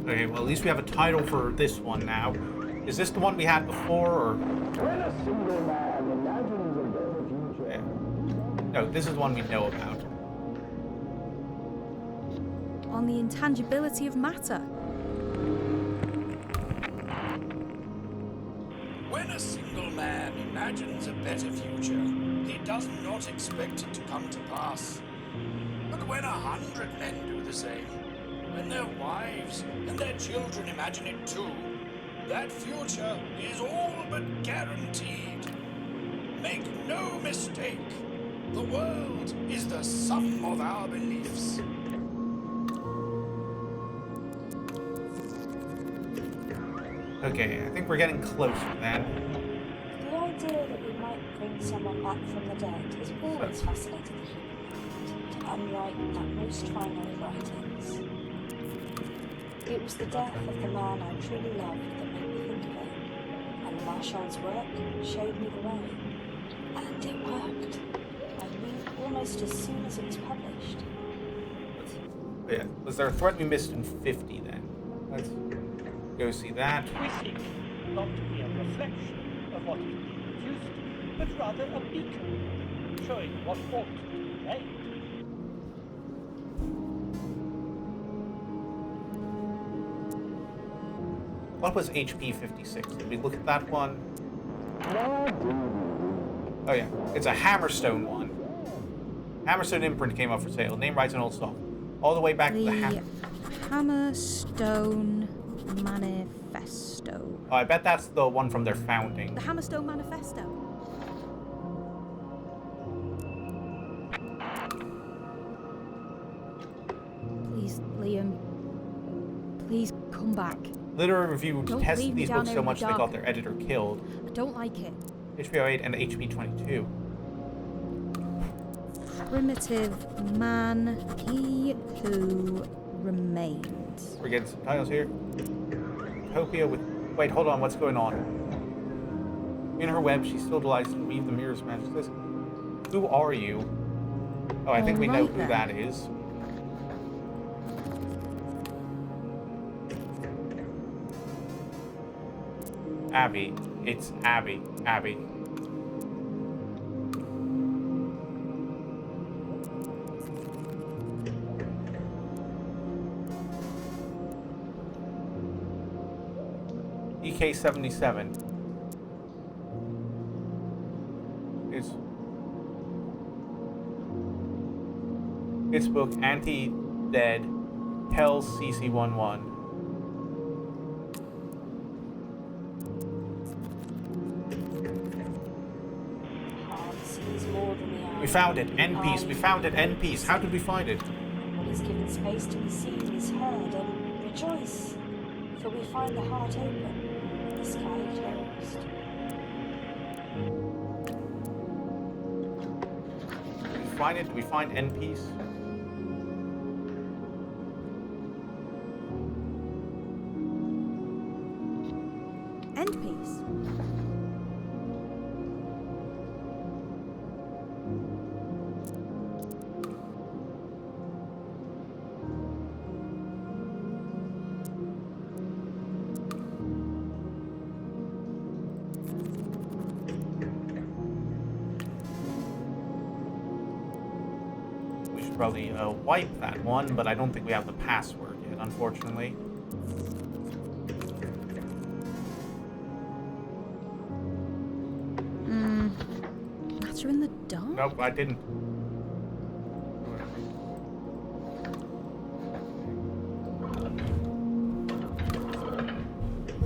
Okay, well, at least we have a title for this one now. Is this the one we had before, or...? When a single man imagines a better future... Yeah. No, this is the one we know about. On the intangibility of matter. When a single man imagines a better future, he does not expect it to come to pass. But when 100 men do the same, when their wives and their children imagine it too, that future is all but guaranteed. Make no mistake, the world is the sum of our beliefs. Okay, I think we're getting closer then. The idea that we might bring someone back from the dead has always fascinated the human mind, to unwrite that most final of writings. It was the death of the man I truly loved that made me think of it, and Marchand's work showed me the way. And it worked. I knew almost as soon as it was published. Yeah, was there a threat we missed in 50 then? Let's go see that. We seek not to be a reflection of what is being produced, but rather a beacon, showing what ought to be made. What was HP 56? Did we look at that one? Oh yeah, it's a Hammerstone one. Hammerstone imprint came up for sale. Name, rights, and old stock. All the way back to the Hammerstone Manifesto. Oh, I bet that's the one from their founding. The Hammerstone Manifesto. Please, Liam. Please come back. Literary Review Don't tested leave me these down books there so in the much they dark. got their editor killed. I don't like it. HBO 8 and HP 22. Primitive man, he who remains. We're getting some titles here. Utopia with... Wait, hold on, what's going on? In her web, she still delights to weave the mirror's magic. Says, who are you? Oh, I think we know who that is. Abby. It's Abby. Abby. EK-77. Its book, Anti-Dead, tells CC11. We found it. End piece. We found it. End piece. How did we find it? What is given space to be seen is heard, and rejoice, for we find the heart open and the sky closed. Did we find it? Did we find end piece? End piece. Probably wipe that one, but I don't think we have the password yet, unfortunately. Matter in the dark? Nope, I didn't.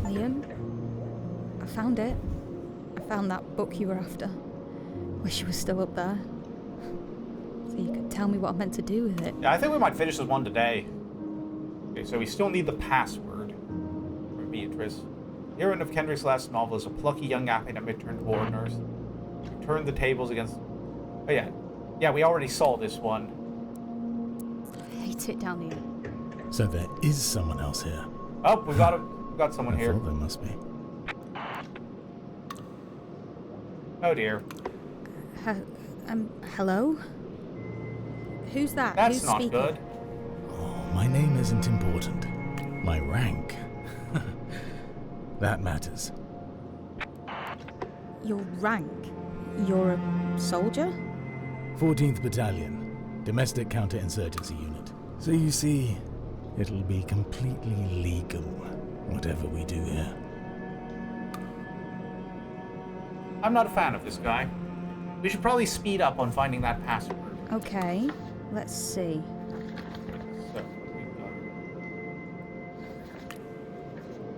Liam, I found it. I found that book you were after. Wish you were still up there. So you could tell me what I'm meant to do with it. Yeah, I think we might finish this one today. Okay, so we still need the password for Beatrice. heroine of Kendrick's last novel is a plucky young athlete at midterm war nurse. Who turned the tables against... Oh, yeah. Yeah, we already saw this one. I hate it down here. So there is someone else here. Oh, we got someone here. I thought there must be. Oh, dear. Hello? Who's that? That's Who's not speaking? good. Oh, my name isn't important. My rank. That matters. Your rank? You're a soldier? 14th Battalion, Domestic Counterinsurgency Unit. So you see, it'll be completely legal, whatever we do here. I'm not a fan of this guy. We should probably speed up on finding that password. Okay, let's see. So,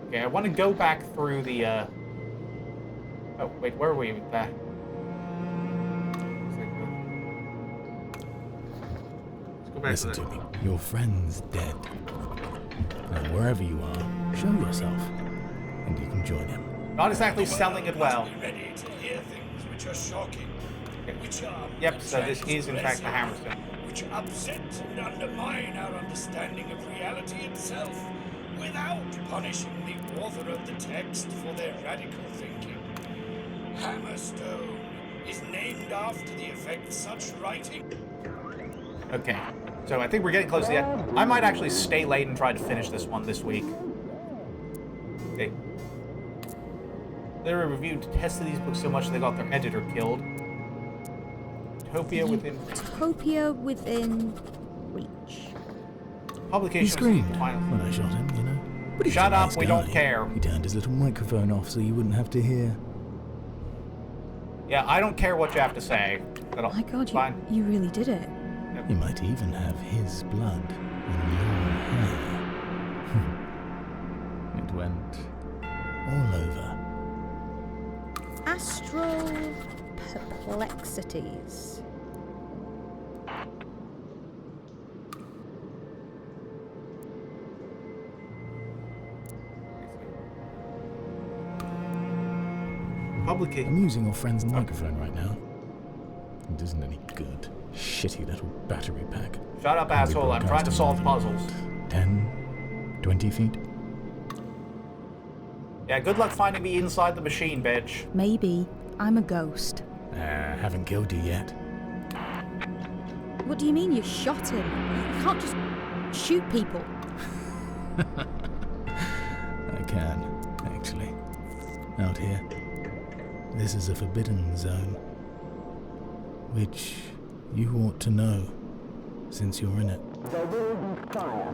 okay, I want to go back through the, Oh, wait, where were we with that? Let's go back Listen to to me. Your friend's dead. Now, wherever you are, show yourself, and you can join him. Not exactly selling it well. Be ready to hear things which are shocking, which are Yep, so this is in fact the Hammerstone. which upset and undermine our understanding of reality itself, without punishing the author of the text for their radical thinking. Hammerstone is named after the effect such writing. Okay, so I think we're getting close to the end. I might actually stay late and try to finish this one this week. Okay. They reviewed tested these books so much they got their editor killed. Utopia within reach. Publication He screamed was final. when I shot him, you know. But he's Shut a up, nice we guy. don't care. He turned his little microphone off so you wouldn't have to hear. Yeah, I don't care what you have to say. That'll My God, fine. you really did it. You might even have his blood in your hair. It went all over. Astral perplexities. Publication. I'm using your friend's microphone right now. It isn't any good. Shitty little battery pack. Shut up, Can't be asshole. I'm trying to broadcast solve more puzzles. than 10, 20 feet. Yeah, good luck finding me inside the machine, bitch. Maybe I'm a ghost. Haven't killed you yet. What do you mean you shot him? You can't just shoot people. I can, actually. Out here. This is a forbidden zone. Which you ought to know, since you're in it. There will be fire,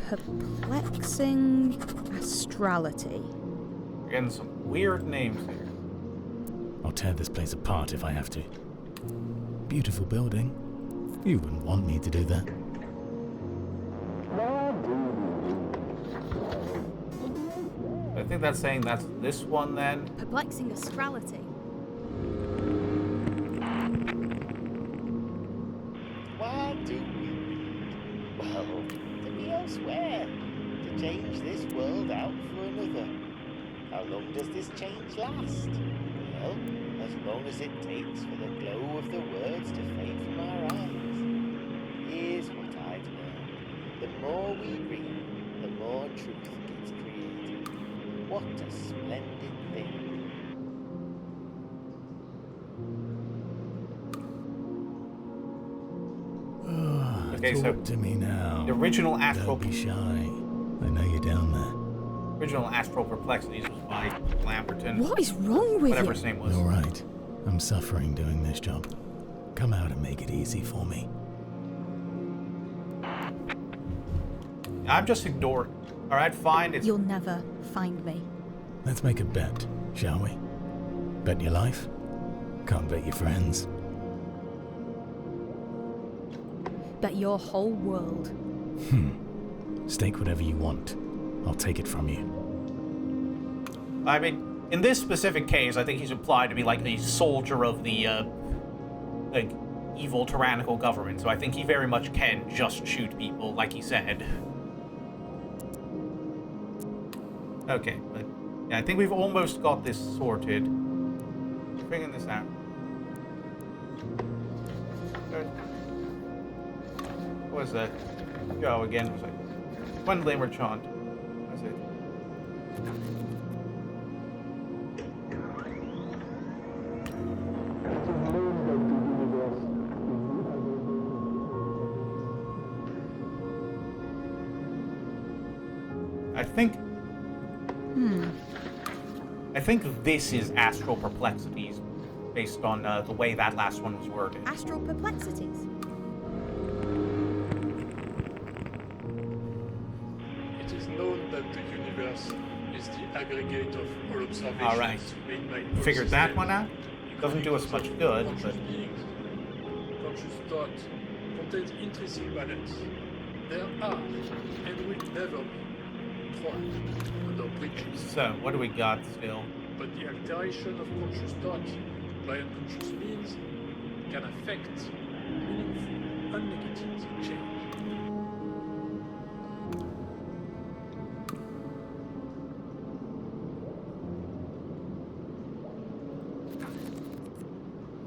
Perplexing astrality. We're getting some weird names here. I'll tear this place apart if I have to. Beautiful building. You wouldn't want me to do that. I think that's saying that's this one then. Perplexing astrality. Why do we? Well, to be elsewhere, to change this world out for another. How long does this change last? Well, as long as it takes for the glow of the words to fade from our eyes. Here's what I've learned. The more we read, the more truth gets created. What a splendid thing. Okay, so Talk to me now. the original Astral... Don't be shy. I know you're down there. Original Astral Perplexities was by Lamberton. What is wrong with Whatever you? his name was. All right. I'm suffering doing this job. Come out and make it easy for me. I'm just ignoring. Alright, fine. It's You'll never find me. Let's make a bet, shall we? Bet your life? Can't bet your friends. Bet your whole world. Stake whatever you want. I'll take it from you. I mean, in this specific case, I think he's implied to be like a soldier of the, like, evil tyrannical government. So I think he very much can just shoot people, like he said. Okay, but yeah, I think we've almost got this sorted. Figuring this out. What was that? Go again. Was like Gwendolyn Merchant. That's it. I think this is Astral Perplexities, based on the way that last one was worded. Astral Perplexities? It is known that the universe is the aggregate of all observations All right. made by Figured that one out. Doesn't do us much good, but conscious thought contains intrinsic balance. There are, and will never be, trois under bridges. So, what do we got still? But the alteration of conscious thought by unconscious means can affect meaningful, unnegative change.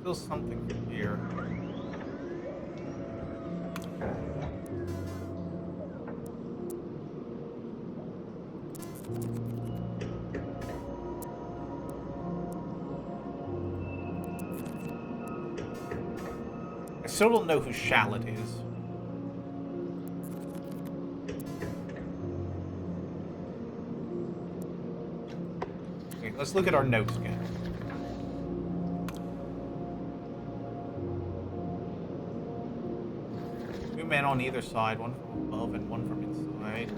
Still something from here. I still don't know who Shallot is. Okay, let's look at our notes again. Two men on either side, one from above and one from inside.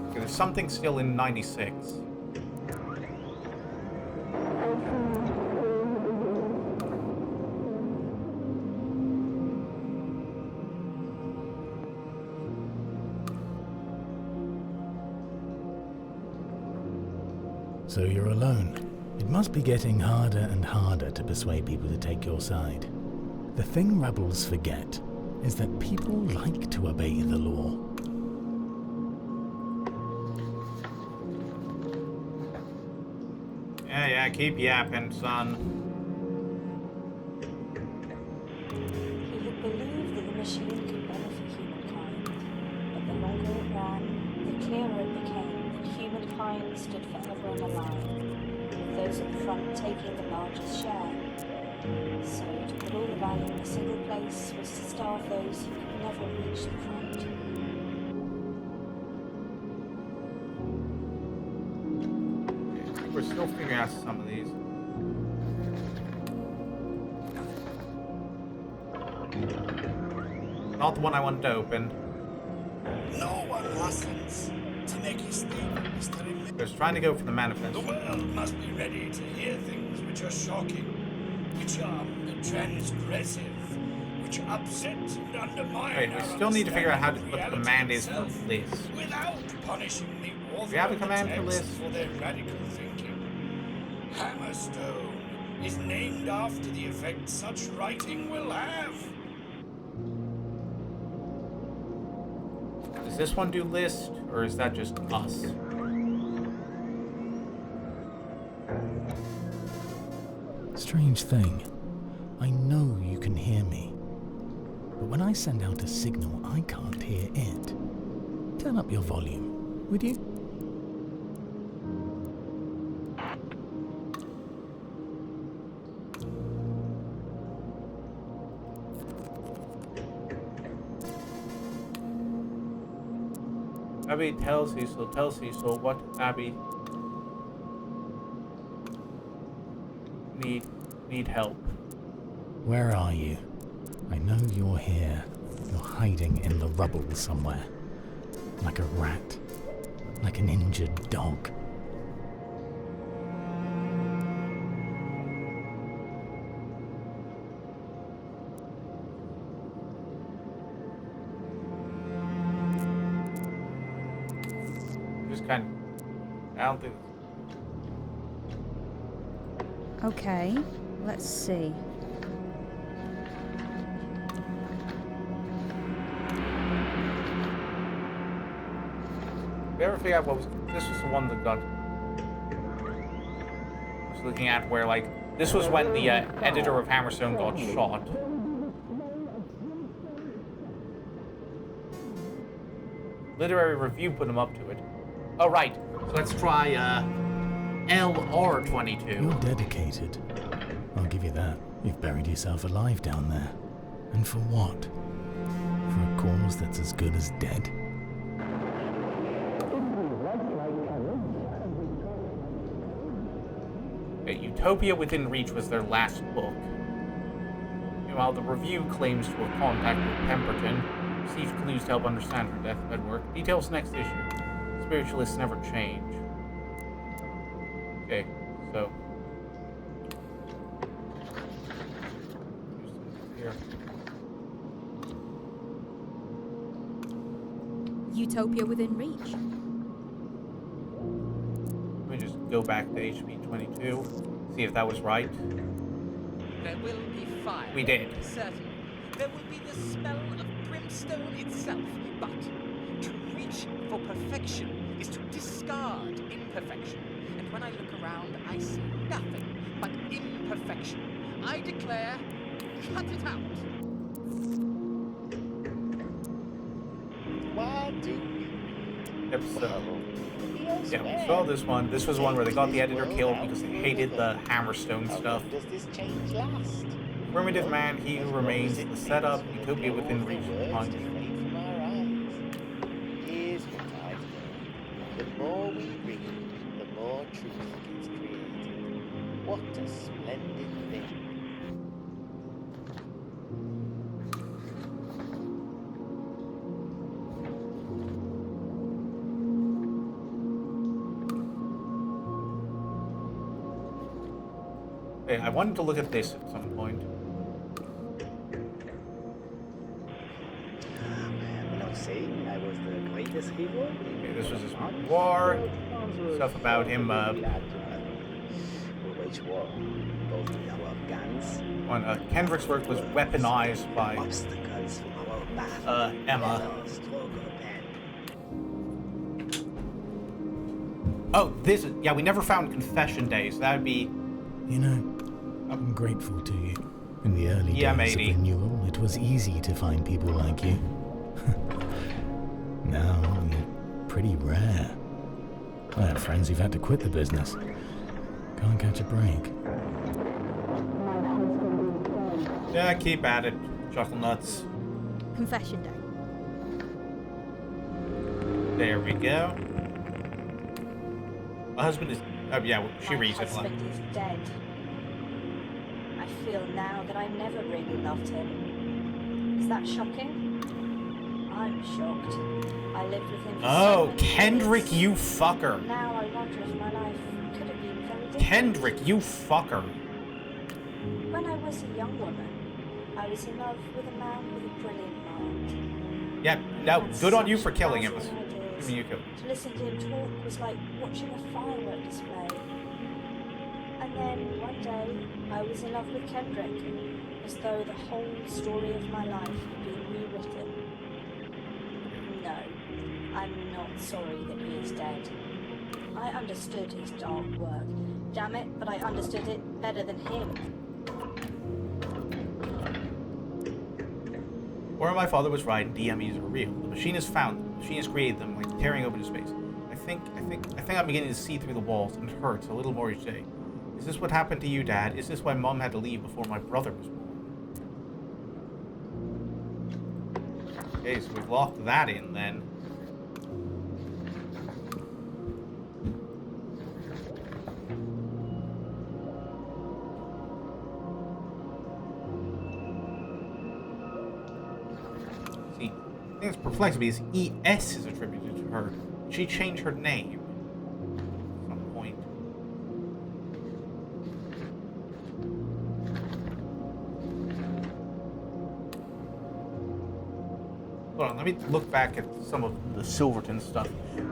Okay, there's something still in 96. So you're alone. It must be getting harder and harder to persuade people to take your side. The thing rebels forget is that people like to obey the law. Yeah, keep yapping, son. He had believed that the machine could benefit humankind, but the longer it ran, the clearer it became that humankind stood forever on the line, with those at the front taking the largest share. So, to put all the value in a single place was to starve those who could never reach the front. We're still figuring out some of these. Not the one I wanted to open. No one listens to make his statement is to remember. I was trying to go for the manifest. The world must be ready to hear things which are shocking, which are transgressive, which upset and undermine. Wait, we still need to figure out how to what the command is for this. Without punishing the author We have a of the command for text this. for their radical thinking. Hammerstone is named after the effect such writing will have. Does this one do list, or is that just us? Strange thing. I know you can hear me. But when I send out a signal, I can't hear it. Turn up your volume, would you? Abby tells Cecil what Abby need help. Where are you? I know you're here. You're hiding in the rubble somewhere. Like a rat. Like an injured dog. Just kind of, I don't think. Okay, let's see. We ever figure out what was... This was the one that got... I was looking at where, like... This was when the editor of Hammerstone got shot. Literary Review put him up to it. Oh, right. So let's try, LR22. You're dedicated. I'll give you that. You've buried yourself alive down there. And for what? For a cause that's as good as dead? Utopia Within Reach was their last book. Meanwhile, the Review claims to have contacted with Pemberton, received clues to help understand her deathbed work. Details next issue. Spiritualists never change. Okay, so... Here. Utopia Within Reach. Let me just go back to HP 22, see if that was right. There will be fire. We did. Certainly. There will be the smell of brimstone itself. But to reach for perfection is to discard imperfection. And when I look around, I see nothing but imperfection. I declare, cut it out. Why do Episode. Yeah, we saw this one. This was one where they got the editor killed because they hated the Hammerstone stuff. does this change last? Primitive man, he who remains, the setup, Utopia Within Reach. From our eyes. Here's what I've learned. The more we read, the more truth gets created. What a splendid thing. Okay, I wanted to look at this at some point. I'm not saying I was the greatest hero. Okay, this was his war. Stuff about him, We wage war, both with our guns. When Kendrick's work was weaponized by obstacles from our path. Emma. Oh, this is... Yeah, we never found Confession Day, so that would be... You know, I'm grateful to you. In the early days matey. of renewal, it was easy to find people like you. Now, you're pretty rare. I have friends who've had to quit the business. Can't catch a break. Yeah, keep at it, Chuckle Nuts. Confession Day. There we go. My husband is... Oh, yeah, she reads it. My husband is dead. I feel now that I never really loved him. Is that shocking? I'm shocked. I lived with him for so many Kendrick, years. you fucker. Now I wonder if my life could have been very different. Kendrick, you fucker. When I was a young woman, I was in love with a man with a brilliant mind. Yeah, no, Had good on you such for killing him. dazzling ideas. I mean, you killed him. To listen to him talk was like watching a firework display. And then one day, I was in love with Kendrick, as though the whole story of my life had been rewritten. No, I'm not sorry that he is dead. I understood his dark work. Damn it, but I understood it better than him. Or my father was right, DMEs are real. The machine has found them. The machine has created them, like tearing open space. I think I'm beginning to see through the walls, and it hurts a little more each day. Is this what happened to you, Dad? Is this why Mom had to leave before my brother was born? Okay, so we've locked that in then. See, the thing that's perplexing me is ES is attributed to her. She changed her name at some point. Hold on, let me look back at some of the Silverton stuff.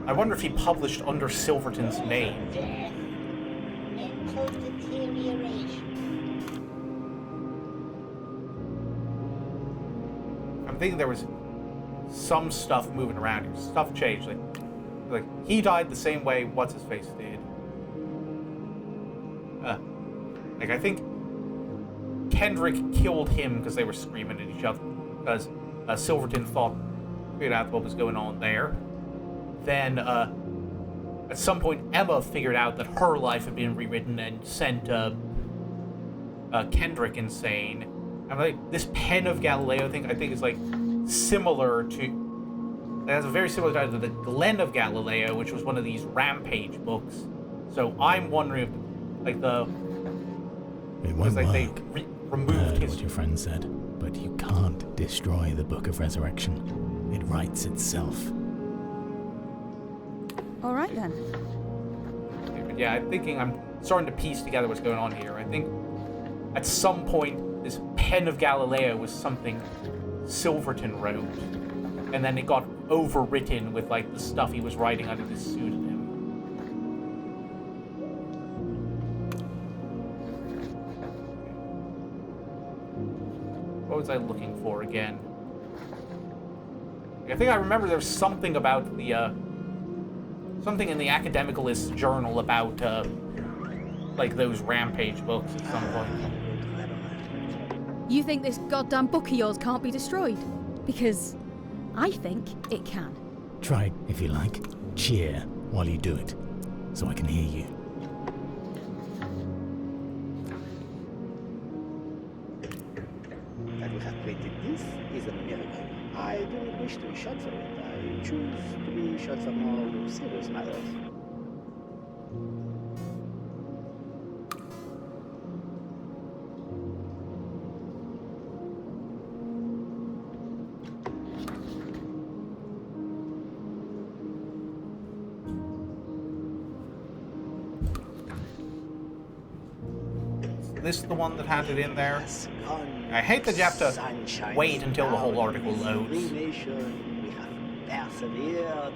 I wonder if he published under Silverton's name. Death and cold deterioration. thinking there was some stuff moving around here. Stuff changed. Like he died the same way what's his face did. Like I think Kendrick killed him because they were screaming at each other. Because Silverton figured out what was going on there. Then at some point Emma figured out that her life had been rewritten and sent Kendrick insane. And like this Pen of Galileo thing, I think is like similar to. It has a very similar title to the Glen of Galileo, which was one of these Rampage books. So I'm wondering if, like It won't like they work. removed his. What your friend said, but you can't destroy the Book of Resurrection. It writes itself. All right then. But yeah, I'm starting to piece together what's going on here. I think at some point this Pen of Galileo was something Silverton wrote, and then it got overwritten with like the stuff he was writing under this pseudonym. What was I looking for again? I think I remember there was something about the something in the Academicalist journal about like those Rampage books at some point. You think this goddamn book of yours can't be destroyed? Because I think it can. Try it if you like. Cheer while you do it, so I can hear you. That we have created this is a miracle. I do not wish to be shot for it. I choose to be shot for more serious matters. This is the one that had it in there. I hate that you have to wait until the whole article loads. We have persevered.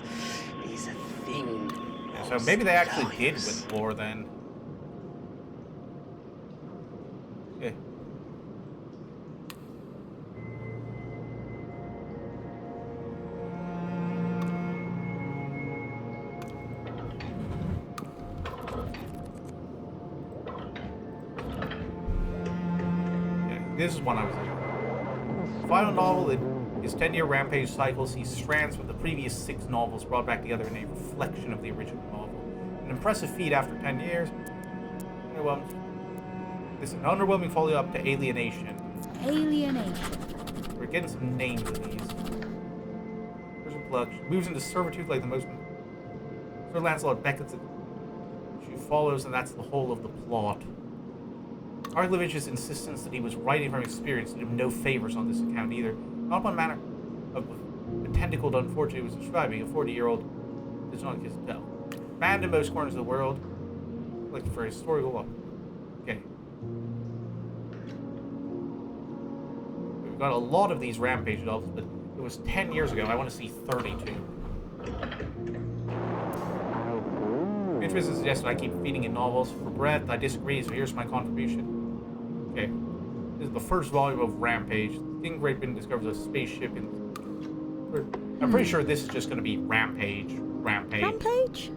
Is a thing. Yeah, so maybe they actually did with lore then. Okay. This is one I was like. Final novel in his 10-year rampage cycle sees strands from the previous 6 novels brought back together in a reflection of the original novel. An impressive feat after 10 years. This is an underwhelming follow-up to Alienation. Alienation. We're getting some names of these. There's a plug. She moves into servitude like the most. Sir Lancelot beckons. She follows, and that's the whole of the plot. Arglevich's insistence that he was writing from experience did him no favors on this account either. Not one manner of the tentacled unfortunate he was describing. A 40-year-old does not kiss tell. Banned in most corners of the world, like for historical law. Okay. We've got a lot of these Rampage novels, but it was 10 years ago. I want to see 32. Beatrice has suggested I keep feeding in novels for breadth. I disagree, so here's my contribution. Okay. This is the first volume of Rampage. King Great Britain discovers a spaceship in... I'm pretty sure this is just going to be Rampage. Rampage?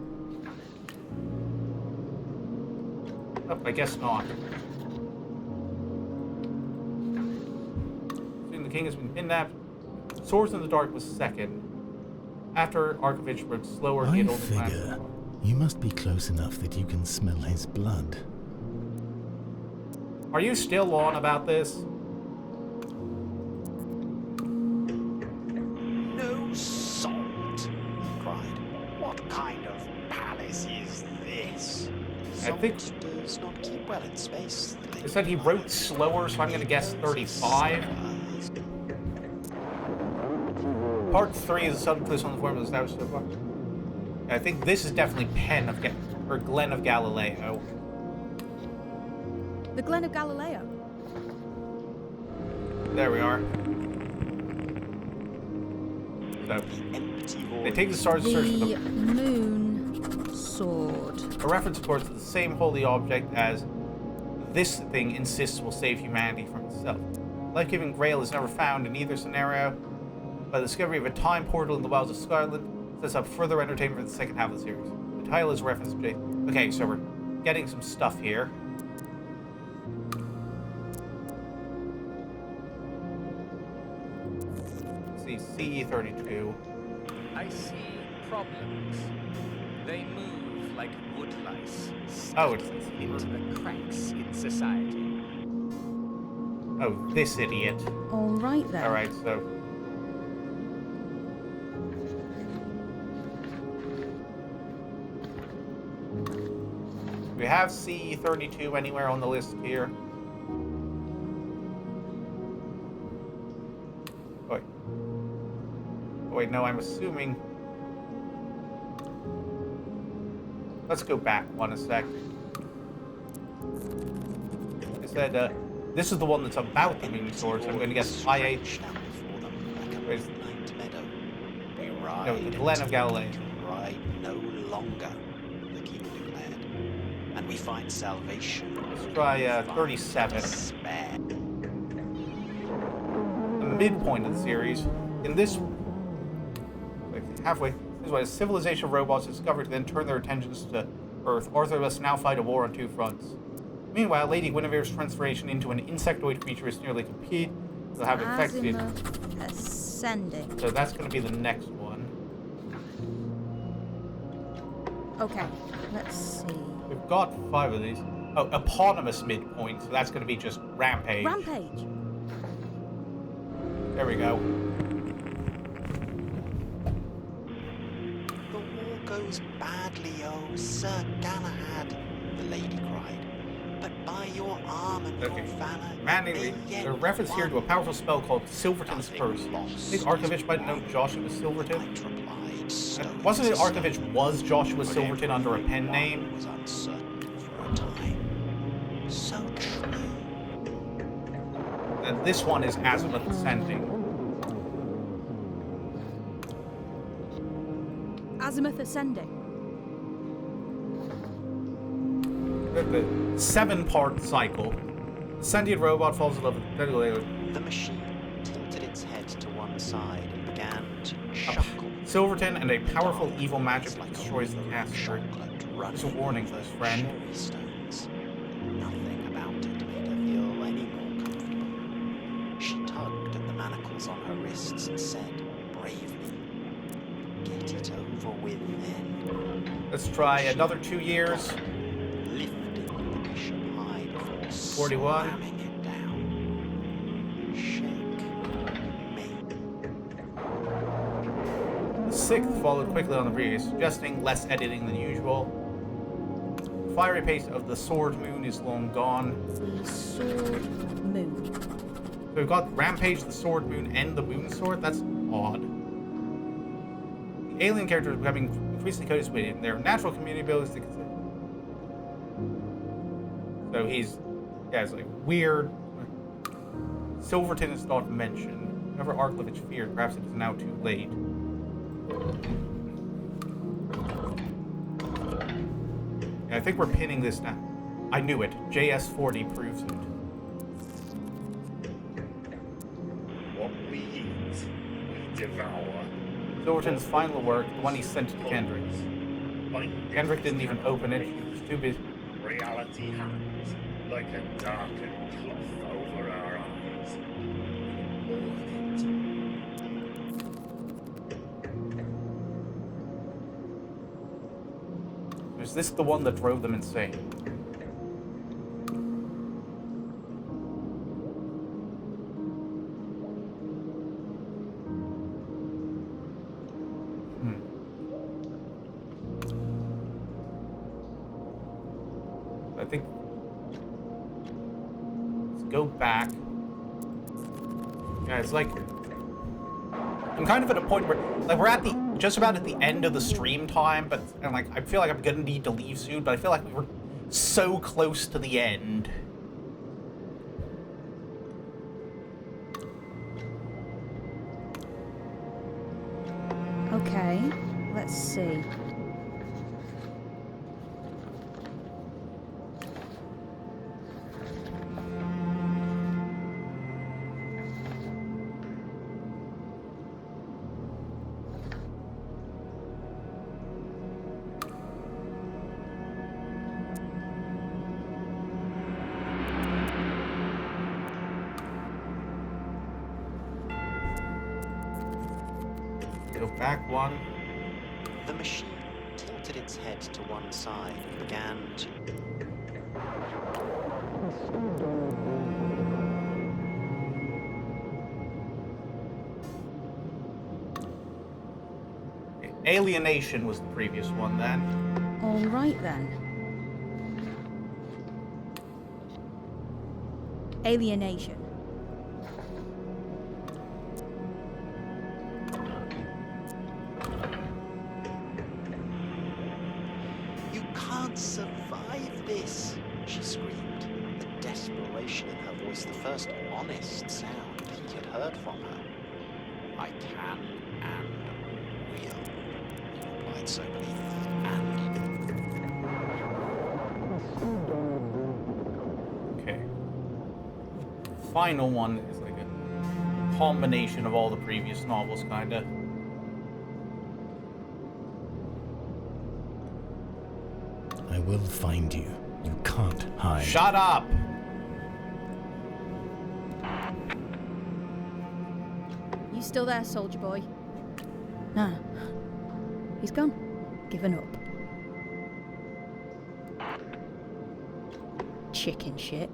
Oh, I guess not. Soon the king has been kidnapped. Swords in the Dark was second. After Arkovich wrote slower, he I had only figure you must be close enough that you can smell his blood. Are you still on about this? No salt, he cried. What kind of palace is this? I think does not keep well in space. They said he wrote slower, so I'm going to guess 35. Part 3 is a subtle twist on the formula established so far. I think this is definitely Pen of or Glen of Galileo. The Glen of Galileo. There we are. So, they take the stars to search for The the moon sword. A reference, of course, to the same holy object as this thing insists will save humanity from itself. Life-giving grail is never found in either scenario. by the discovery of a time portal in the wilds of Scotland, sets up further entertainment for the second half of the series. The title is reference to... Okay, so we're getting some stuff here. Let's see, CE32. I see problems. They move like wood lice, Oh, it's into the cracks in society. Oh, this idiot. All right then. All right, so do we have CE32 anywhere on the list here? Wait. Oh, wait, no, I'm assuming. Let's go back one a sec. I said, this is the one that's about the moon sword, so I'm going to guess IA. Where's... No, the Glen of Galilee. Ride no longer, the king declared, and we find salvation. Let's try 37. Despair. The midpoint of the series. In this, like halfway, this is why a civilization of robots discovered to then turn their attentions to Earth. Arthur must now fight a war on two fronts. Meanwhile, Lady Guinevere's transformation into an insectoid creature is nearly complete. They'll have infected. Ascending. So that's going to be the next one. Okay, let's see. We've got 5 of these. Oh, eponymous midpoint, so that's going to be just Rampage. Rampage. There we go. The war goes badly, oh, Sir Galahad, the lady cried. But by your arm and your valor, Manly, there's a reference here to a powerful spell called Silverton's Curse. I think Arkovich might know Joshua Silverton. Wasn't it Arkovich was Joshua Silverton under a pen name? Was uncertain for a time. So true. And this one is Azimuth Ascending. Azimuth Ascending. The 7-part cycle. The sentient robot falls in love with the machine tilted its head to one side and began to chuckle. Silverton and a powerful evil magic that destroys the caster. It's a warning for his friend. Stones. Nothing about it made her feel any more comfortable. She tugged at the manacles on her wrists and said bravely, "Get it over with then." Let's try another 2 years. 41. Slamming it down. Shake me. The 6th followed quickly on the previous, suggesting less editing than usual. The fiery pace of the Sword Moon is long gone. The Sword Moon. So we've got Rampage, the Sword Moon, and the Moon Sword. That's odd. The alien characters are becoming increasingly close with him. Their natural community abilities to consider. So he's... Yeah, it's like weird. Silverton is not mentioned. Whenever Arklevich feared, perhaps it is now too late. Yeah, I think we're pinning this down. I knew it. JS40 proves it. What we eat, we devour. Silverton's final work, the one he sent to Kendrick. Kendrick didn't even open it. He was too busy. Reality hangs like a darkened cloth over our eyes. Is this the one that drove them insane? I think... Let's go back. Yeah, it's like... I'm kind of at a point where... Like, we're at the... Just about at the end of the stream time, but... And, like, I feel like I'm gonna need to leave soon, but I feel like we were so close to the end. Okay, let's see. Go back one. The machine tilted its head to one side and began to... Alienation was the previous one then. All right then. Alienation. You can't survive this, she screamed, the desperation in her voice, the first honest sound he had heard from her. I can and will, he replied soberly, Okay. Final one is like a combination of all the previous novels, kinda. I will find you. You can't hide. Shut up! You still there, soldier boy? Nah. He's gone. Given up. Chicken shit.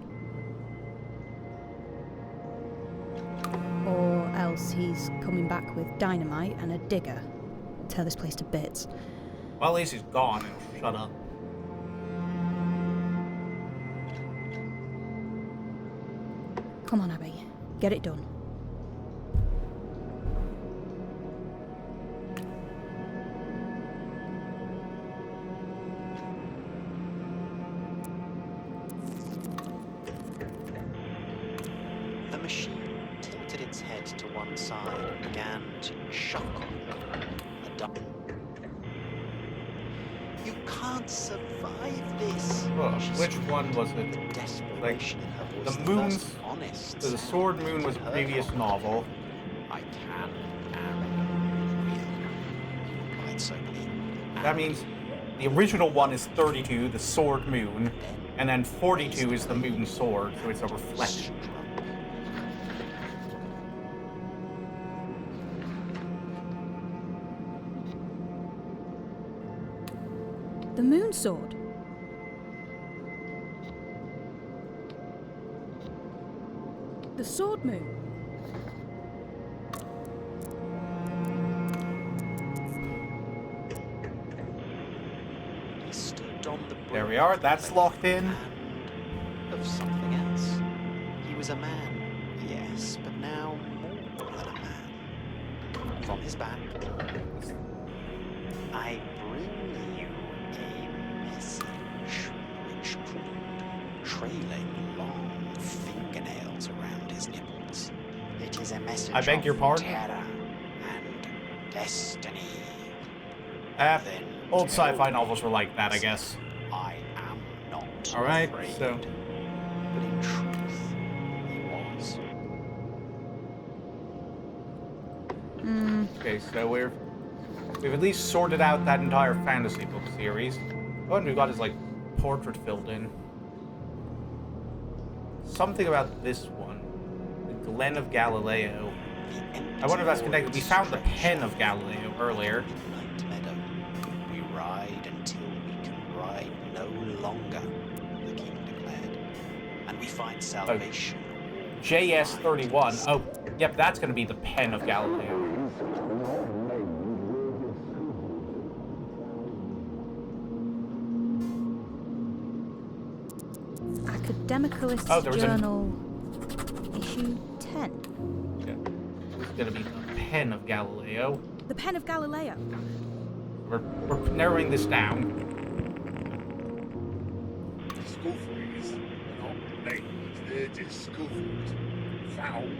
Or else he's coming back with dynamite and a digger. Tear this place to bits. Well, at least he's gone and shut up. Come on, Abby. Get it done. The machine tilted its head to one side and began to chuckle. You can't survive this. Oh, which one was it? Like, the moon's... So the Sword Moon was a previous novel. I can and will, he replied soberly. That means the original one is 32, the Sword Moon, and then 42 is the Moon Sword, so it's a reflection. The moon sword. The sword moon. He stood on the There we are, that's locked in. Of something else. He was a man, yes, but now more than a man. From his back, I bring you a message, which crude, trailing long fingernails around his nipples. It is a message I beg your of pardon? terror and destiny. Old sci-fi novels were like that, I guess. I am not Alright, afraid. so... But in truth, he was. Okay, so we've at least sorted out that entire fantasy book series. Oh, and we've got his, like, portrait filled in. Something about this one. The Glen of Galileo. I wonder if that's connected. We found the Pen of Galileo earlier. Meadow. We ride until we can ride no longer, the king declared. And we find salvation. JS-31. Oh, yep, that's going to be the Pen of Galileo. Academicalist Oh, there was Journal, issue 10. Yeah. This is going to be the Pen of Galileo. The Pen of Galileo. We're narrowing this down. Discoveries are not made, they're discovered, found.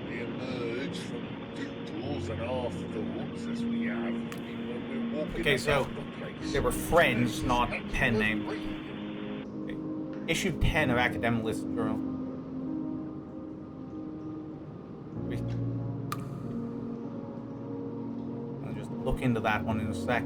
They emerge from doodles and afterthoughts as we have when we're walking Okay, so around the place. they were friends, not pen name. Okay. Issue 10 of Academicalist Journal. I'll just look into that one in a sec.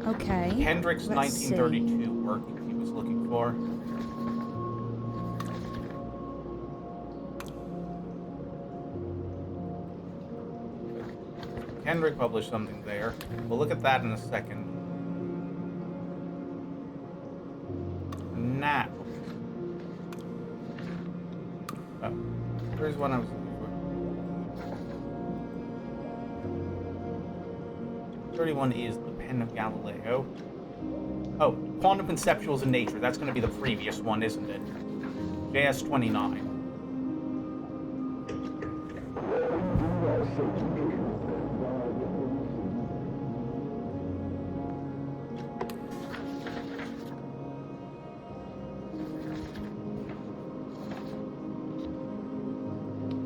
Okay. Kendrick's let's see. 1932 work he was looking for. Kendrick published something there. We'll look at that in a second. Now. Oh, here's one I was looking for. 31 is the Pen of Galileo. Oh, Quantum Conceptuals in Nature. That's going to be the previous one, isn't it? JS-29.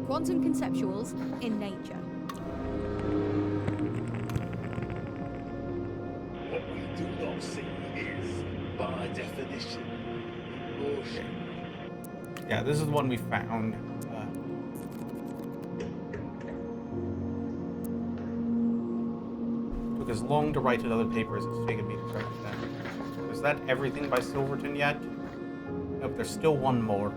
Quantum Conceptuals in Nature. What we do not see is, by definition, motion. Yeah, this is the one we found. Took as long to write another paper as it's taken me to correct that. Is that everything by Silverton yet? Nope, there's still one more.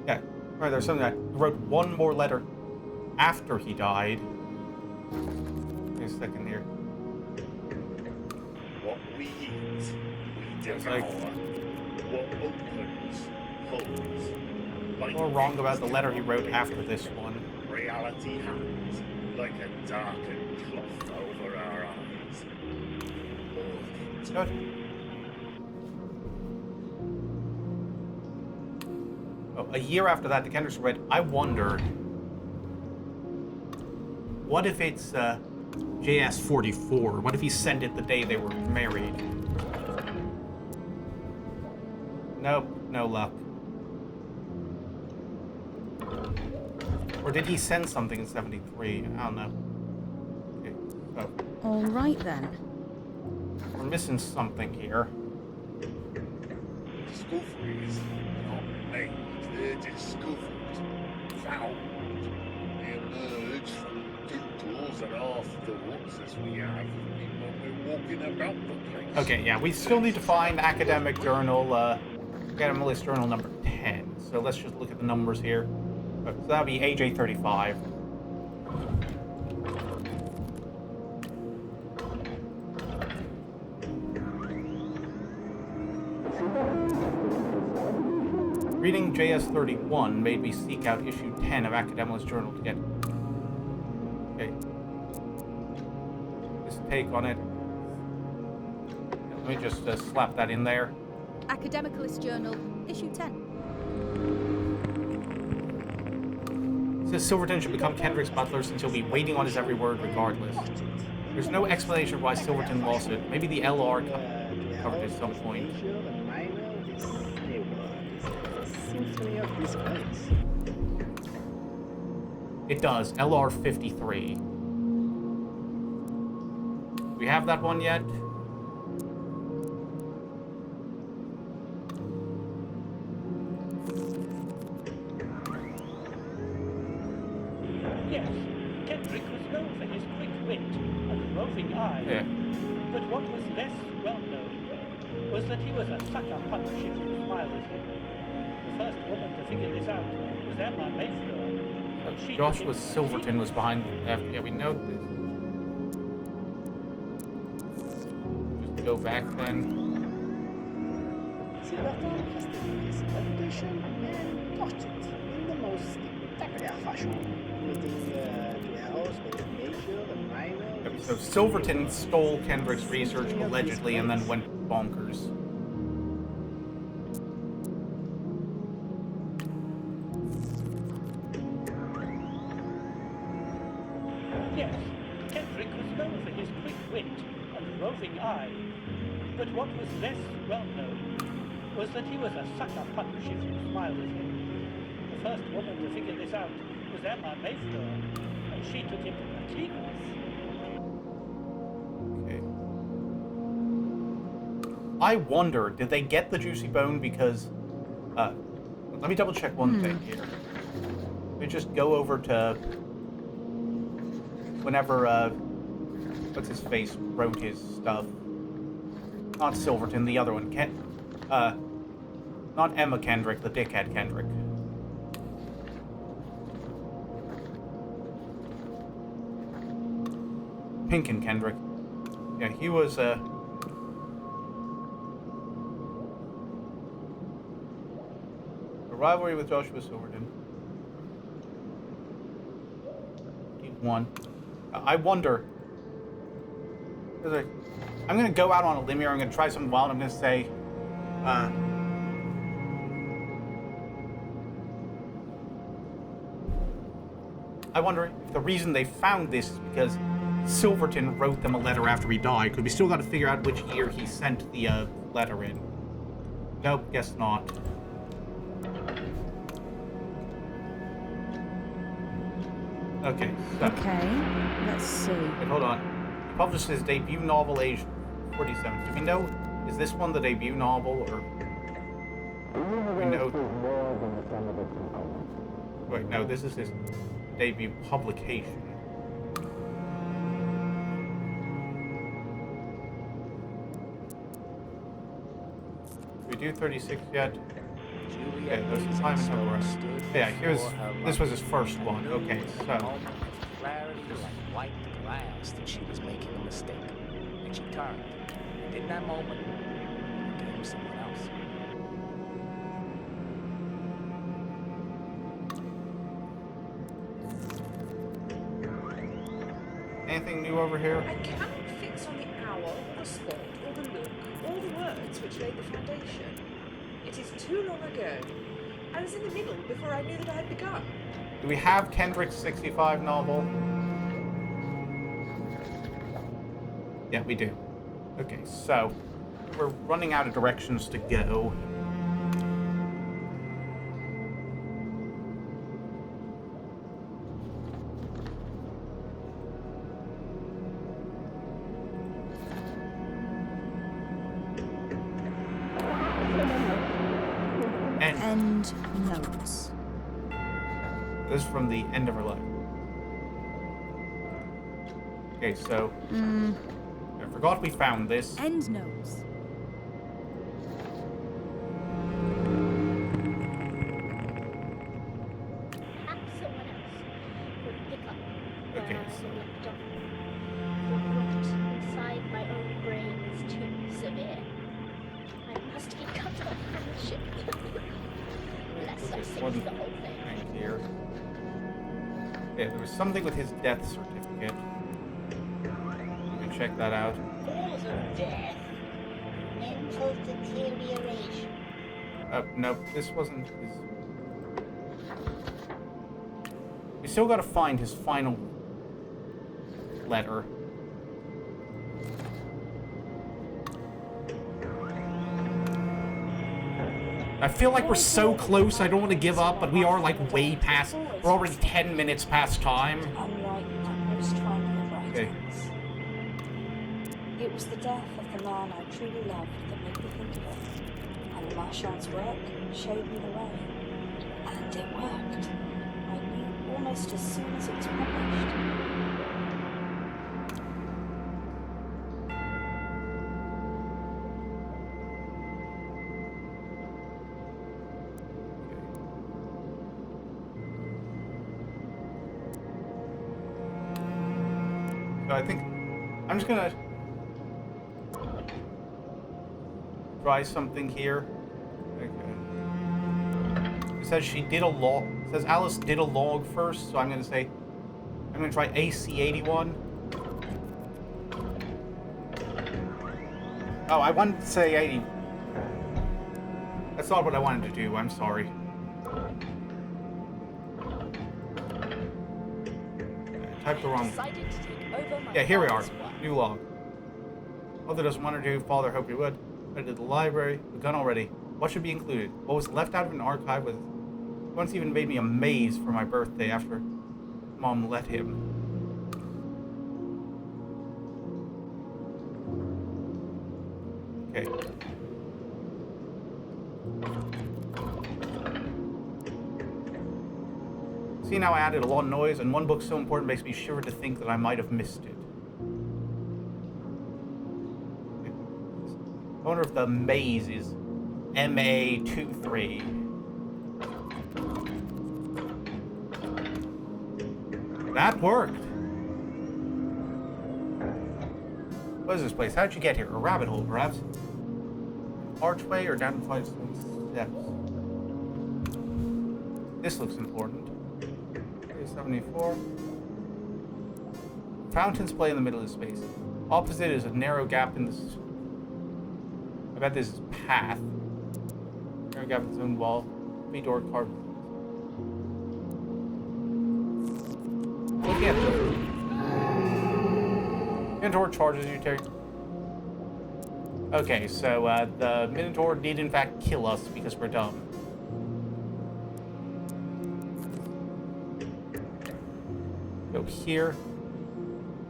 Yeah, right, there's something that he wrote one more letter after he died. Wait a second here. What we eat, we devour. What opens, holds. Or wrong about the letter he wrote after this one. Reality hangs like a darkened cloth over our eyes. Good. Oh, a year after that, the Kendricks read, I wondered, what if it's JS-44? What if he sent it the day they were married? Nope, no luck. Or did he send something in 73? I don't know. Okay, so All right then. we're missing something here. Discoveries not made, they're discovered, found. They emerge from doodles and afterthoughts as we have when we're walking about the place. Okay, yeah, we still need to find Academic Journal, Academic Journal number 10. So let's just look at the numbers here. So that'll be AJ35. Reading JS31 made me seek out issue 10 of Academic Journal to get... Okay. This take on it. Let me just slap that in there. Academicalist Journal, issue 10. It says Silverton should become Kendrick's butler since he'll be waiting on his every word regardless. There's no explanation of why Silverton lost it. Maybe the LR covered it at some point. It does. LR 53. Do we have that one yet? Yes, Kendrick was known for his quick wit and roving eye. Yeah. But what was less well known was that he was a sucker punch if you smiled at him. The first woman to figure this out was Emma Mayflower. Joshua Silverton was behind that. Yeah, we know this. Just go back then. Silverton presented his reputation and torched it in the most spectacular fashion, meeting to house both major and minor. Yep, so Silverton stole Kendrick's research allegedly and then went bonkers. Yes, Kendrick was known for his quick wit and roving eye. But what was less well known was that he was a sucker punch if you smiled at him. The first woman to figure this out was Emma Mayflower, and she took him to the cleaners. Okay. I wonder, did they get the juicy bone because... let me double check one thing here. Let me just go over to... whenever what's his face wrote his stuff. Not Silverton, the other one. Not Emma Kendrick, the dickhead Kendrick. Pinkin Kendrick. Yeah, he was, a rivalry with Joshua Silverton. He won. I wonder. I'm gonna go out on a limb here. I'm gonna try something wild. I'm gonna say, I wonder if the reason they found this is because Silverton wrote them a letter after he died, because we still got to figure out which year he sent the letter in. Nope, guess not. Okay. So. Okay, let's see. Wait, hold on. He published his debut novel, age 47. Do we know? Is this one the debut novel, or? We know. Wait, no. This is his debut publication. Did we do 36 yet? Okay, there's some time in the rest. Yeah, this was his first one. Okay, so. Clarity like white glass that she was making a mistake. And she turned. And in that moment, became someone else. Anything new over here? I cannot fix on the hour, or the spot, or the look, or the words which laid the foundation. It is too long ago. I was in the middle before I knew that I had begun. Do we have Kendrick's 65 novel? Yeah, we do. Okay, so we're running out of directions to go. End notes. This is from the end of her life. Okay, so I forgot we found this. End notes. Perhaps someone else would pick up where Okay. I left off. The rot inside my own brain is too severe. I must be cut off from the ship. Lest I sink the whole thing. Thank you. Yeah, there was something with his death certificate. You can check that out. Cause of death. Mental deterioration. Nope, this wasn't his. We still gotta find his final letter. I feel like we're so close, I don't want to give up, but we are like way past. We're already 10 minutes past time. Unlike most final Okay. writings. It was the death of the man I truly loved that made me think of it. And Marchand's work showed me the way. And it worked. I knew almost as soon as it was published. So I think I'm just gonna try something here. Okay. It says she did a log. It says Alice did a log first, so I'm gonna try AC81. Oh, I wanted to say 80. That's not what I wanted to do. I'm sorry. I typed the wrong. Yeah, here we are. New log. Mother doesn't want her to. Father hoped he would. I did the library. Begun already. What should be included? What was left out of an archive with once even made me a maze for my birthday after Mom let him. Okay. See, now I added a lot of noise, and one book so important makes me shiver to think that I might have missed it. wonder if the maze is MA23. That worked. What is this place? How'd you get here? A rabbit hole, perhaps? Archway or down flight of steps? This looks important. 74. Fountains play in the middle of the space. Opposite is a narrow gap in this. I bet this is path. Narrow gap in its own wall. Big door carved. Look at them. Minotaur charges you, Terry. Okay, so the Minotaur did in fact kill us because we're dumb. Go here.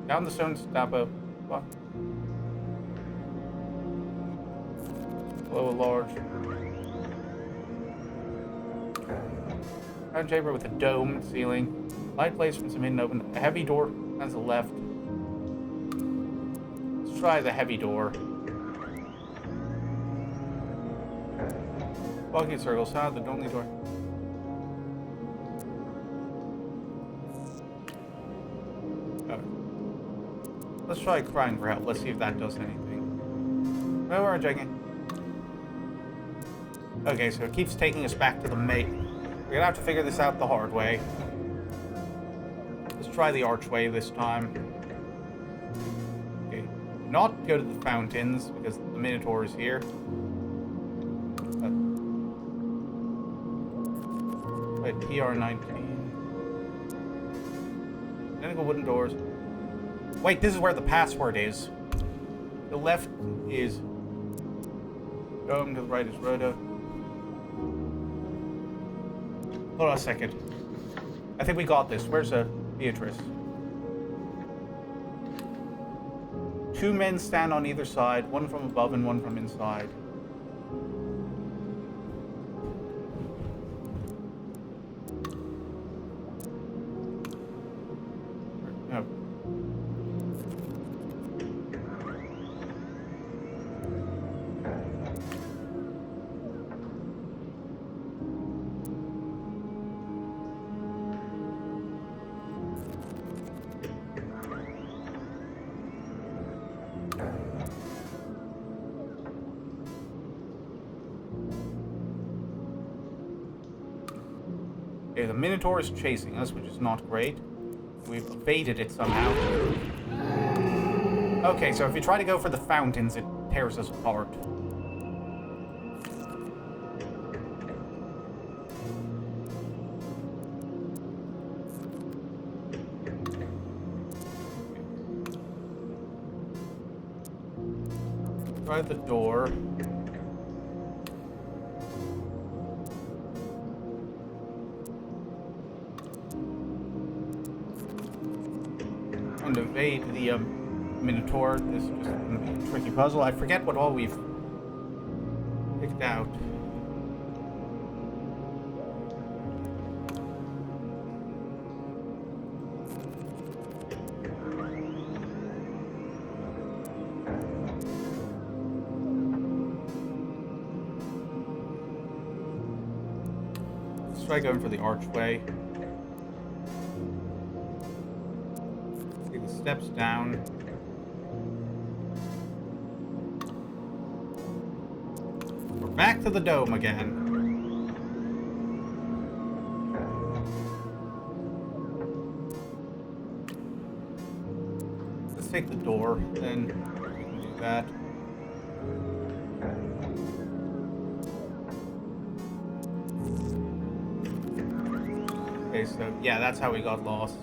Down the stone stabbo. Below a large round chamber with a dome ceiling. Light plays from some hidden open. A heavy door on the left. Let's try the heavy door. Walking in circles, the only door. Let's try crying for help. Let's see if that does anything. Where are checking? Okay, so it keeps taking us back to the main. We're gonna have to figure this out the hard way. Let's try the archway this time. Okay, not go to the fountains because the Minotaur is here. Right, TR-49. Identical wooden doors. Wait, this is where the password is. The left is dome, to the right is Rhoda. Hold on a second. I think we got this. Where's Beatrice? Two men stand on either side, one from above and one from inside. No. Okay, the Minotaur is chasing us, which is not great. We've evaded it somehow. Okay, so if you try to go for the fountains, it tears us apart. Try the door. And evade the Minotaur. This is just going to be a tricky puzzle. I forget what all we've picked out. Let's try going for the archway. Steps down. We're back to the dome again. Let's take the door, then we can do that. Okay, so yeah, that's how we got lost.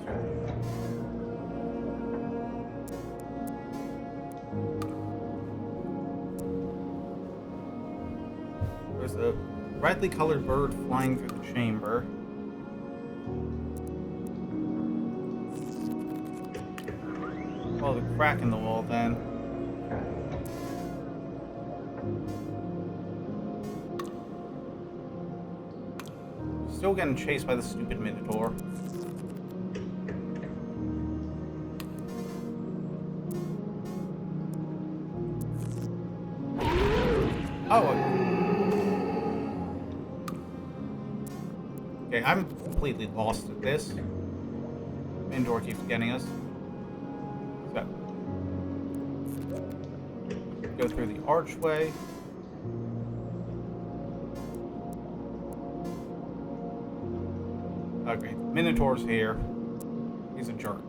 There's a brightly colored bird flying through the chamber. Oh, the crack in the wall then. Still getting chased by the stupid Minotaur. Oh. Okay, I'm completely lost at this. Indoor keeps getting us. So. Go through the archway. Okay, Minotaur's here. He's a jerk.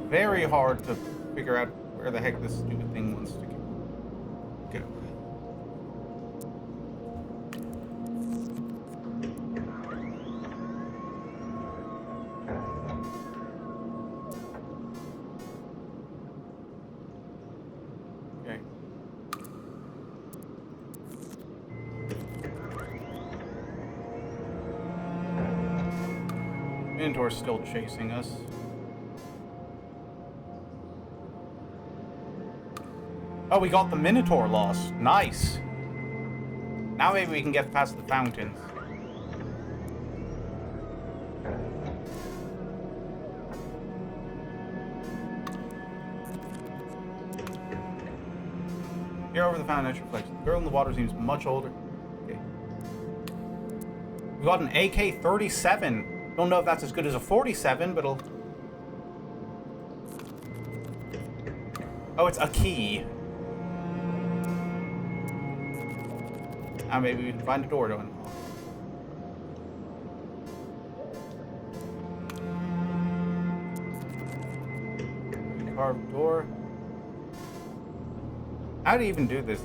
Very hard to figure out where the heck this stupid thing wants to go. Okay. Minotaur's still chasing us. Oh, we got the Minotaur lost. Nice. Now maybe we can get past the fountains. Here over the fountain reflects. The girl in the water seems much older. Okay. We got an AK-37. Don't know if that's as good as a 47, but it'll... Oh, it's a key. Now maybe we can find a door to unlock. Carved door. How do you even do this?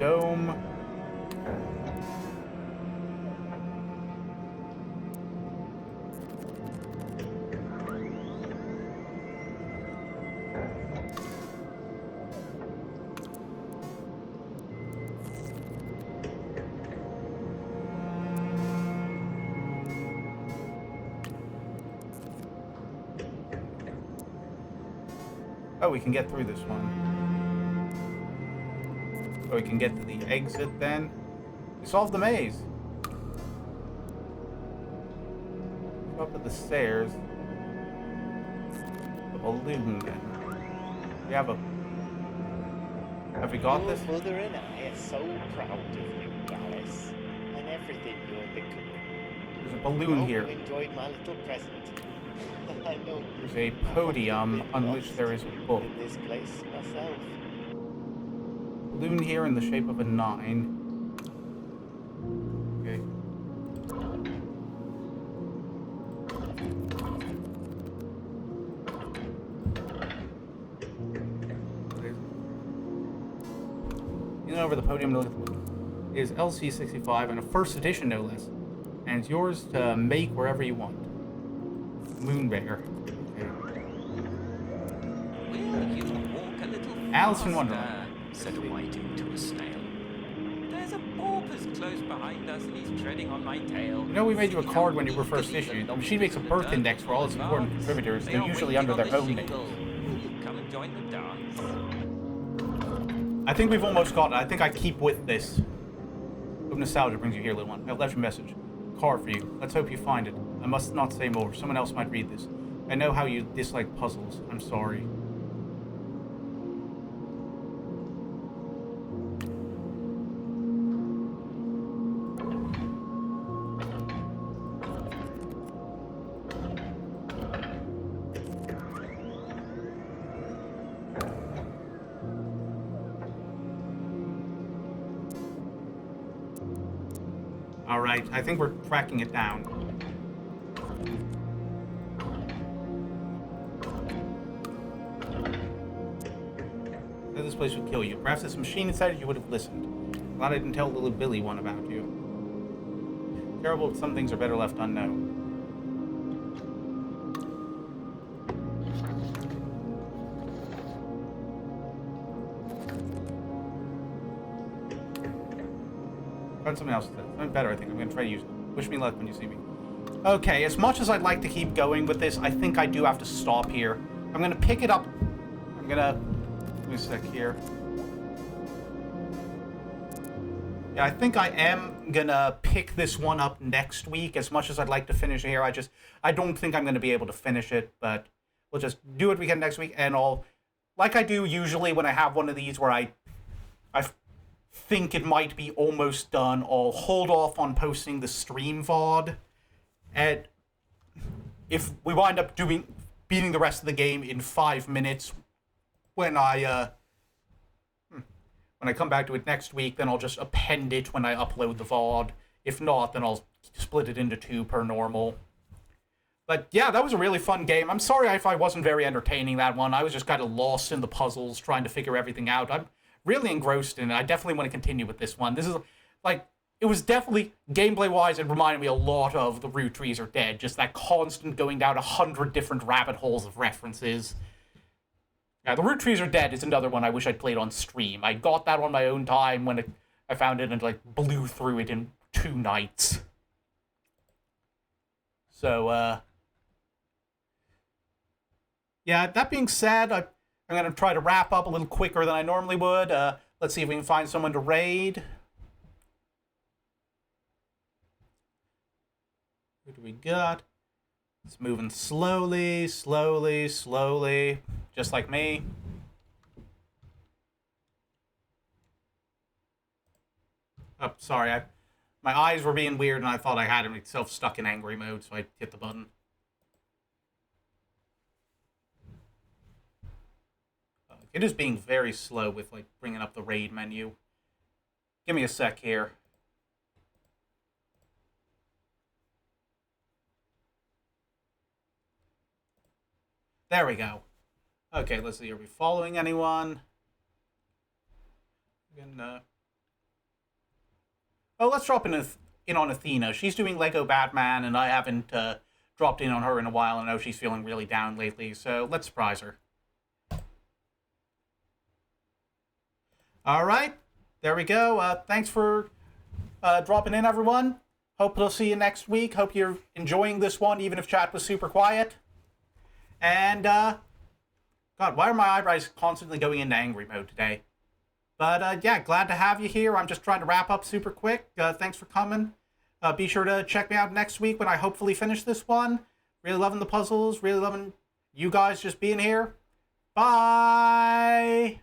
Dome. Oh, we can get through this one. So we can get to the exit then. We solved the maze. Go up to the stairs. The balloon then. We have a... Have we got this? Your mother and I are so proud of you, Alice, and everything you're becoming. There's a balloon here. I hope you enjoyed my little present. I know. There's a podium on which there is a book. In this place myself. Balloon here in the shape of a 9. Okay. You know, over the podium, look at the book. It is LC65 and a first edition, no less. And it's yours to make wherever you want. Moonbear. Okay. Will you walk a little Alice in faster? Wonderland. Said a whiting to a snail. There's a porpoise close behind us and he's treading on my tail. You know, we made you a card when you were first issued. The machine makes a birth index for all its important contributors. They're usually under their own names. Will you come and join the dance? I think we've almost got it. I think I keep with this. Hope nostalgia brings you here, little one. I've left a message. Card for you. Let's hope you find it. I must not say more. Someone else might read this. I know how you dislike puzzles. I'm sorry. Alright, I think we're tracking it down. This place would kill you. Perhaps this machine inside you would have listened. Glad I didn't tell little Billy one about you. Terrible, but some things are better left unknown. Find something else. Something better, I think. I'm going to try to use it. Wish me luck when you see me. Okay, as much as I'd like to keep going with this, I think I do have to stop here. I'm going to pick it up. I'm going to me a sec here. Yeah, I think I am gonna pick this one up next week. As much as I'd like to finish it here, I don't think I'm gonna be able to finish it, but we'll just do what we can next week, and like I do usually when I have one of these where I think it might be almost done, I'll hold off on posting the stream VOD, and if we wind up beating the rest of the game in 5 minutes when I come back to it next week, then I'll just append it when I upload the VOD. If not, then I'll split it into 2 per normal. But yeah, that was a really fun game. I'm sorry if I wasn't very entertaining, that one. I was just kind of lost in the puzzles, trying to figure everything out. I'm really engrossed in it. I definitely want to continue with this one. This is, like, it was definitely, gameplay-wise, it reminded me a lot of The Root Trees Are Dead. Just that constant going down 100 different rabbit holes of references. Yeah, The Root Trees Are Dead is another one I wish I'd played on stream. I got that on my own time when I found it and, like, blew through it in 2 nights. So, yeah, that being said, I'm going to try to wrap up a little quicker than I normally would. Let's see if we can find someone to raid. Who do we got? It's moving slowly, slowly, slowly, just like me. Oh, sorry, my eyes were being weird and I thought I had myself stuck in angry mode, so I hit the button. It is being very slow with, like, bringing up the raid menu. Give me a sec here. There we go. Okay, let's see. Are we following anyone? Oh, let's drop in on Athena. She's doing Lego Batman, and I haven't dropped in on her in a while. I know she's feeling really down lately, so let's surprise her. All right, there we go. Thanks for dropping in, everyone. Hope to see you next week. Hope you're enjoying this one, even if chat was super quiet. And, God, why are my eyebrows constantly going into angry mode today? But, yeah, glad to have you here. I'm just trying to wrap up super quick. Thanks for coming. Be sure to check me out next week when I hopefully finish this one. Really loving the puzzles. Really loving you guys just being here. Bye!